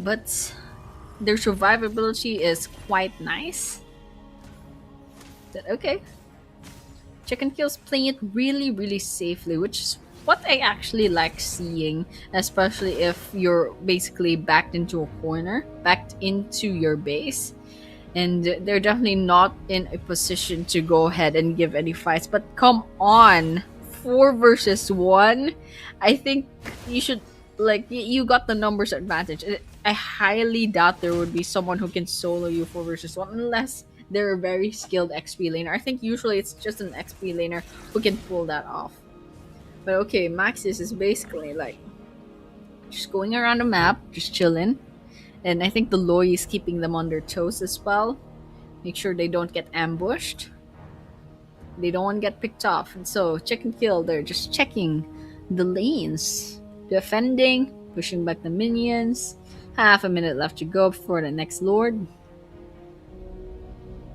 but their survivability is quite nice. But okay, Check and Kill's playing it really safely, which is what I actually like seeing, especially if you're basically backed into a corner, backed into your base, and they're definitely not in a position to go ahead and give any fights. But come on, 4 versus 1, I think you should, like, you got the numbers advantage. I highly doubt there would be someone who can solo you 4 versus 1 unless they're a very skilled XP laner. I think usually it's just an XP laner who can pull that off. But okay, Maxis is basically like just going around the map, just chilling. And I think the Loi is keeping them on their toes as well. Make sure they don't get ambushed. They don't want to get picked off. And so Check and Kill, they're just checking the lanes. Defending, pushing back the minions. Half a minute left to go before the next Lord.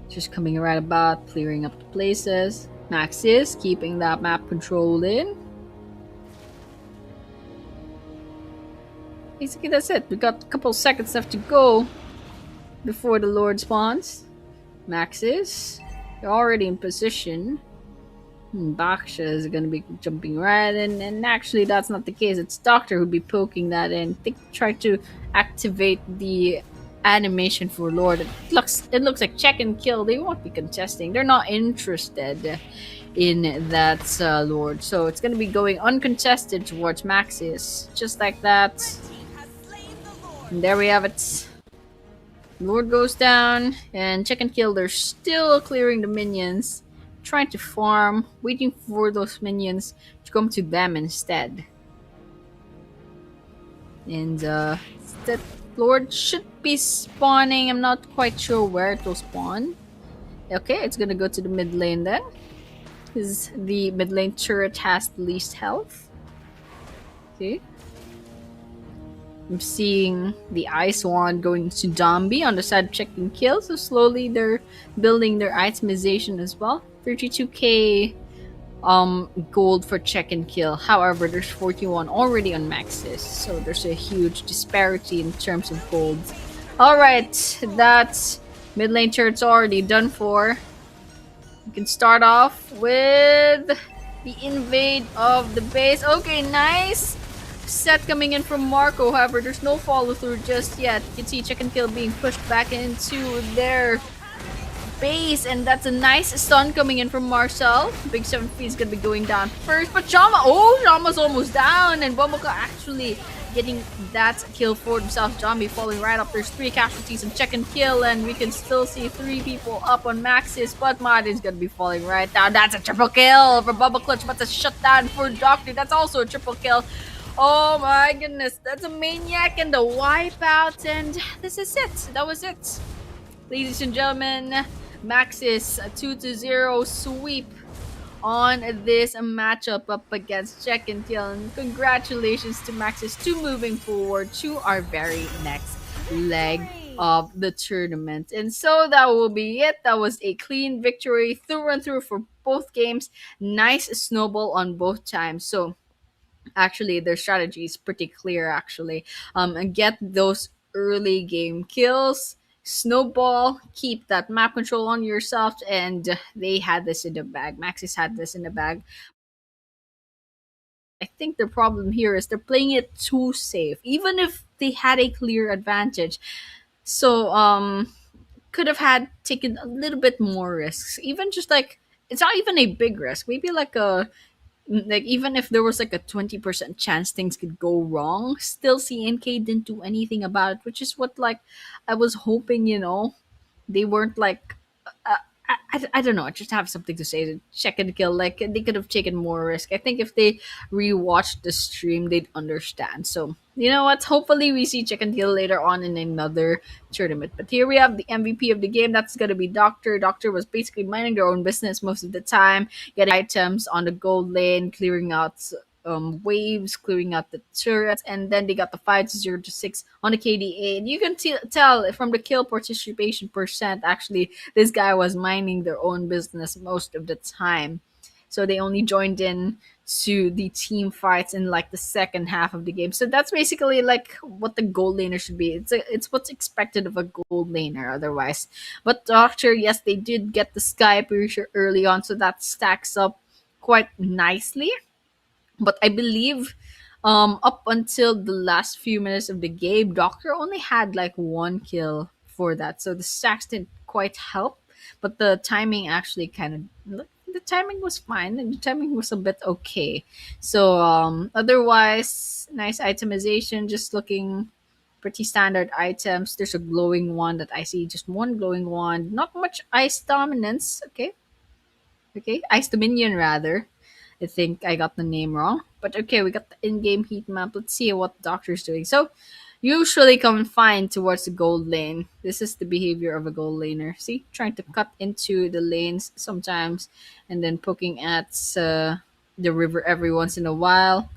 Just coming right about, clearing up the places. Maxis keeping that map control in. Basically that's it. We got a couple seconds left to go before the Lord spawns. Maxis, they're already in position. Baksha is gonna be jumping right in, and actually that's not the case. It's Doctor who'd be poking that in. They try to activate the animation for Lord. It looks like Check and Kill. They won't be contesting. They're not interested in that Lord. So it's gonna be going uncontested towards Maxis, just like that. And there we have it. Lord goes down, and Check and Kill, they're still clearing the minions. trying to farm, waiting for those minions to come to them instead. And that Lord should be spawning. I'm not quite sure where it will spawn. Okay, it's gonna go to the mid lane then. Because the mid lane turret has the least health. Okay. I'm seeing the Ice Wand going to Zombie on the side of checking kills, so slowly they're building their itemization as well. 32k gold for check and kill. However, there's 41 already on Maxis, so there's a huge disparity in terms of gold. Alright, that's mid lane turret's already done for. You can start off with the invade of the base. Okay, nice set coming in from Marco. However, there's no follow through just yet. You can see check and kill being pushed back into their base, and that's a nice stun coming in from Marcel. Big 7 feet is gonna be going down first, but Shama's almost down, and Bomoko actually getting that kill for himself. Zombie falling right up. There's 3 casualties and check and kill, and we can still see 3 people up on Maxis, but Mod is gonna be falling right down. That's a triple kill for Bubba Clutch, but a shutdown for Doctor. That's also a triple kill. Oh my goodness, that's a maniac and the wipeout, and this is it. That was it. Ladies and gentlemen, Maxis 2-0 sweep on this matchup up against Check and Kill. And congratulations to Maxis to moving forward to our very next leg of the tournament. And so that will be it. That was a clean victory through and through for both games. Nice snowball on both times. So actually their strategy is pretty clear actually, and get those early game kills, snowball, keep that map control on yourself, and they had this in the bag. Maxis had this in the bag. I think the problem here is they're playing it too safe even if they had a clear advantage. So could have had taken a little bit more risks, even just like it's not even a big risk, maybe like a like even if there was like a 20% chance things could go wrong, still CNK didn't do anything about it, which is what like I was hoping, they weren't like I don't know. I just have something to say to check and kill. Like they could have taken more risk. I think if they rewatched the stream, they'd understand. So you know what? Hopefully we see check and kill later on in another tournament. But here we have the MVP of the game. That's gonna be Doctor. Doctor was basically minding their own business most of the time, getting items on the gold lane, clearing out waves, clearing out the turrets, and then they got the 5-0 to 6 on the KDA. And you can tell from the kill participation percent, actually, this guy was minding their own business most of the time. So they only joined in to the team fights in like the second half of the game. So that's basically like what the gold laner should be. It's what's expected of a gold laner otherwise. But Doctor, yes, they did get the Sky Piercer early on, so that stacks up quite nicely. But I believe up until the last few minutes of the game, Doctor only had like 1 kill for that. So the stacks didn't quite help. But the timing actually kind of the timing was fine and the timing was a bit okay. So otherwise nice itemization, just looking pretty standard items. There's a glowing wand that I see, just one glowing wand, not much ice dominance. Okay, ice dominion rather. I think I got the name wrong. But okay, we got the in-game heat map. Let's see what the Doctor's doing. So, usually confined towards the gold lane. This is the behavior of a gold laner. See? Trying to cut into the lanes sometimes and then poking at the river every once in a while.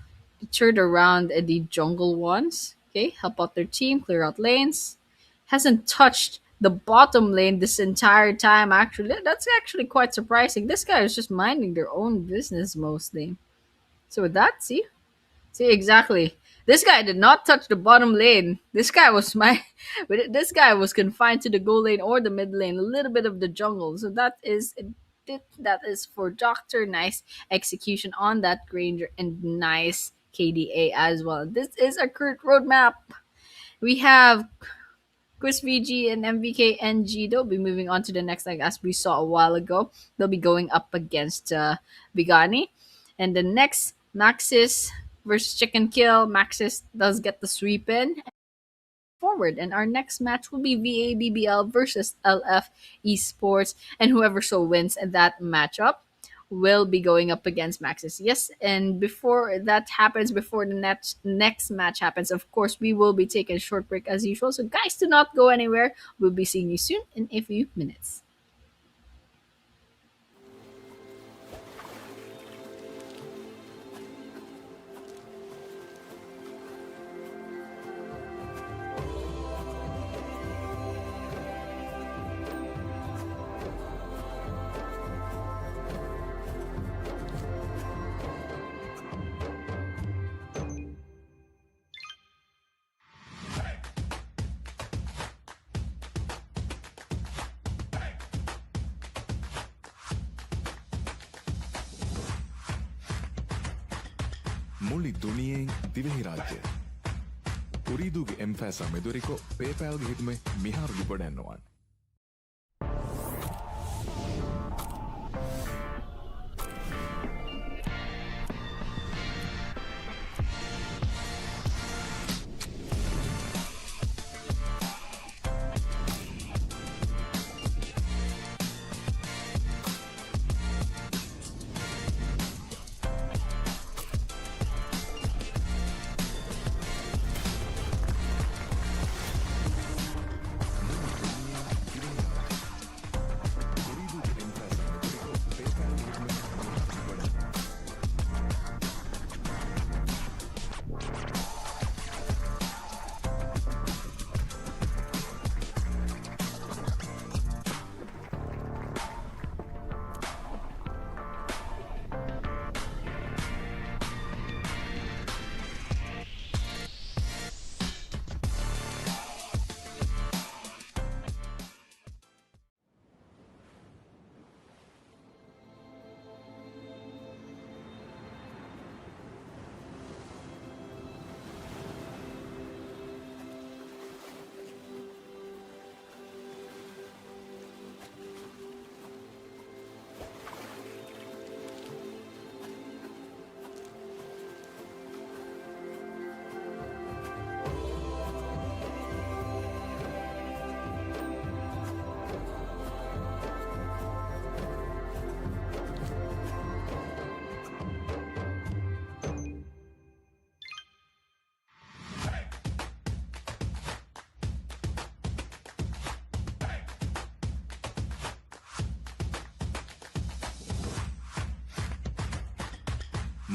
Turn around at the jungle ones. Okay, help out their team, clear out lanes. Hasn't touched the bottom lane this entire time, actually. That's actually quite surprising. This guy is just minding their own business mostly. So with that, see exactly. This guy did not touch the bottom lane. This guy was but this guy was confined to the gold lane or the mid lane, a little bit of the jungle. So that is for Doctor. Nice execution on that Granger and nice KDA as well. This is a current roadmap. We have Quiz VG and MVK NG. They'll be moving on to the next leg as we saw a while ago. They'll be going up against Bigani. And the next, Maxis versus Chicken Kill. Maxis does get the sweep in. forward. And our next match will be VABBL versus LF Esports, and whoever so wins that matchup will be going up against Maxis. Yes, and before that happens, before the next match happens, of course, we will be taking a short break as usual. So, guys, do not go anywhere. We'll be seeing you soon in a few minutes. මුළි දුනියෙන් Dhivehi රාජ්‍ය උරීදුගේ එම්ෆෑසා මෙදුරිකෝ පේපෑල්ගේ හිතුමේ මිහාරුගි ගොඩැන්නවාන්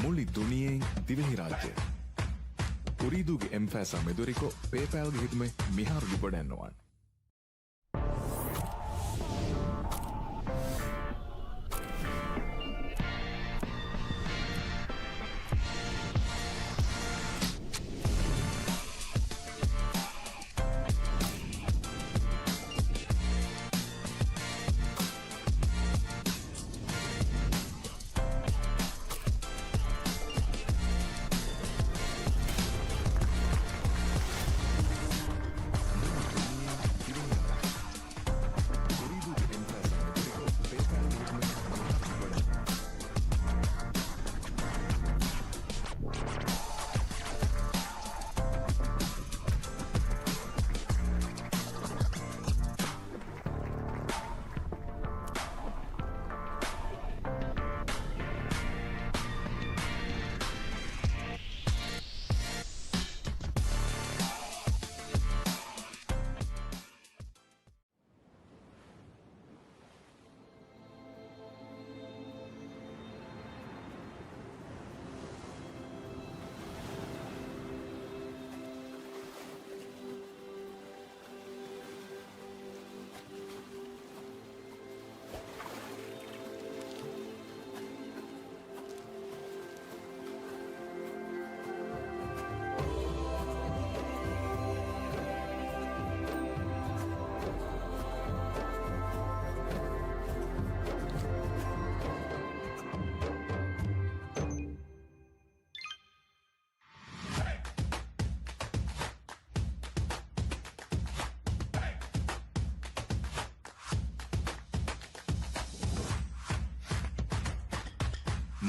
මුළි දුනියෙන් දිවෙහි රාජ්‍ය උරීදුගේ එම්ෆෑසා මෙදුරිකෝ පේපෑල්ගේ හිතුමේ මිහාරුගි ගොඩැන්නවාන්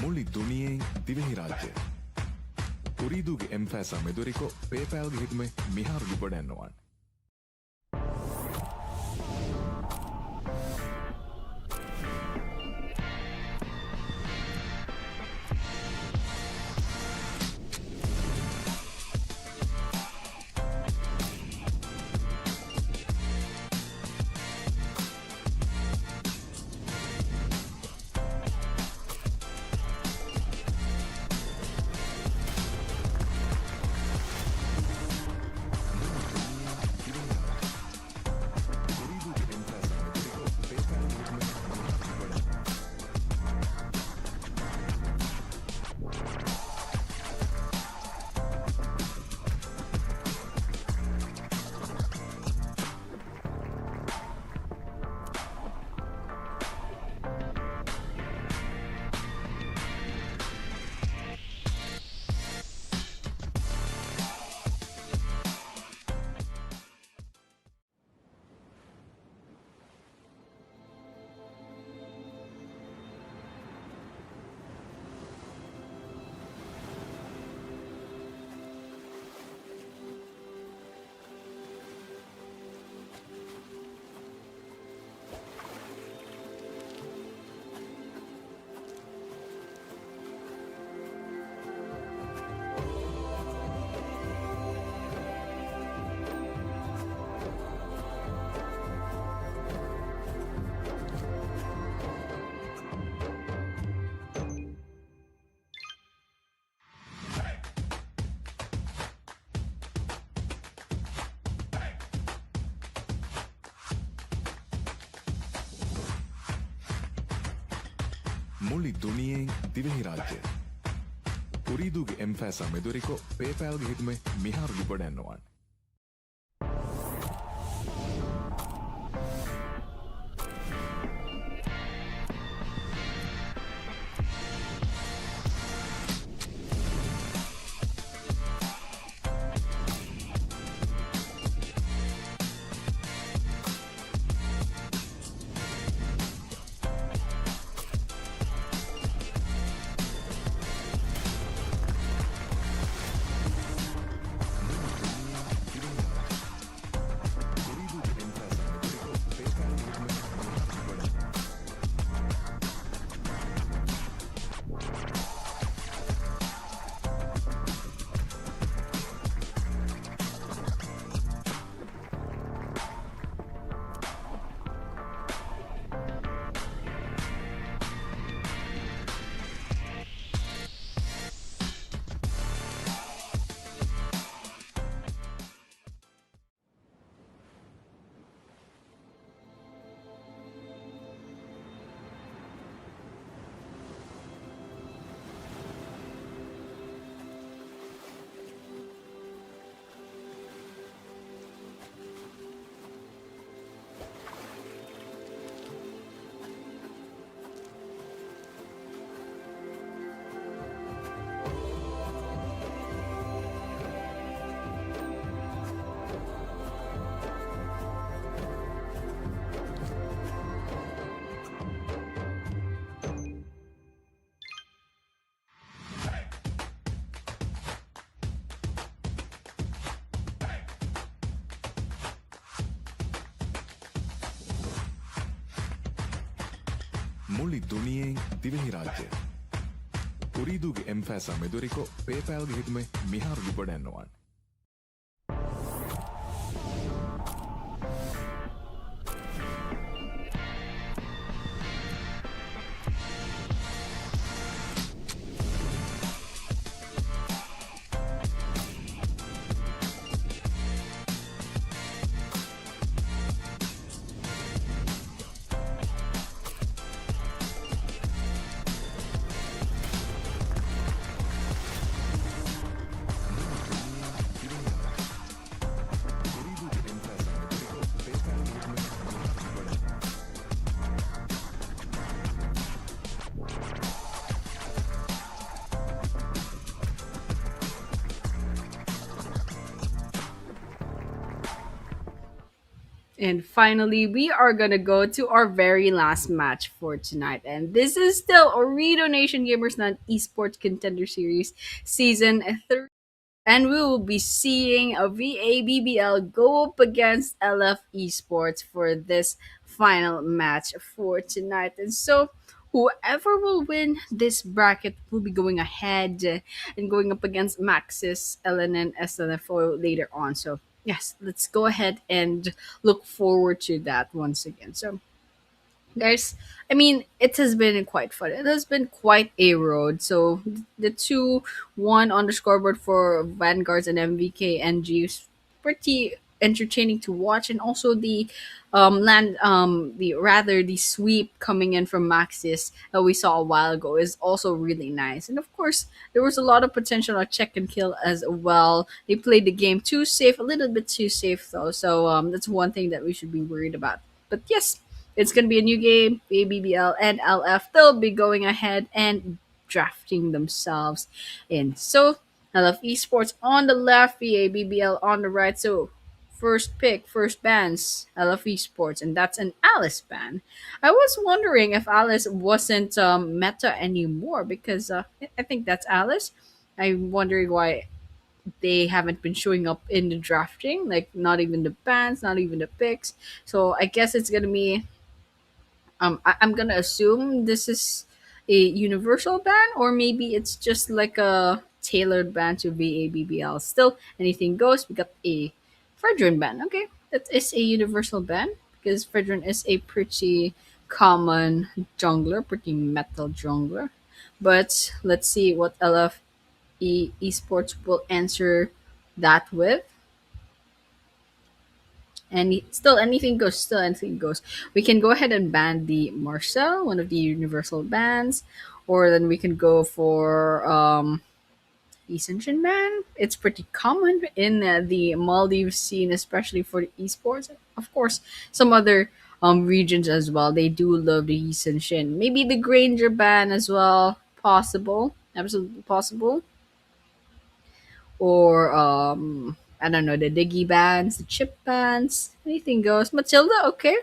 මුළි දුනියෙන් දිවෙහි රාජ්‍ය උරීදුගේ එම්ෆෑසා මෙදුරිකෝ පේපෑල්ගේ හිතුමේ මිහාරුගි ගොඩැන්නවාන් මුළි දුනියෙන් දිවෙහි රාජ්‍ය උරීදුගේ එම්ෆෑසා මෙදුරිකෝ පේපෑල්ගේ හිතුමේ මිහාරු ලිබඩැන්නවාන් මුළි දුනියෙන් දිවෙහි රාජ්‍ය උරීදුගේ එම්ෆෑසා මෙදුරිකෝ පේපෑල්ගේ හිතුමේ මිහාරු ලිබඩැන්නවාන් And finally, we are gonna go to our very last match for tonight. And this is still Ooredoo Nation Gamers Not Esports Contender Series Season 3. And we will be seeing a VABBL go up against LF Esports for this final match for tonight. And so, whoever will win this bracket will be going ahead and going up against Maxis, LN, and SNFO later on. So, yes, let's go ahead and look forward to that once again. So, guys, I mean, it has been quite fun. It has been quite a road. So the 2-1 on the scoreboard for Vanguards and MVK NG is pretty entertaining to watch, and also the the sweep coming in from Maxis that we saw a while ago is also really nice. And of course, there was a lot of potential at check and kill as well. They played the game too safe, a little bit too safe though. So that's one thing that we should be worried about. But yes, it's going to be a new game. BBBL and LF, they'll be going ahead and drafting themselves in. So, LF Esports on the left, BABBL on the right. So, first pick, first bans, LF Esports, and that's an Alice ban. I was wondering if Alice wasn't meta anymore because I think that's Alice. I'm wondering why they haven't been showing up in the drafting, like not even the bans, not even the picks. So I guess it's gonna be I'm gonna assume this is a universal ban, or maybe it's just like a tailored ban to VABBL. Still, anything goes. We got a Fredrin ban. Okay, that is a universal ban because Fredrin is a pretty common jungler, pretty metal jungler. But let's see what esports will answer that with. Still anything goes. Still anything goes. We can go ahead and ban the Marcel, one of the universal bans, or then we can go for Ascension ban. It's pretty common in the Maldives scene, especially for the esports. Of course, some other regions as well. They do love the Ascension. Maybe the Granger ban as well. Possible, absolutely possible. Or I don't know, the Diggy bans, the Chip bans. Anything goes. Matilda, okay.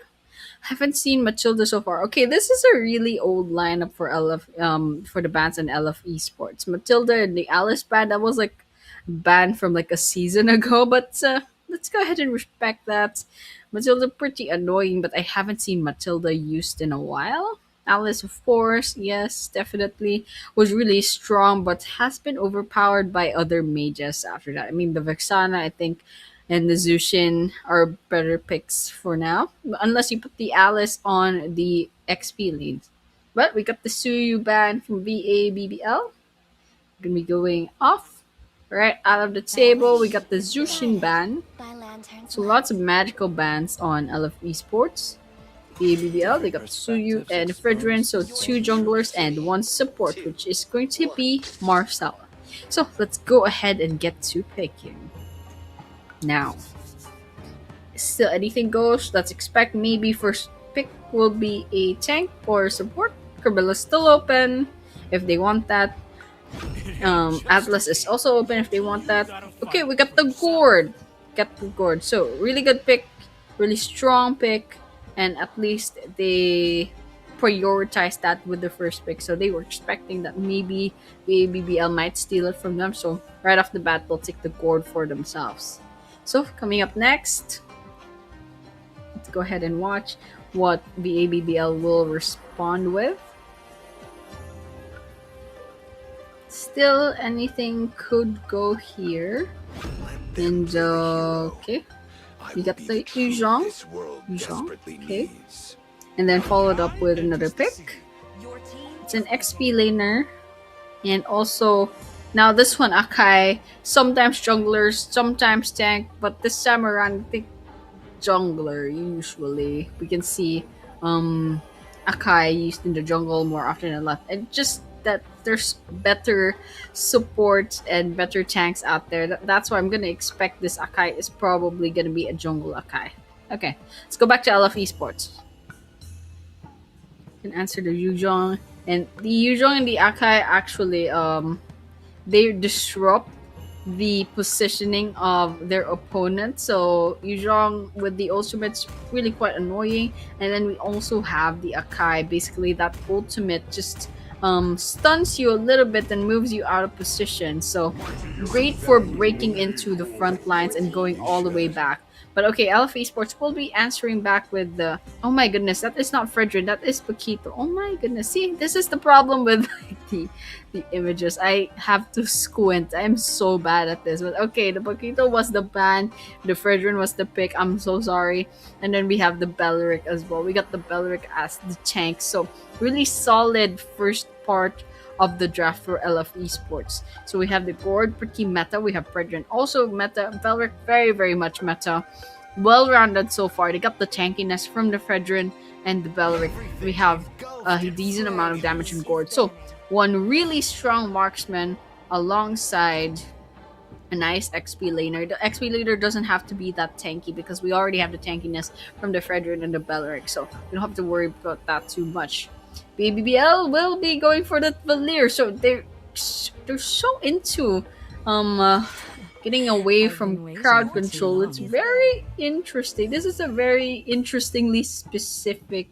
Haven't seen Matilda so far. Okay, this is a really old lineup for LF for the bands and LF Esports. Matilda and the Alice band, that was like banned from like a season ago, but let's go ahead and respect that. Matilda pretty annoying, but I haven't seen Matilda used in a while. Alice, of course, yes, definitely was really strong, but has been overpowered by other mages after that. I mean, the Vexana, I think, and the Zushin are better picks for now, unless you put the Alice on the XP leads. But we got the Suyu ban from VABBL. Gonna be going off. Right out of the table, we got the Zushin ban. So lots of magical bans on LF Esports. VABBL, they got Suyu and Fredrin, so two junglers and one support, which is going to be Marcel. So let's go ahead and get to picking. Now, still anything goes. Let's expect maybe first pick will be a tank or support. Carbilla's still open if they want that. Atlas is also open if they want that. Okay, we got the Gourd. Got the Gourd. So really good pick, really strong pick, and at least they prioritized that with the first pick. So they were expecting that maybe the ABBL might steal it from them. So right off the bat, they'll take the Gourd for themselves. So coming up next, let's go ahead and watch what the ABBL will respond with. Still, anything could go here. And okay, we got the Yuzhong, okay, and then followed up with another pick. It's an XP laner, and also now this one Akai. Sometimes junglers, sometimes tank, but this time around I think jungler usually. We can see Akai used in the jungle more often than not, and just that there's better support and better tanks out there. That's why I'm gonna expect this Akai is probably gonna be a jungle Akai. Okay, let's go back to LF Esports. Can answer the Yuzhong, and the Yuzhong and the Akai actually they disrupt the positioning of their opponent. So Yuzhong with the ultimate's really quite annoying, and then we also have the Akai. Basically, that ultimate just stuns you a little bit and moves you out of position. So great for breaking into the front lines and going all the way back. But okay, LF Esports will be answering back with the, oh my goodness, that is not Fredrin, that is Paquito. Oh my goodness, see, this is the problem with the images. I have to squint. I'm so bad at this. But okay, the Paquito was the ban, the Fredrin was the pick. I'm so sorry. And then we have the Belleric as well. We got the Belleric as the tank. So really solid first part of the draft for LF Esports. So we have the Gourd, pretty meta. We have Fredrin, also meta. Belleric, very, very much meta. Well-rounded so far. They got the tankiness from the Fredrin and the Belleric. We have a decent amount of damage in Gourd. So one really strong marksman alongside a nice XP laner. The XP laner doesn't have to be that tanky because we already have the tankiness from the Fredrin and the Belleric. So we don't have to worry about that too much. BBBL will be going for the Valir, so they're so into getting away from crowd control. It's very interesting. This is a very interestingly specific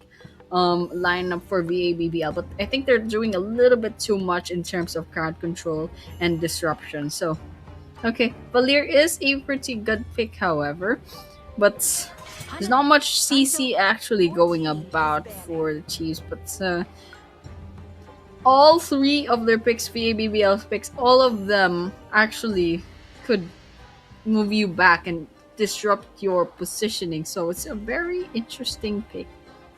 lineup for VABBL, but I think they're doing a little bit too much in terms of crowd control and disruption. So okay, Valir is a pretty good pick, however, but there's not much CC actually going about for the Chiefs, but all three of their picks, VABBL's picks, all of them actually could move you back and disrupt your positioning. So it's a very interesting pick.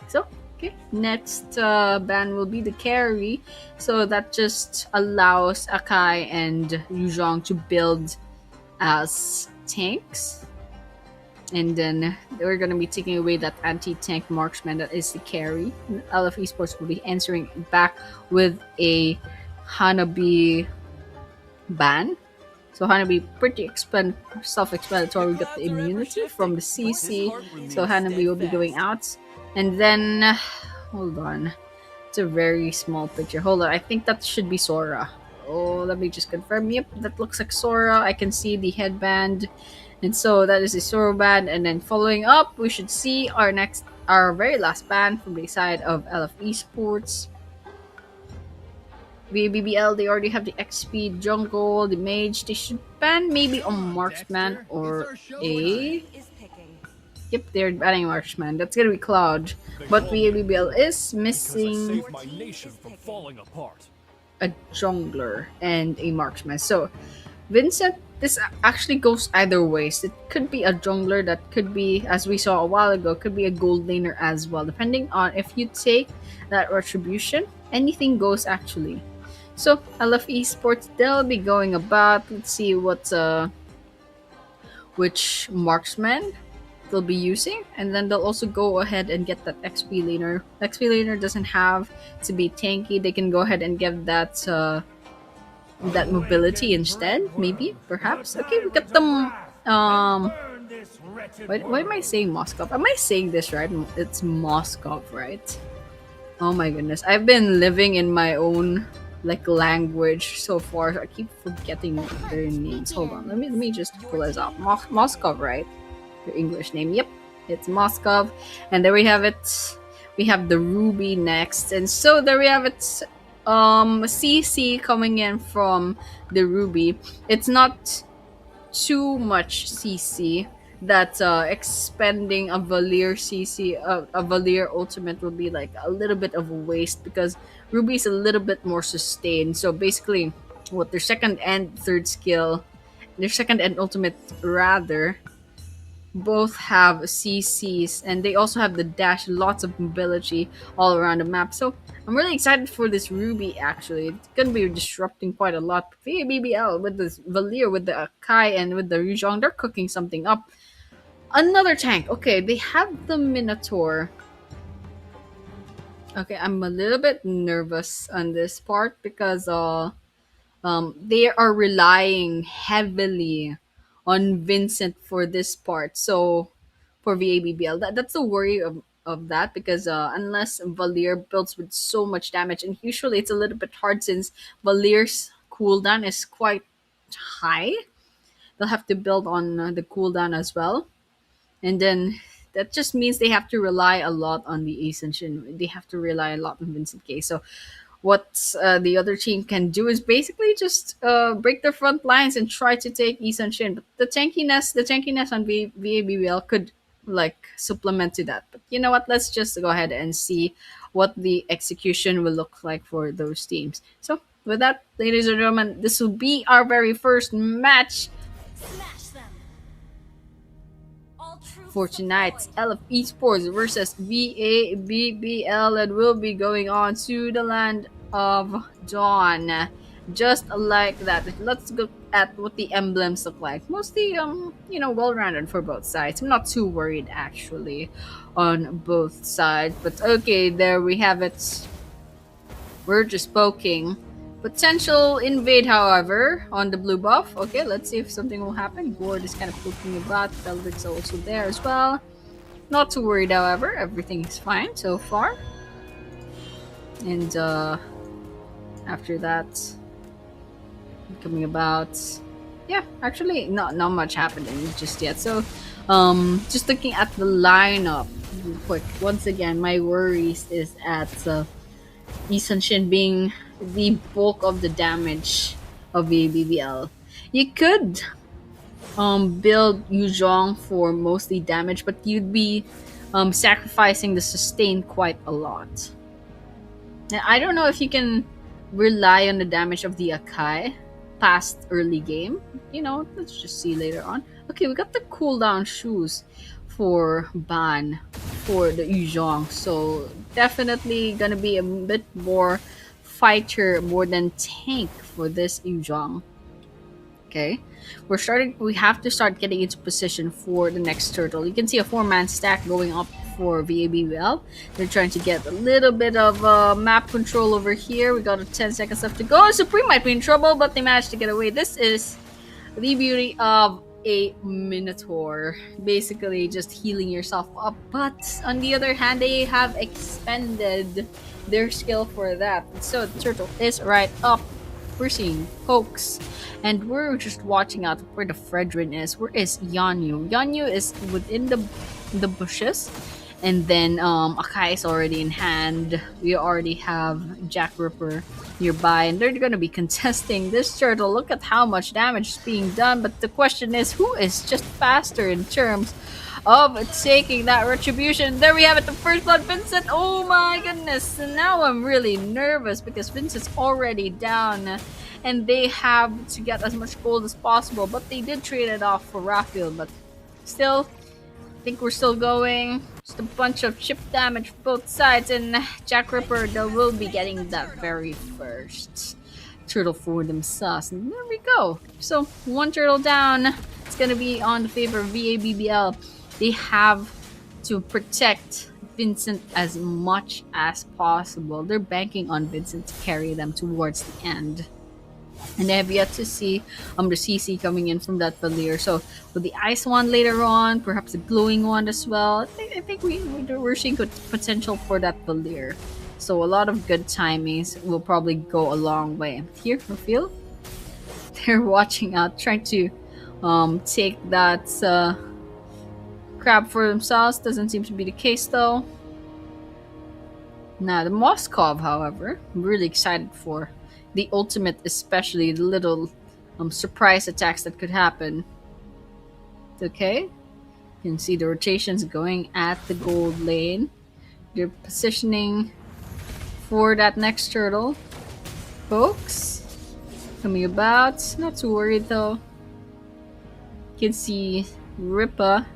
So, okay, next ban will be the carry. So that just allows Akai and Yuzhong to build as tanks. And then we're gonna be taking away that anti-tank marksman that is the carry. LF Esports will be answering back with a Hanabi ban. So Hanabi pretty self-explanatory. We got the immunity from the CC. So Hanabi will be going out. And then hold on. It's a very small picture. Hold on. I think that should be Sora. Oh, let me just confirm. Yep, that looks like Sora. I can see the headband. And so that is the Sora band. And then following up, we should see our very last band from the side of LF Esports. VBBL, they already have the XP jungle, the mage. They should ban maybe a marksman or a. Is picking. Yep, they're banning marksman. That's gonna be Cloud. But VBBL is missing My nation from falling apart. a jungler and a marksman. So Vincent, this actually goes either ways. It could be a jungler that could be, as we saw a while ago, could be a gold laner as well. Depending on if you take that retribution, anything goes actually. So I love esports. They'll be going about. Let's see what which marksman they'll be using, and then they'll also go ahead and get that XP laner. XP laner doesn't have to be tanky. They can go ahead and get that mobility instead, maybe, perhaps. Okay, we got them. Why am I saying Moscow? Am I saying this right? It's Moscow, right? Oh my goodness, I've been living in my own like language so far. So I keep forgetting their names. Hold on, let me just pull this out. Moscow, right? Their English name. Yep, it's Moscow, and there we have it. We have the Ruby next, and so there we have it. CC coming in from the Ruby. It's not too much CC that expending a Valier CC, a Valier ultimate will be like a little bit of a waste because Ruby is a little bit more sustained. So basically, what their second and third skill, their second and ultimate rather, both have CCs, and they also have the dash, lots of mobility all around the map. So I'm really excited for this Ruby actually. It's gonna be disrupting quite a lot. VBBL with this Valier, with the Akai, and with the Rujong, they're cooking something up. Another tank. Okay, they have the Minotaur. Okay, I'm a little bit nervous on this part because they are relying heavily on Vincent for this part. So for VABBL, that's the worry of that because unless Valier builds with so much damage, and usually it's a little bit hard since Valier's cooldown is quite high. They'll have to build on the cooldown as well, and then that just means they have to rely a lot on the Ascension. They have to rely a lot on Vincent K. So what the other team can do is basically just break their front lines and try to take Isan Shin. But the tankiness on VABBL could like supplement to that. But you know what? Let's just go ahead and see what the execution will look like for those teams. So with that, ladies and gentlemen, this will be our very first match Smash them. All troops for tonight's LF Esports versus VABBL, and we'll be going on to the land of Dawn. Just like that. Let's look at what the emblems look like. Mostly, well-rounded for both sides. I'm not too worried actually on both sides. But okay, there we have it. We're just poking. Potential invade, however, on the blue buff. Okay, let's see if something will happen. Gord is kind of poking about. Beldrick's also there as well. Not too worried, however. Everything is fine so far. And after that, coming about. Yeah, actually, not much happening just yet. So, just looking at the lineup real quick. Once again, my worries is at Isan Shin being the bulk of the damage of VABBL. You could build Yuzhong for mostly damage, but you'd be sacrificing the sustain quite a lot. Now, I don't know if you can rely on the damage of the Akai past early game. Let's just see later on. Okay, we got the cooldown shoes for Ban for the Yuzhong, so definitely gonna be a bit more fighter more than tank for this Yuzhong. Okay, we have to start getting into position for the next turtle. You can see a 4-man stack going up for VABL. They're trying to get a little bit of map control over here. We got 10 seconds left to go. Supreme might be in trouble, but they managed to get away. This is the beauty of a Minotaur. Basically just healing yourself up. But on the other hand, they have expended their skill for that. So the turtle is right up. We're seeing pokes, and we're just watching out where the Fredrin is. Where is Yanyu? Yanyu is within the bushes, and then Akai is already in hand. We already have Jack Ripper nearby, and they're gonna be contesting this turtle. Look at how much damage is being done, but the question is, who is just faster in terms of taking that retribution? There we have it, the first blood, Vincent. Oh my goodness. And now I'm really nervous because Vincent's already down and they have to get as much gold as possible, but they did trade it off for Raphael. But still, I think we're still going. Just a bunch of chip damage both sides, and Jack Ripper, they will be getting that very first turtle for themselves. And there we go. So one turtle down. It's gonna be on the favor of VABBL. They have to protect Vincent as much as possible. They're banking on Vincent to carry them towards the end. And they have yet to see the CC coming in from that Valier. So with the ice one later on, perhaps the glowing one as well. I think we're seeing good potential for that Valier. So a lot of good timings will probably go a long way. Here, Raphael, they're watching out, trying to take that crab for themselves. Doesn't seem to be the case though. Now the Moskov, however, I'm really excited for the ultimate, especially the little surprise attacks that could happen. Okay, you can see the rotations going at the gold lane. They're positioning for that next turtle. Folks, coming about, not too worried though. You can see Ripa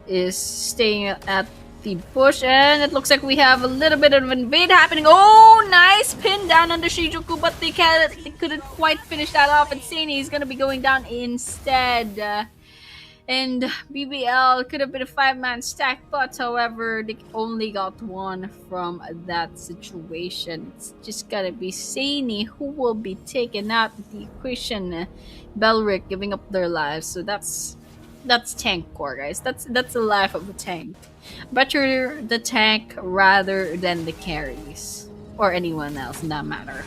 is staying at the bush, and it looks like we have a little bit of an invade happening. Oh, nice pin down under Shijuku, but they couldn't quite finish that off, and Sani is gonna be going down instead. And BBL could have been a 5-man stack, but however, they only got one from that situation. It's just gotta be Sani who will be taken out of the equation. Belric giving up their lives, so that's tank core, guys. That's the life of a tank. Better the tank rather than the carries or anyone else in that matter.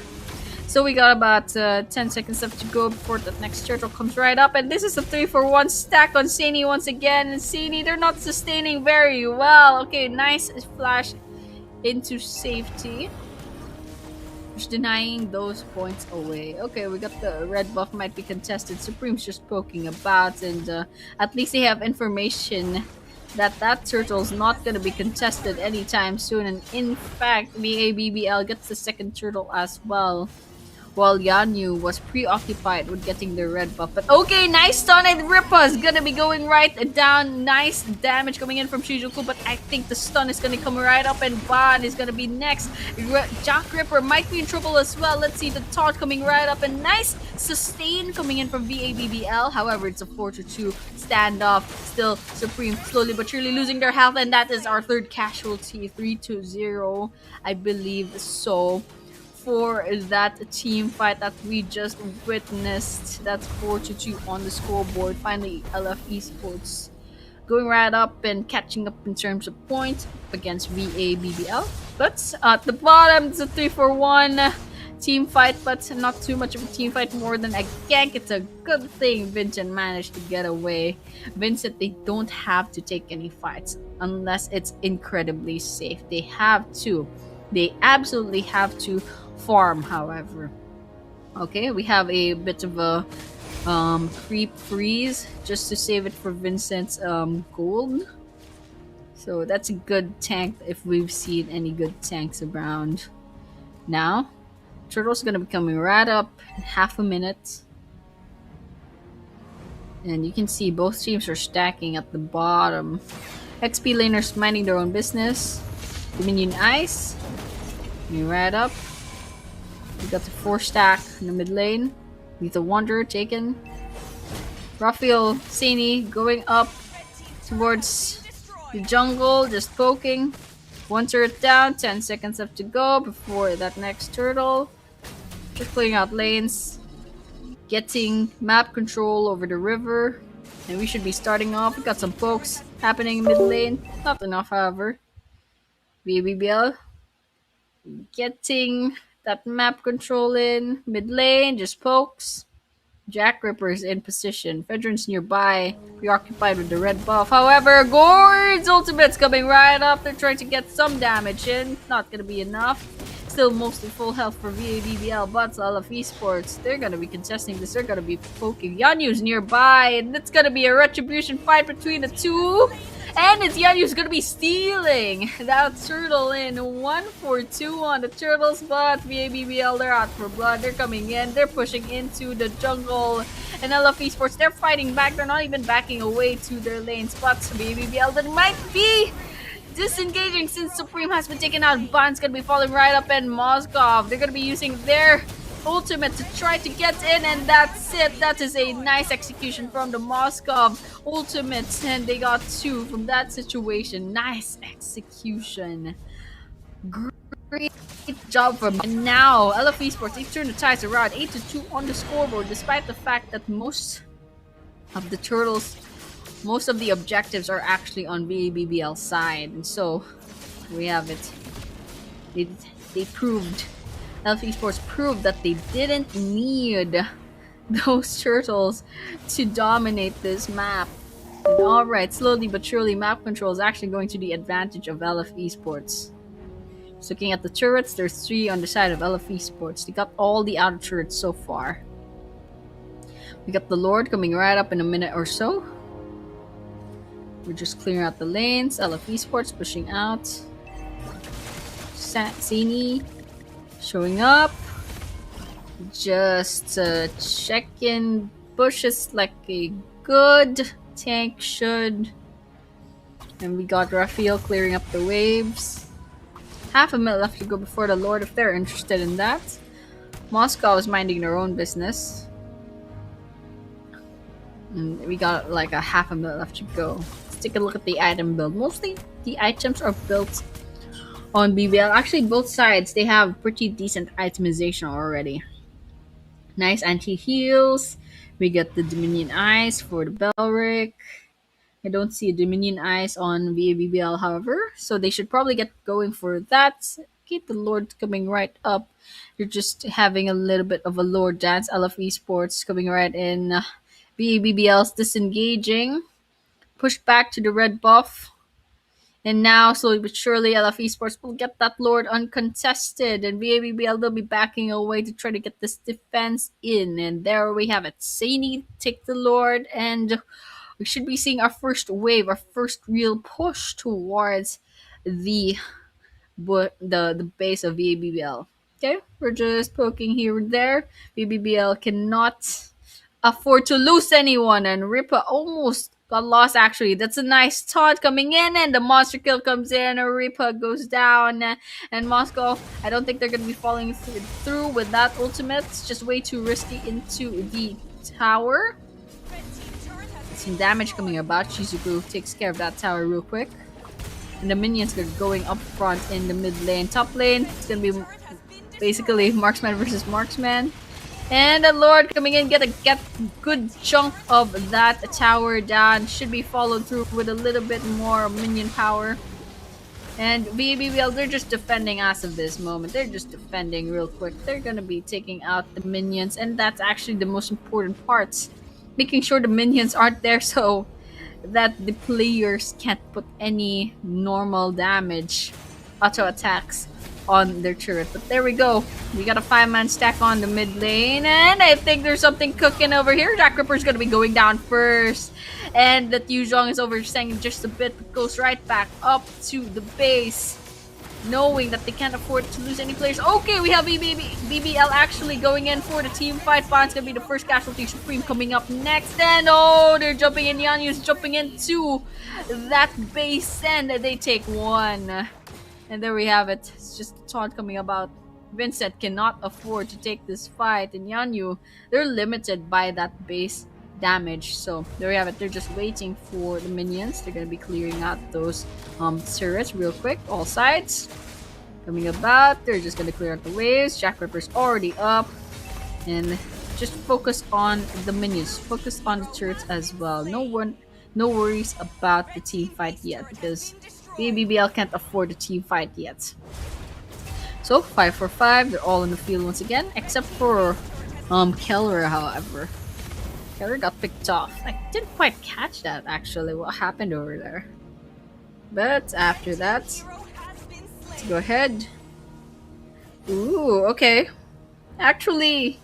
So we got about 10 seconds left to go before that next turtle comes right up, and this is a 3-for-1 stack on Sani once again. And Sani, they're not sustaining very well. Okay, nice flash into safety. Just denying those points away. Okay, we got the red buff might be contested. Supreme's just poking about, and at least they have information that turtle's not going to be contested anytime soon. And in fact, VABBL gets the second turtle as well, while Yanyu was preoccupied with getting the red buff. But okay, nice stun, and Ripa is gonna be going right down. Nice damage coming in from Shijuku, but I think the stun is gonna come right up, and Ban is gonna be next. Jack Ripper might be in trouble as well. Let's see the taunt coming right up, and nice sustain coming in from VABBL. However, it's a 4-2 standoff. Still Supreme slowly but surely losing their health, and that is our third casualty. 3-0, I believe so, for that team fight that we just witnessed. That's 4-2 on the scoreboard. Finally, LF Esports going right up and catching up in terms of points against VABBL. But at the bottom, it's a 3-for-1 team fight, but not too much of a team fight, more than a gank. It's a good thing Vincent managed to get away. Vincent, they don't have to take any fights unless it's incredibly safe. They absolutely have to farm, however. Okay, we have a bit of a creep freeze just to save it for Vincent's gold. So that's a good tank if we've seen any good tanks around. Now, Turtle's gonna be coming right up in half a minute. And you can see both teams are stacking at the bottom. XP laners minding their own business. Dominion Ice coming right up. We got the 4 stack in the mid lane. Lethal Wanderer taken. Raphael Sani going up towards the jungle, just poking. One turret down, 10 seconds left to go before that next turtle. Just clearing out lanes, getting map control over the river. And we should be starting off. We got some pokes happening in mid lane. Not enough, however. BBBL getting that map control in mid lane, just pokes. Jack Ripper's in position. Veterans nearby, preoccupied with the red buff. However, Gord's ultimate's coming right up. They're trying to get some damage in. Not gonna be enough. Still mostly full health for VABBL, but all of esports, they're gonna be contesting this. They're gonna be poking. Yanyu's nearby, and it's gonna be a retribution fight between the two. And it's Yanyu's gonna be stealing that turtle in 1-4-2 on the turtles, but VABBL, they're out for blood. They're coming in, they're pushing into the jungle. And LF Esports, they're fighting back. They're not even backing away to their lanes, but VABBL, that might be disengaging since Supreme has been taken out. Bond's gonna be falling right up, and Moskov, they're gonna be using their ultimate to try to get in, and that's it. That is a nice execution from the Moskov ultimate, and they got 2 from that situation. Nice execution. Great job from. And now LF Esports, they turn the ties around, 8-2 on the scoreboard, despite the fact that most of the turtles, most of the objectives are actually on VABBL's side. And so we have it. They proved, LF Esports proved that they didn't need those turtles to dominate this map. And alright, slowly but surely map control is actually going to the advantage of LF Esports. Just looking at the turrets, there's 3 on the side of LF Esports. They got all the outer turrets so far. We got the Lord coming right up in a minute or so. We're just clearing out the lanes. LF Esports pushing out. Sani showing up. Just checking bushes like a good tank should. And we got Raphael clearing up the waves. Half a minute left to go before the Lord if they're interested in that. Moscow is minding their own business. And we got like a half a minute left to go. Let's take a look at the item build. Mostly the items are built on BBL. Actually, both sides, they have pretty decent itemization already. Nice anti-heals. We get the Dominion Eyes for the Belric. I don't see a Dominion Eyes on VABBL, however, so they should probably get going for that. Keep the Lord coming right up. You're just having a little bit of a Lord dance. LF Esports coming right in. VABBL's disengaging. Pushed back to the red buff. And now, slowly but surely, LF Esports will get that Lord uncontested. And VABBL will be backing away to try to get this defense in. And there we have it. Sani take the Lord. And we should be seeing our first wave, our first real push towards the base of VABBL. Okay, we're just poking here and there. VABBL cannot afford to lose anyone, and Ripa almost got lost actually. That's a nice taunt coming in, and the monster kill comes in, and Ripa goes down, and Moscow, I don't think they're going to be following through with that ultimate. It's just way too risky into the tower. Some damage coming about. Shizuku takes care of that tower real quick. And the minions are going up front in the mid lane. Top lane, it's going to be basically marksman versus marksman. And the Lord coming in, get good chunk of that tower down. Should be followed through with a little bit more minion power. And VABBL, they're just defending as of this moment. They're just defending real quick. They're going to be taking out the minions. And that's actually the most important part. Making sure the minions aren't there so that the players can't put any normal damage, auto attacks on their turret. But there we go. We got a 5-man stack on the mid lane, and I think there's something cooking over here. Jack Ripper's gonna be going down first, and the Yuzhong is overstaying just a bit, but goes right back up to the base, knowing that they can't afford to lose any players. Okay, we have BBL actually going in for the team fight. Bond's gonna be the first casualty. Supreme coming up next. And oh, they're jumping in. Yanyu's jumping into that base, and they take one. And there we have it. It's just a taunt coming about. Vincent cannot afford to take this fight, and Yanyu, they're limited by that base damage. So there we have it. They're just waiting for the minions. They're gonna be clearing out those turrets real quick, all sides. Coming about, they're just gonna clear out the waves. Jack Ripper's already up, and just focus on the minions. Focus on the turrets as well. No worries about the team fight yet because BBBL can't afford a team fight yet. So 5 for 5, they're all in the field once again, except for Keller, however. Keller got picked off. I didn't quite catch that actually, what happened over there. But after that, let's go ahead. Ooh, okay. Actually,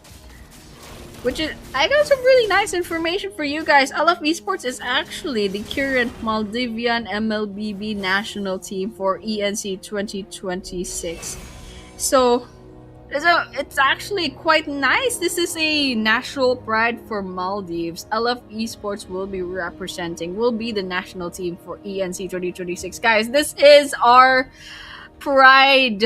which is I got some really nice information for you guys. I Love Esports is actually the current Maldivian MLBB national team for ENC 2026. So it's actually quite nice. This is a national pride for Maldives. I Love Esports will be the national team for ENC 2026. Guys, this is our pride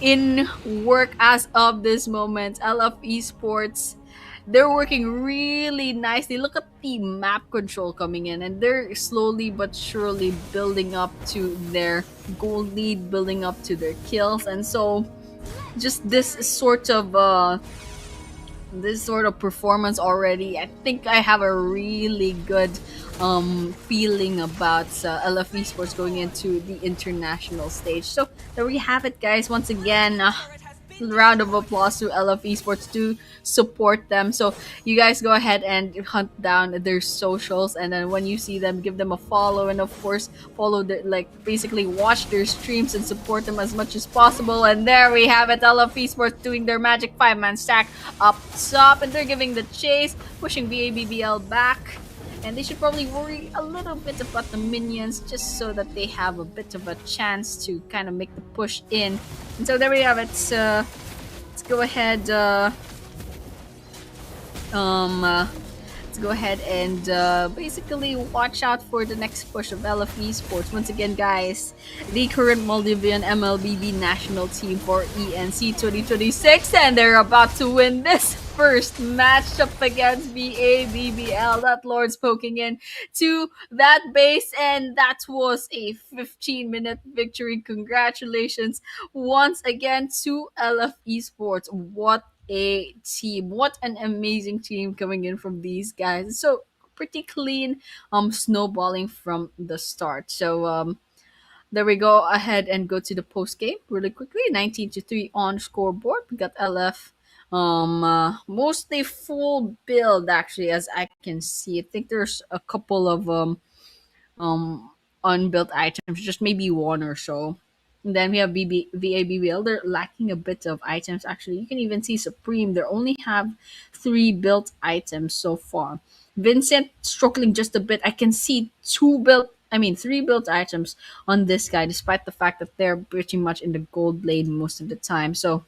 in work as of this moment. I Love Esports. They're working really nicely. Look at the map control coming in, and they're slowly but surely building up to their gold lead, building up to their kills, and so just this sort of performance already, I think I have a really good feeling about LF Esports going into the international stage. So there we have it, guys. Once again, round of applause to LF Esports to support them. So you guys go ahead and hunt down their socials, and then when you see them, give them a follow, and of course follow the basically watch their streams and support them as much as possible. And there we have it, LF Esports doing their magic 5-man stack up top, and they're giving the chase, pushing BABBL back. And they should probably worry a little bit about the minions just so that they have a bit of a chance to kind of make the push in. And so there we have it. Let's go ahead. Let's go ahead and basically watch out for the next push of LF Esports. Once again, guys, the current Maldivian MLBB national team for ENC 2026, and they're about to win this first matchup against BABBL. That Lord's poking in to that base, and that was a 15-minute victory. Congratulations once again to LF Esports. What a team. What an amazing team coming in from these guys. So pretty clean snowballing from the start. So there we go ahead and go to the post game really quickly. 19-3 on scoreboard. We got LF mostly full build actually, as I can see. I think there's a couple of um unbuilt items, just maybe one or so. And then we have VABBL. They're lacking a bit of items actually. You can even see Supreme. They only have 3 built items so far. Vincent struggling just a bit. I can see 3 built items on this guy, despite the fact that they're pretty much in the gold lane most of the time. So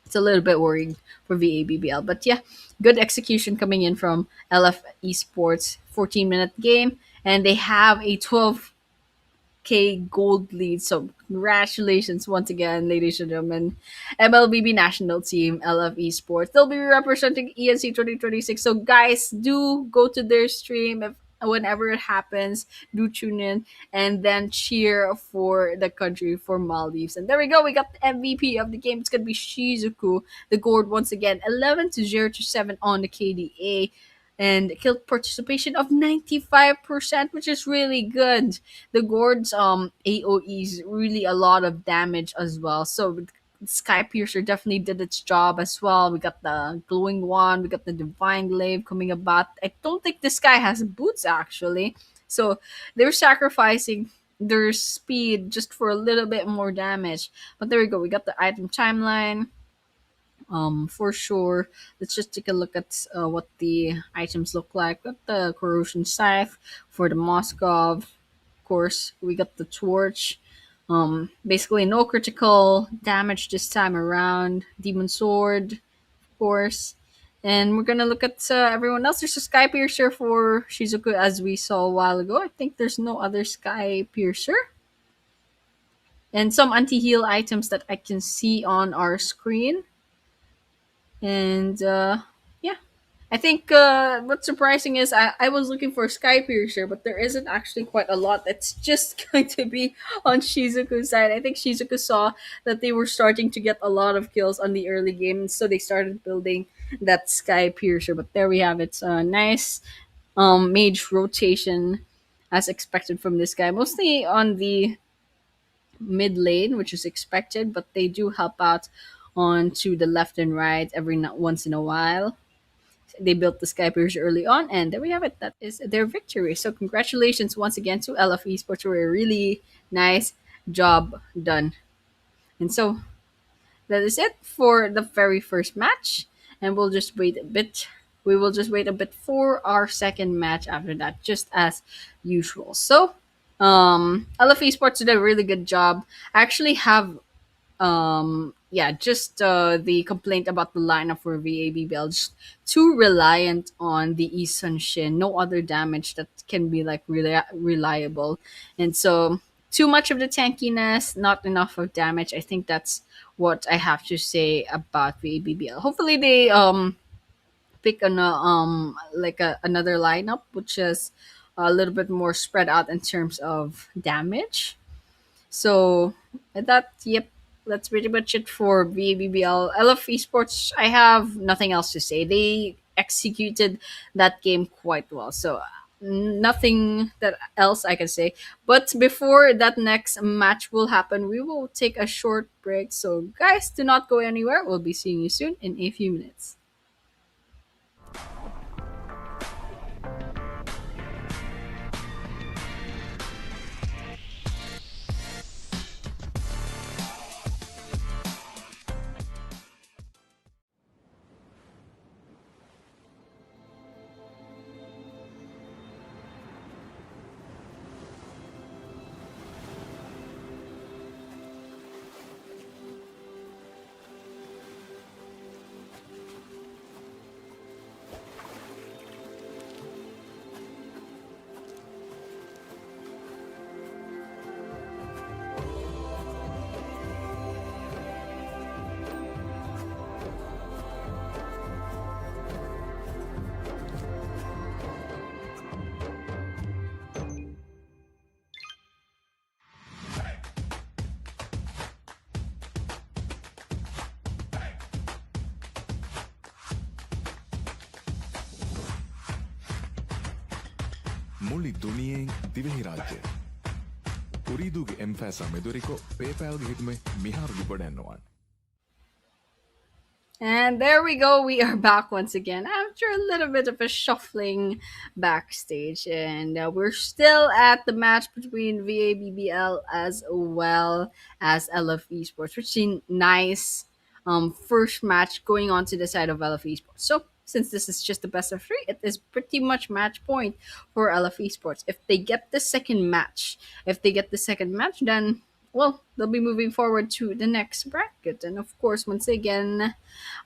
it's a little bit worrying for VABBL. But yeah, good execution coming in from LF Esports. 14-minute game, and they have a 12K gold lead. So congratulations once again, ladies and gentlemen. MLBB national team, LF Esports. They'll be representing ENC 2026. So guys, do go to their stream whenever it happens. Do tune in and then cheer for the country, for Maldives. And there we go. We got the MVP of the game. It's gonna be Shizuku, the gold once again. 11-0-7 on the KDA. And kill participation of 95%, which is really good. The Gord's AoEs really a lot of damage as well. So Sky Piercer definitely did its job as well. We got the glowing one, we got the divine glaive coming about. I don't think this guy has boots actually. So they're sacrificing their speed just for a little bit more damage. But there we go. We got the item timeline. For sure, let's just take a look at what the items look like. We got the corrosion scythe for the Moskov. Of course, we got the torch. Basically no critical damage this time around. Demon sword, of course. And we're gonna look at everyone else. There's a sky piercer for Shizuku, as we saw a while ago. I think there's no other sky piercer. and some anti-heal items that I can see on our screen. And yeah, I think what's surprising is I was looking for Sky Piercer, but there isn't actually quite a lot. It's just going to be on Shizuku's side. I think Shizuku saw that they were starting to get a lot of kills on the early game, so they started building that Sky Piercer. But there we have it. It's a nice mage rotation as expected from this guy, mostly on the mid lane, which is expected, but they do help out on to the left and right once in a while. They built the Skypers early on, and there we have it. That is their victory. So congratulations once again to LF Esports for a really nice job done. And so that is it for the very first match, and we'll just wait a bit. We will just wait a bit for our second match after that, just as usual. So, LF Esports did a really good job. I actually have yeah, just the complaint about the lineup for VABBL, just too reliant on the Isun Shin, no other damage that can be like reliable. And so too much of the tankiness, not enough of damage. I think that's what I have to say about VABBL. Hopefully they pick another lineup which is a little bit more spread out in terms of damage. So yep, that's pretty much it for BABBL. LF Esports, I have nothing else to say. They executed that game quite well. So nothing that else I can say. But before that next match will happen, we will take a short break. So guys, do not go anywhere. We'll be seeing you soon in a few minutes. මුළි දුනියෙන් Dhivehi රාජ්‍ය උරීදුගේ එම්ෆෑසා මෙදුරිකෝ පේපෑල්ගේ හිතුමේ මිහාරුගි බොඩැන්නවාන්. And there we go. We are back once again after a little bit of a shuffling backstage. And we're still at the match between VABBL as well as LF Esports, which is a nice first match going on to the side of LF Esports. So, since this is just the best of three, it is pretty much match point for LF Esports. If they get the second match, then well, they'll be moving forward to the next bracket. And of course, once again,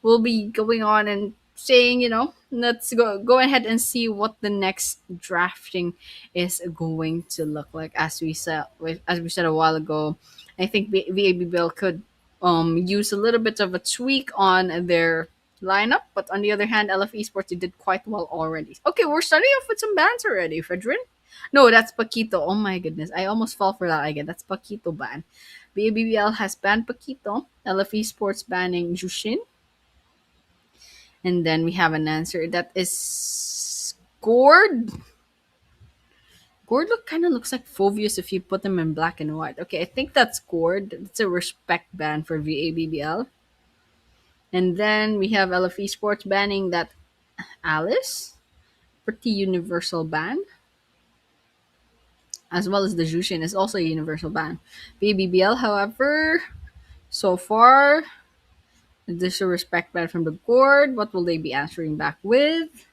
we'll be going on and saying, let's go ahead and see what the next drafting is going to look like. As we said a while ago, I think VAB Bill could use a little bit of a tweak on their lineup, but on the other hand, LF Esports did quite well already. Okay, we're starting off with some bans already, Fredrin. No, that's Paquito. Oh my goodness. I almost fell for that again. That's Paquito ban. BABBL has banned Paquito. LF Esports banning Jushin. And then we have an answer that is Gord. Gord kind of looks like Phobius if you put them in black and white. Okay, I think that's Gord. It's a respect ban for VABBL. And then we have LF Esports banning that Alice. Pretty universal ban. As well as the Jushin is also a universal ban. BBBL, however, so far, there's a respect ban from the board. What will they be answering back with?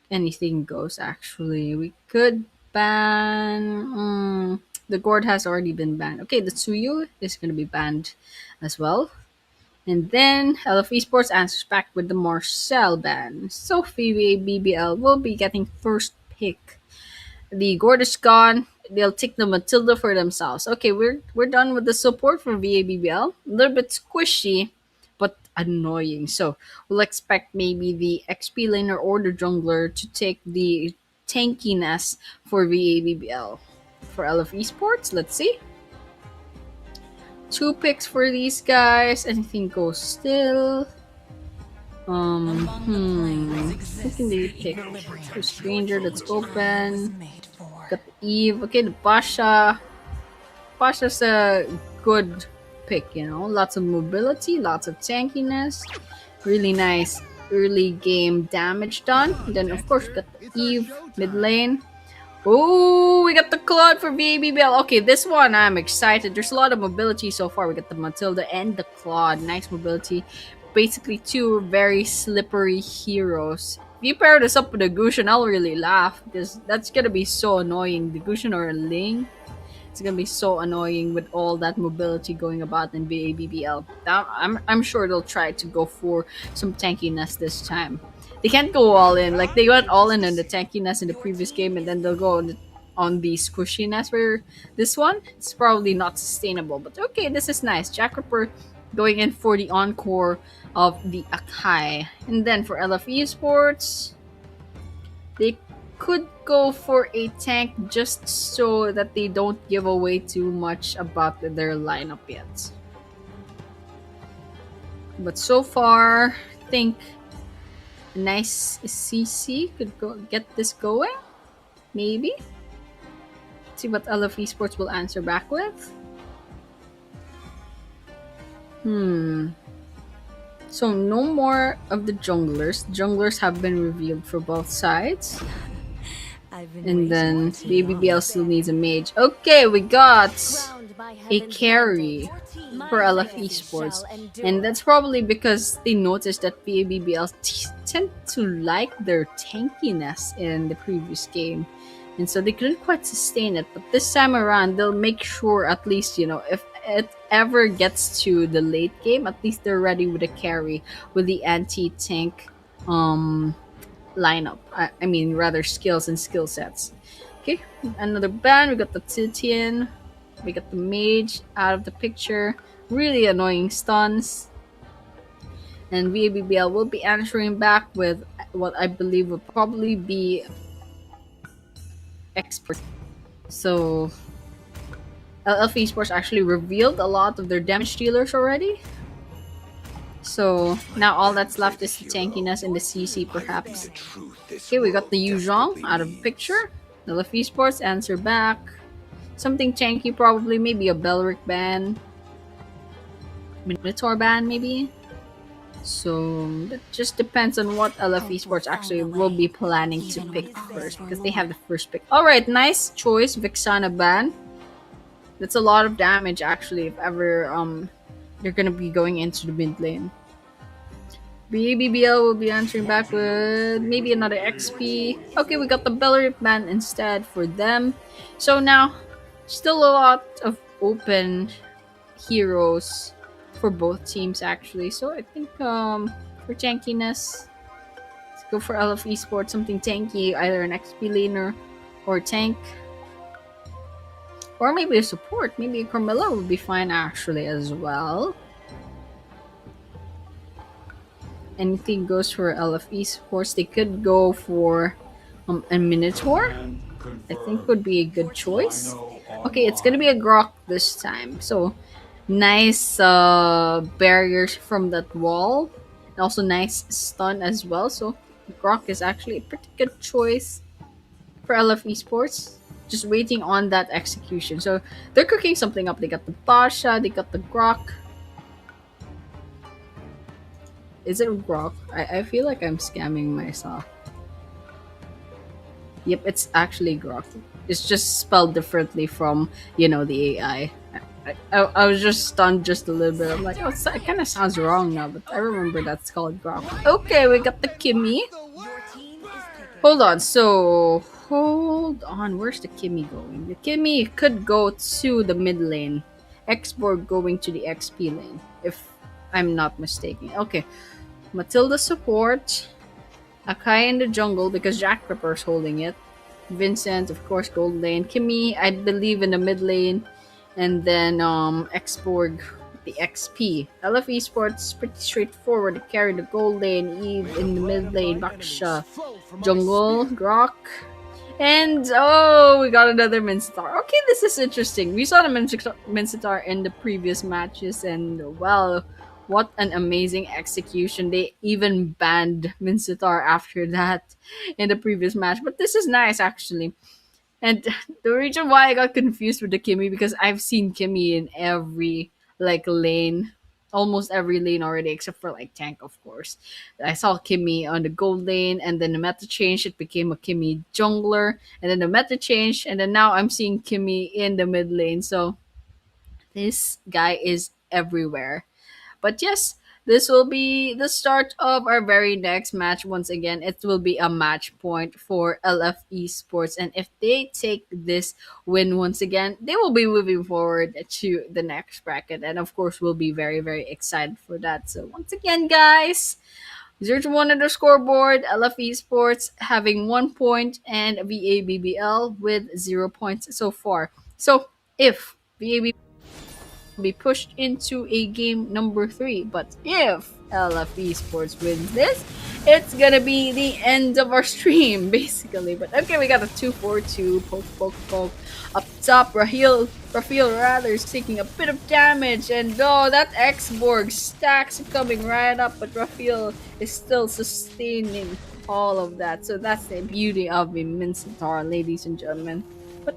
Anything goes, actually. We could ban... the gourd has already been banned. Okay, the Tsuyu is going to be banned as well. And then LF Esports answers back with the Marcel ban. So BBL will be getting first pick. The gourd is gone. they'll take the Matilda for themselves. Okay, we're done with the support for VABBL. A little bit squishy, but annoying. So we'll expect maybe the XP laner or the jungler to take the tankiness for VABBL. For LF Esports, let's see. Two picks for these guys. Anything goes still. Who can they pick? The stranger that's open. Got the Eve. Okay, the Pasha. Pasha's a good pick, you know. Lots of mobility, lots of tankiness. Really nice early game damage done. Then, of course, got the Eve mid lane. Oh, we got the Claude for Baby Bell. Okay, this one I'm excited. There's a lot of mobility so far. We got the Matilda and the Claude. Nice mobility. Basically, two very slippery heroes. If you pair this up with a Gushin, I'll really laugh because that's gonna be so annoying. The Gushin or a Ling, it's gonna be so annoying with all that mobility going about in BABBL. I'm sure they'll try to go for some tankiness this time. They can't go all in. Like they went all in on the tankiness in the previous game, and then they'll go on the squishiness for this one. It's probably not sustainable, but okay, this is nice. Jack Ripper going in for the encore of the Akai, and then for LFE Sports, they could go for a tank just so that they don't give away too much about their lineup yet. But so far, I think a nice CC could go get this going. Maybe. See what LF Esports will answer back with. So no more of the junglers. Junglers have been revealed for both sides. And then BBBL still needs a mage. Okay, we got a carry for LF Esports. And that's probably because they noticed that BBBL tend to like their tankiness in the previous game. And so they couldn't quite sustain it. But this time around, they'll make sure at least, you know, if it ever gets to the late game, at least they're ready with a carry with the anti-tank lineup. I mean, rather skills and skill sets. Okay, another ban. We got the Titian. We got the mage out of the picture. Really annoying stuns. And VABBL will be answering back with what I believe will probably be expert. So LF Esports actually revealed a lot of their damage dealers already. So now all that's left is the tankiness and the CC perhaps. Okay, we got the Yuzhong out of the picture. LF Esports answer back. Something tanky probably, maybe a Belric ban. Minotaur ban maybe. So it just depends on what LF Esports actually will be planning to pick first because they have the first pick. Alright, nice choice, Vixana ban. That's a lot of damage actually if ever they're gonna be going into the mid lane. BBBL will be answering back with maybe another XP. Okay, we got the Belric ban instead for them. So now, still a lot of open heroes for both teams actually. So I think for tankiness, let's go for LF Esports, something tanky, either an XP laner or a tank. Or maybe a support. Maybe a Carmilla would be fine actually as well. Anything goes for LF Esports. They could go for a Minotaur. I think would be a good choice. Okay, it's gonna be a Grok this time. So nice barriers from that wall. And also nice stun as well. So Grok is actually a pretty good choice for LF Esports. Just waiting on that execution. So they're cooking something up. They got the Pasha, they got the Grok. Is it Grok? I feel like I'm scamming myself. Yep, it's actually Grok. It's just spelled differently from, you know, the AI. I was just stunned just a little bit. I'm like, oh, it kind of sounds wrong now, but I remember that's called Grok. Okay, we got the Kimmy. Hold on, so hold on. Where's the Kimmy going? The Kimmy could go to the mid lane. Xborg going to the XP lane, if I'm not mistaken. Okay, Matilda support. Akai in the jungle because Jack Ripper's holding it. Vincent, of course, gold lane. Kimmy, I believe in the mid lane, and then Xborg, the XP. LF Esports pretty straightforward to carry the gold lane. Eve in the mid lane. Baksha, jungle, Grok. And oh, we got another Mincetar. Okay, this is interesting. We saw the Mincetar in the previous matches, and well, what an amazing execution. They even banned Mincetar after that in the previous match. But this is nice actually. And the reason why I got confused with the Kimmy because I've seen Kimmy in every like lane, almost every lane already, except for like tank, of course. I saw Kimmy on the gold lane, and then the meta changed. It became a Kimmy jungler, and then the meta changed, and then now I'm seeing Kimmy in the mid lane. So this guy is everywhere. But yes, this will be the start of our very next match. Once again, it will be a match point for LF Esports. And if they take this win once again, they will be moving forward to the next bracket. And of course, we'll be very, very excited for that. So once again, guys, 0 to 1 on the scoreboard. LF Esports having 1 point and VABBL with 0 points so far. So if VABBL be pushed into a game number 3. But if LF Esports wins this, it's gonna be the end of our stream, basically. But okay, we got a 2-4-2 poke, poke, poke. Up top, Rafael rather is taking a bit of damage, and oh, that Xborg stacks coming right up, but Rafael is still sustaining all of that. So that's the beauty of the Mincetar, ladies and gentlemen. But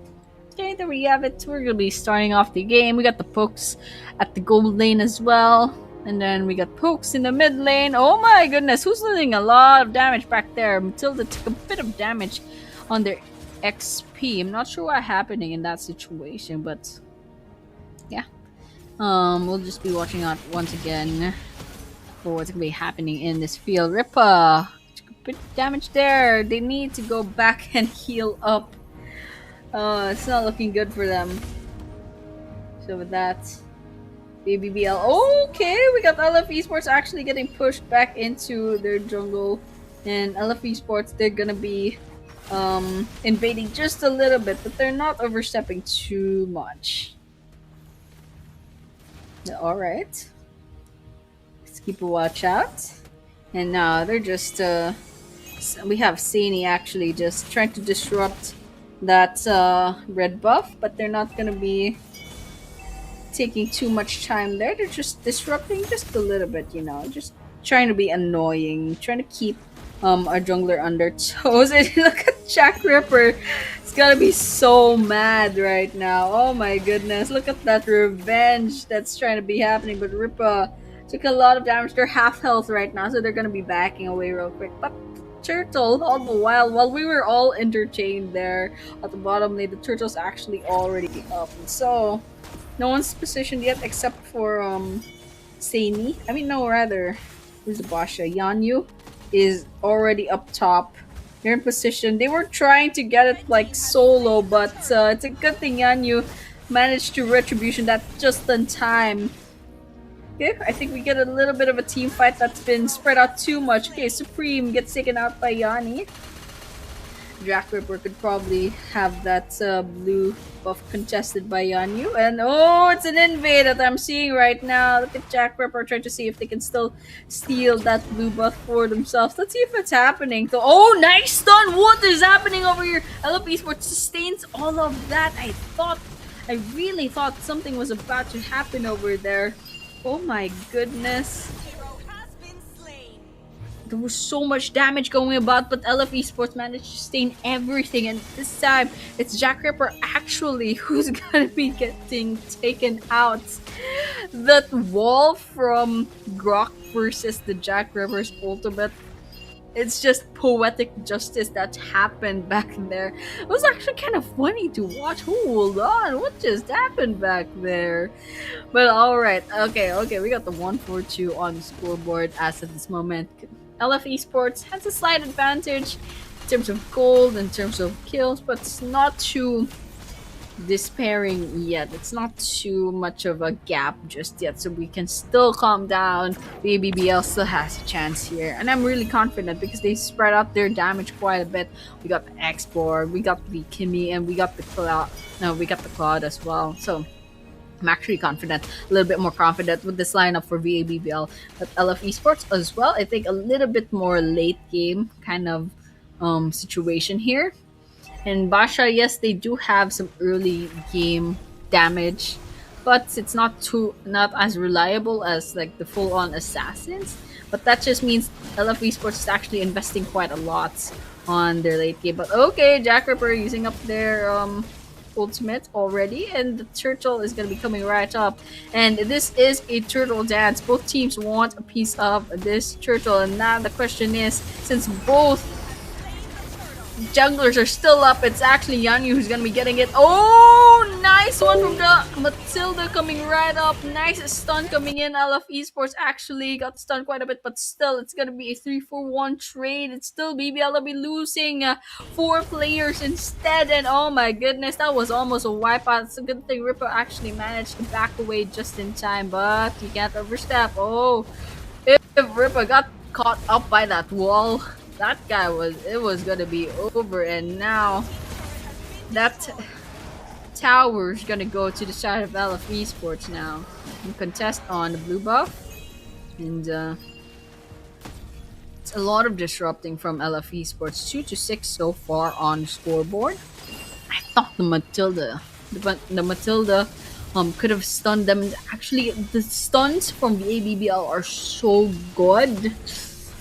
okay, there we have it. We're gonna be starting off the game. We got the pokes at the gold lane as well. And then we got pokes in the mid lane. Oh my goodness, who's doing a lot of damage back there? Matilda took a bit of damage on their XP. I'm not sure what's happening in that situation, but yeah. We'll just be watching out once again for what's gonna be happening in this field. Rippa took a bit of damage there. They need to go back and heal up. It's not looking good for them. So with that, BBBL. Okay, we got LF Esports actually getting pushed back into their jungle, and LF Esports, they're gonna be invading just a little bit, but they're not overstepping too much. All right, let's keep a watch out. And now they're just we have Sani actually just trying to disrupt that red buff, but they're not gonna be taking too much time there. They're just disrupting just a little bit, you know, just trying to be annoying, trying to keep our jungler under toes. And look at Jack Ripper. It's gotta be so mad right now. Oh my goodness, look at that revenge that's trying to be happening. But Ripper took a lot of damage. They're half health right now, so they're gonna be backing away real quick. But Turtle, all the while we were all entertained there at the bottom lane, the Turtle's actually already up. So no one's positioned yet except for Sani. I mean, no, rather, who's the Basha? Yanyu is already up top. They're in position. They were trying to get it like solo, but it's a good thing Yanyu managed to retribution that just in time. Okay, I think we get a little bit of a team fight that's been spread out too much. Okay, Supreme gets taken out by Yanni. Jack Ripper could probably have that blue buff contested by Yanyu. And oh, it's an invade that I'm seeing right now. Look at Jack Ripper trying to see if they can still steal that blue buff for themselves. Let's see if it's happening. So, oh, nice stun! What is happening over here? LF Esports sustains all of that. I really thought something was about to happen over there. Oh my goodness. There was so much damage going about, but LF Esports managed to sustain everything, and this time it's Jack Ripper actually who's gonna be getting taken out. That wall from Grok versus the Jack Ripper's ultimate, it's just poetic justice that happened back there. It was actually kind of funny to watch. Hold on, what just happened back there? But alright, okay, we got the 1-4-2 on the scoreboard as of this moment. LF Esports has a slight advantage in terms of gold, in terms of kills, but it's not too despairing yet. It's not too much of a gap just yet, so we can still calm down. BBBL still has a chance here, and I'm really confident because they spread out their damage quite a bit. We got the X-Borg, we got the Kimmy, and we got the Cloud. No, we got the Cloud as well. So I'm actually confident, a little bit more confident with this lineup for VABBL. But LF Esports as well, I think a little bit more late game kind of situation here. And Basha, yes, they do have some early game damage, but it's not as reliable as like the full on assassins. But that just means LF Esports is actually investing quite a lot on their late game. But okay, Jack Ripper using up their ultimate already, and the turtle is gonna be coming right up. And this is a turtle dance. Both teams want a piece of this turtle, and now the question is, since both junglers are still up, it's actually Yanyu who's gonna be getting it. Oh, nice one from the Matilda coming right up. Nice stun coming in. LF Esports actually got stunned quite a bit, but still, it's gonna be a 3-for-1 trade. It's still BBL will be losing 4 players instead, and oh my goodness, that was almost a wipeout. It's a good thing Ripper actually managed to back away just in time, but you can't overstep. Oh, if Ripper got caught up by that wall, that guy was gonna be over. And now that tower's gonna go to the side of LF Esports now and contest on the blue buff. And it's a lot of disrupting from LF Esports. 2-6 so far on the scoreboard. I thought the Matilda could have stunned them. Actually, the stuns from the ABBL are so good,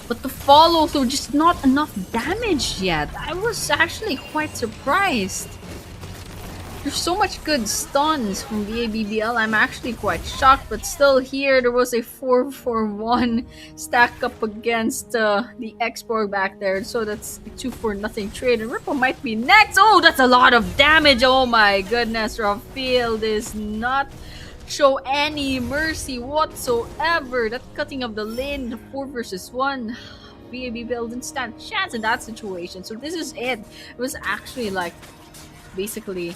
but the follow through just not enough damage yet. I was actually quite surprised. There's so much good stuns from the ABBL. I'm actually quite shocked, but still here there was a 4-for-1 stack up against the X-Borg back there. So that's a 2-for-0 trade, and Ripple might be next. Oh, that's a lot of damage. Oh my goodness, Rafael does not show any mercy whatsoever. That cutting of the lane, the 4 versus 1. VABBL didn't stand a chance in that situation. So this is it. It was actually like basically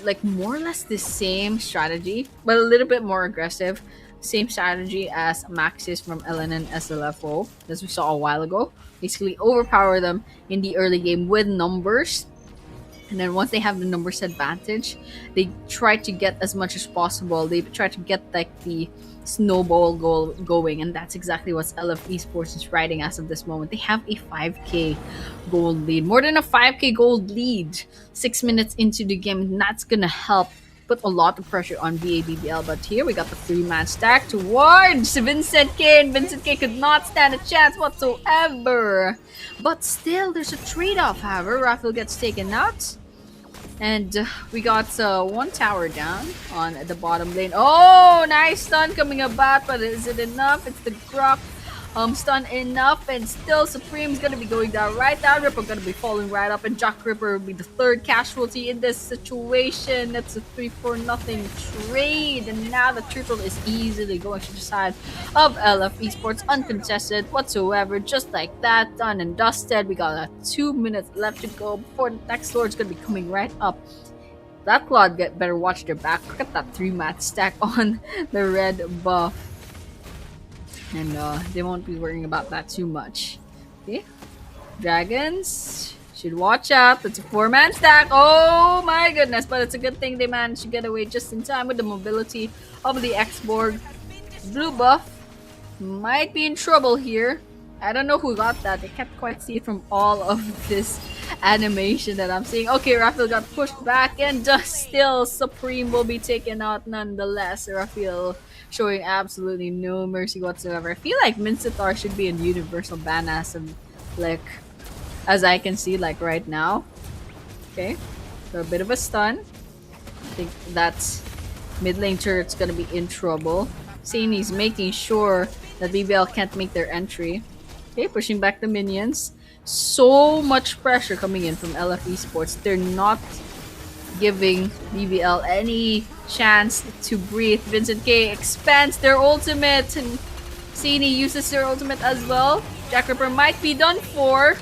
like more or less the same strategy, but a little bit more aggressive. Same strategy as Maxis from Lenion SLFO, as we saw a while ago. Basically overpower them in the early game with numbers. And then once they have the numbers advantage, they try to get as much as possible. They try to get like the snowball goal going, and that's exactly what LF Esports is riding as of this moment. They have a 5k gold lead, more than a 5k gold lead 6 minutes into the game, and that's gonna help put a lot of pressure on VABBL. But here we got the 3-man stack towards Vincent K, and Vincent K could not stand a chance whatsoever. But still, there's a trade-off. However, Raphael gets taken out, and we got 1 tower down on the bottom lane. Oh, nice stun coming about, but is it enough? It's the Grok stun enough, and still Supreme's gonna be going down right now. Ripper gonna be falling right up, and Jack Ripper will be the 3rd casualty in this situation. That's a 3-for-0 trade, and now the turtle is easily going to the side of LF Esports, uncontested whatsoever. Just like that, done and dusted. We got 2 minutes left to go before the next lord's gonna be coming right up. That Claude better watch their back. Look at that 3-man stack on the red buff. And they won't be worrying about that too much. Okay, dragons should watch out. It's a 4-man stack. Oh my goodness, but it's a good thing they managed to get away just in time with the mobility of the X-Borg. Blue buff might be in trouble here. I don't know who got that. I can't quite see it from all of this animation that I'm seeing. Okay, Raphael got pushed back, and still Supreme will be taken out nonetheless. Raphael showing absolutely no mercy whatsoever. I feel like Mincetar should be in universal ban as of, like, as I can see, like right now. Okay, so a bit of a stun. I think that's mid lane turret's gonna be in trouble. Saini's making sure that BBL can't make their entry. Okay, pushing back the minions. So much pressure coming in from LF Esports. They're not giving BBL any chance to breathe. Vincent K expands their ultimate, and Saini uses their ultimate as well. Jack Ripper might be done for.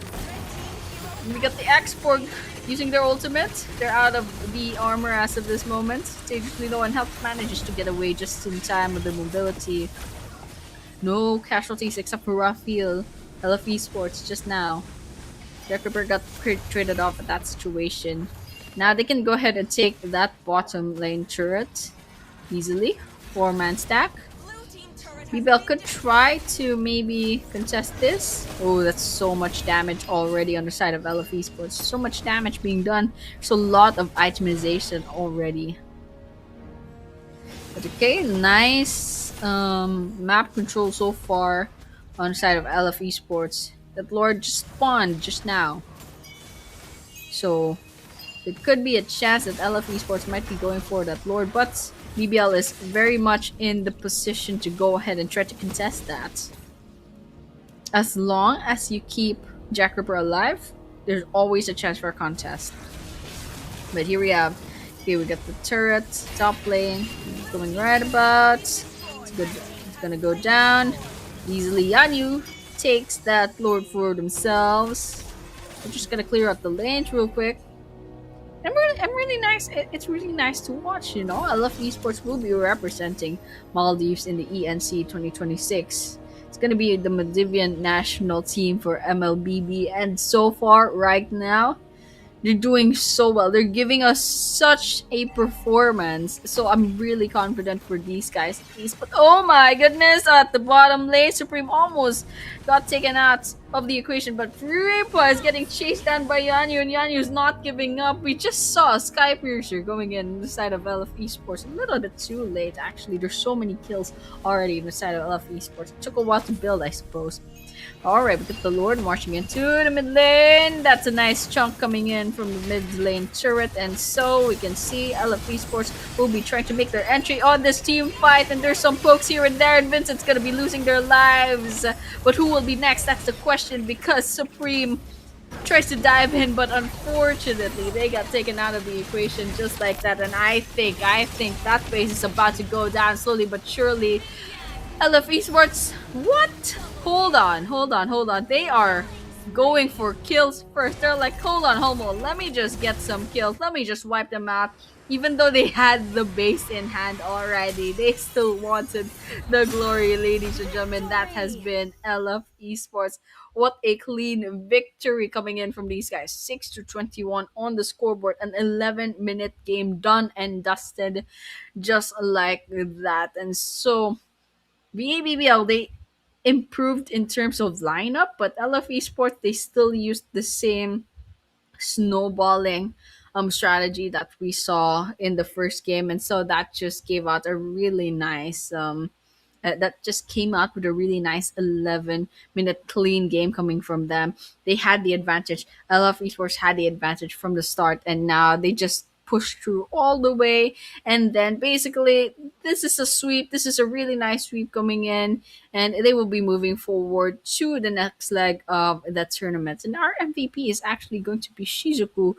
We got the X-Borg using their ultimate. They're out of the armor as of this moment. Dangerously low and health manages to get away just in time with the mobility. No casualties except for Raphael. LFE Sports just now. Jack Ripper got traded off at that situation. Now they can go ahead and take that bottom lane turret easily. 4-man stack. BBL could try to maybe contest this. Oh, that's so much damage already on the side of LFE Sports. So much damage being done. There's a lot of itemization already. But okay, nice map control so far on the side of LFE Sports. That Lord just spawned just now. So there could be a chance that LFE Sports might be going for that Lord, but BBL is very much in the position to go ahead and try to contest that. As long as you keep Jack Ripper alive, there's always a chance for a contest. But here we have, okay, we got the turret, top lane, going right about. It's good. It's gonna go down easily. Yanyu takes that Lord for themselves. We're just gonna clear out the lanes real quick. I'm really nice. It's really nice to watch. You know, I love esports. Will be representing Maldives in the ENC 2026. It's gonna be the Maldivian national team for MLBB, and so far, right now, they're doing so well. They're giving us such a performance. So I'm really confident for these guys. But oh my goodness, at the bottom lane, Supreme almost got taken out of the equation. But Ripa is getting chased down by Yanyu, and Yanyu's not giving up. We just saw a Sky Piercer going in the side of LF Esports. A little bit too late, actually. There's so many kills already in the side of LF Esports. It took a while to build, I suppose. Alright, we got the Lord marching into the mid lane. That's a nice chunk coming in from the mid lane turret. And so we can see LFE Sports will be trying to make their entry on this team fight. And there's some pokes here and there. And Vincent's going to be losing their lives. But who will be next? That's the question, because Supreme tries to dive in. But unfortunately, they got taken out of the equation just like that. And I think that phase is about to go down slowly but surely. LF Esports, what? Hold on. They are going for kills first. They're like, hold on. Let me just get some kills. Let me just wipe them out. Even though they had the base in hand already, they still wanted the glory, ladies and gentlemen. That has been LF Esports. What a clean victory coming in from these guys. 6-21 on the scoreboard. An 11-minute game done and dusted just like that. And so BABBL, they improved in terms of lineup, but LFE Sports, they still used the same snowballing strategy that we saw in the first game, and so that just gave out a really nice that just came out with a really nice 11-minute clean game coming from them. They had the advantage. LF Esports had the advantage from the start, and now they just pushed through all the way. And then basically, this is a sweep. This is a really nice sweep coming in, and they will be moving forward to the next leg of the tournament. And our MVP is actually going to be Shizuku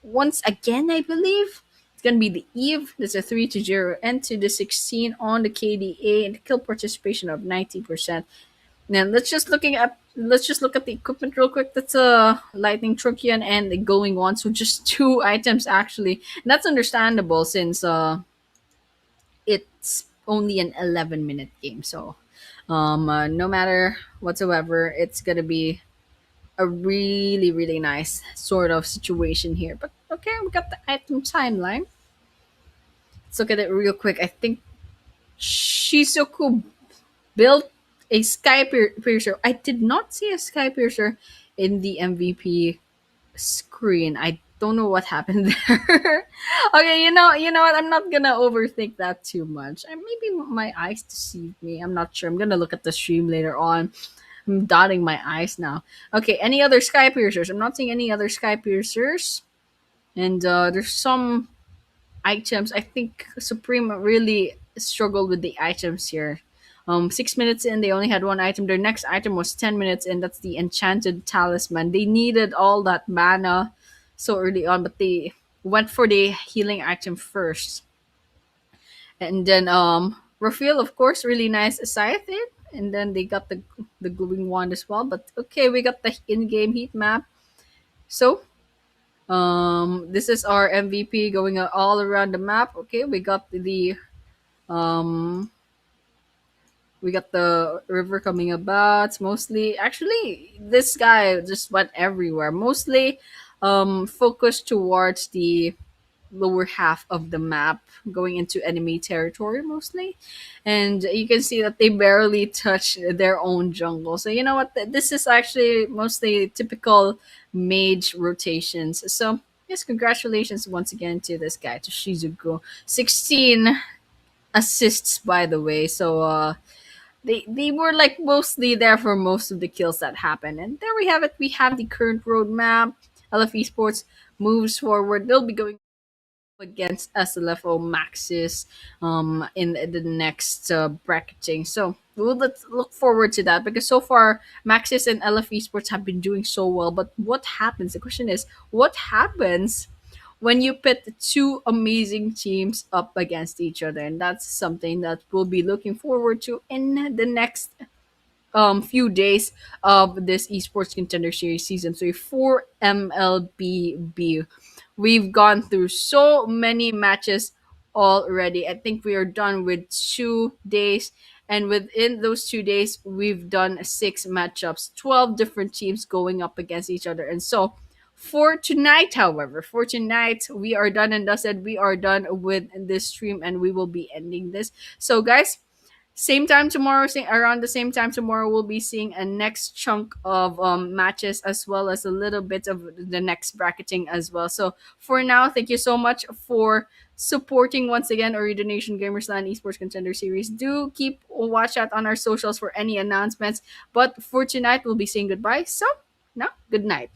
once again, I believe. It's gonna be the Eve. There's a 3-0 and to the 16 on the KDA and kill participation of 90%. Now let's just look at the equipment real quick. That's a lightning truncheon and the going one, so just two items actually. And that's understandable since it's only an 11-minute game. So no matter whatsoever, it's gonna be a really nice sort of situation here. But okay, we got the item timeline. Let's look at it real quick. I think Shizuku built a Piercer. I did not see a Sky Piercer in the MVP screen. I don't know what happened there. Okay, you know what? I'm not gonna overthink that too much. Maybe my eyes deceived me. I'm not sure. I'm gonna look at the stream later on. I'm dotting my eyes now. Okay, any other Sky Piercers? I'm not seeing any other Sky Piercers. And there's some items. I think Supreme really struggled with the items here. 6 minutes in, they only had one item. Their next item was 10 minutes in. That's the Enchanted Talisman. They needed all that mana so early on, but they went for the healing item first. And then Raphael, of course, really nice Scythe. And then they got the glowing wand as well. But okay, we got the in-game heat map. So, this is our MVP going all around the map. Okay, um we got the river coming about. Mostly, actually, this guy just went everywhere. Mostly, focused towards the lower half of the map, going into enemy territory mostly, and you can see that they barely touch their own jungle. So you know what? This is actually mostly typical mage rotations. So yes, congratulations once again to this guy, to Shizuku. 16 assists, by the way. So they were like mostly there for most of the kills that happened. And there we have it. We have the current roadmap. LF Esports moves forward. They'll be going against SLFO Maxis in the next bracketing. So let's look forward to that, because so far Maxis and LF Esports have been doing so well. But what happens? The question is, what happens when you pit two amazing teams up against each other? And that's something that we'll be looking forward to in the next few days of this esports contender series season 3 for MLBB. We've gone through so many matches already. I think we are done with 2 days, and within those 2 days we've done 6 matchups, 12 different teams going up against each other. And so for tonight, however, for tonight, we are done and dusted. We are done with this stream, and we will be ending this. So guys, same time tomorrow, around the same time tomorrow, we'll be seeing a next chunk of matches, as well as a little bit of the next bracketing as well. So for now, thank you so much for supporting once again Ooredoo Nation Gamersland Esports Contender Series. Do keep watch out on our socials for any announcements. But for tonight, we'll be saying goodbye. So now, good night.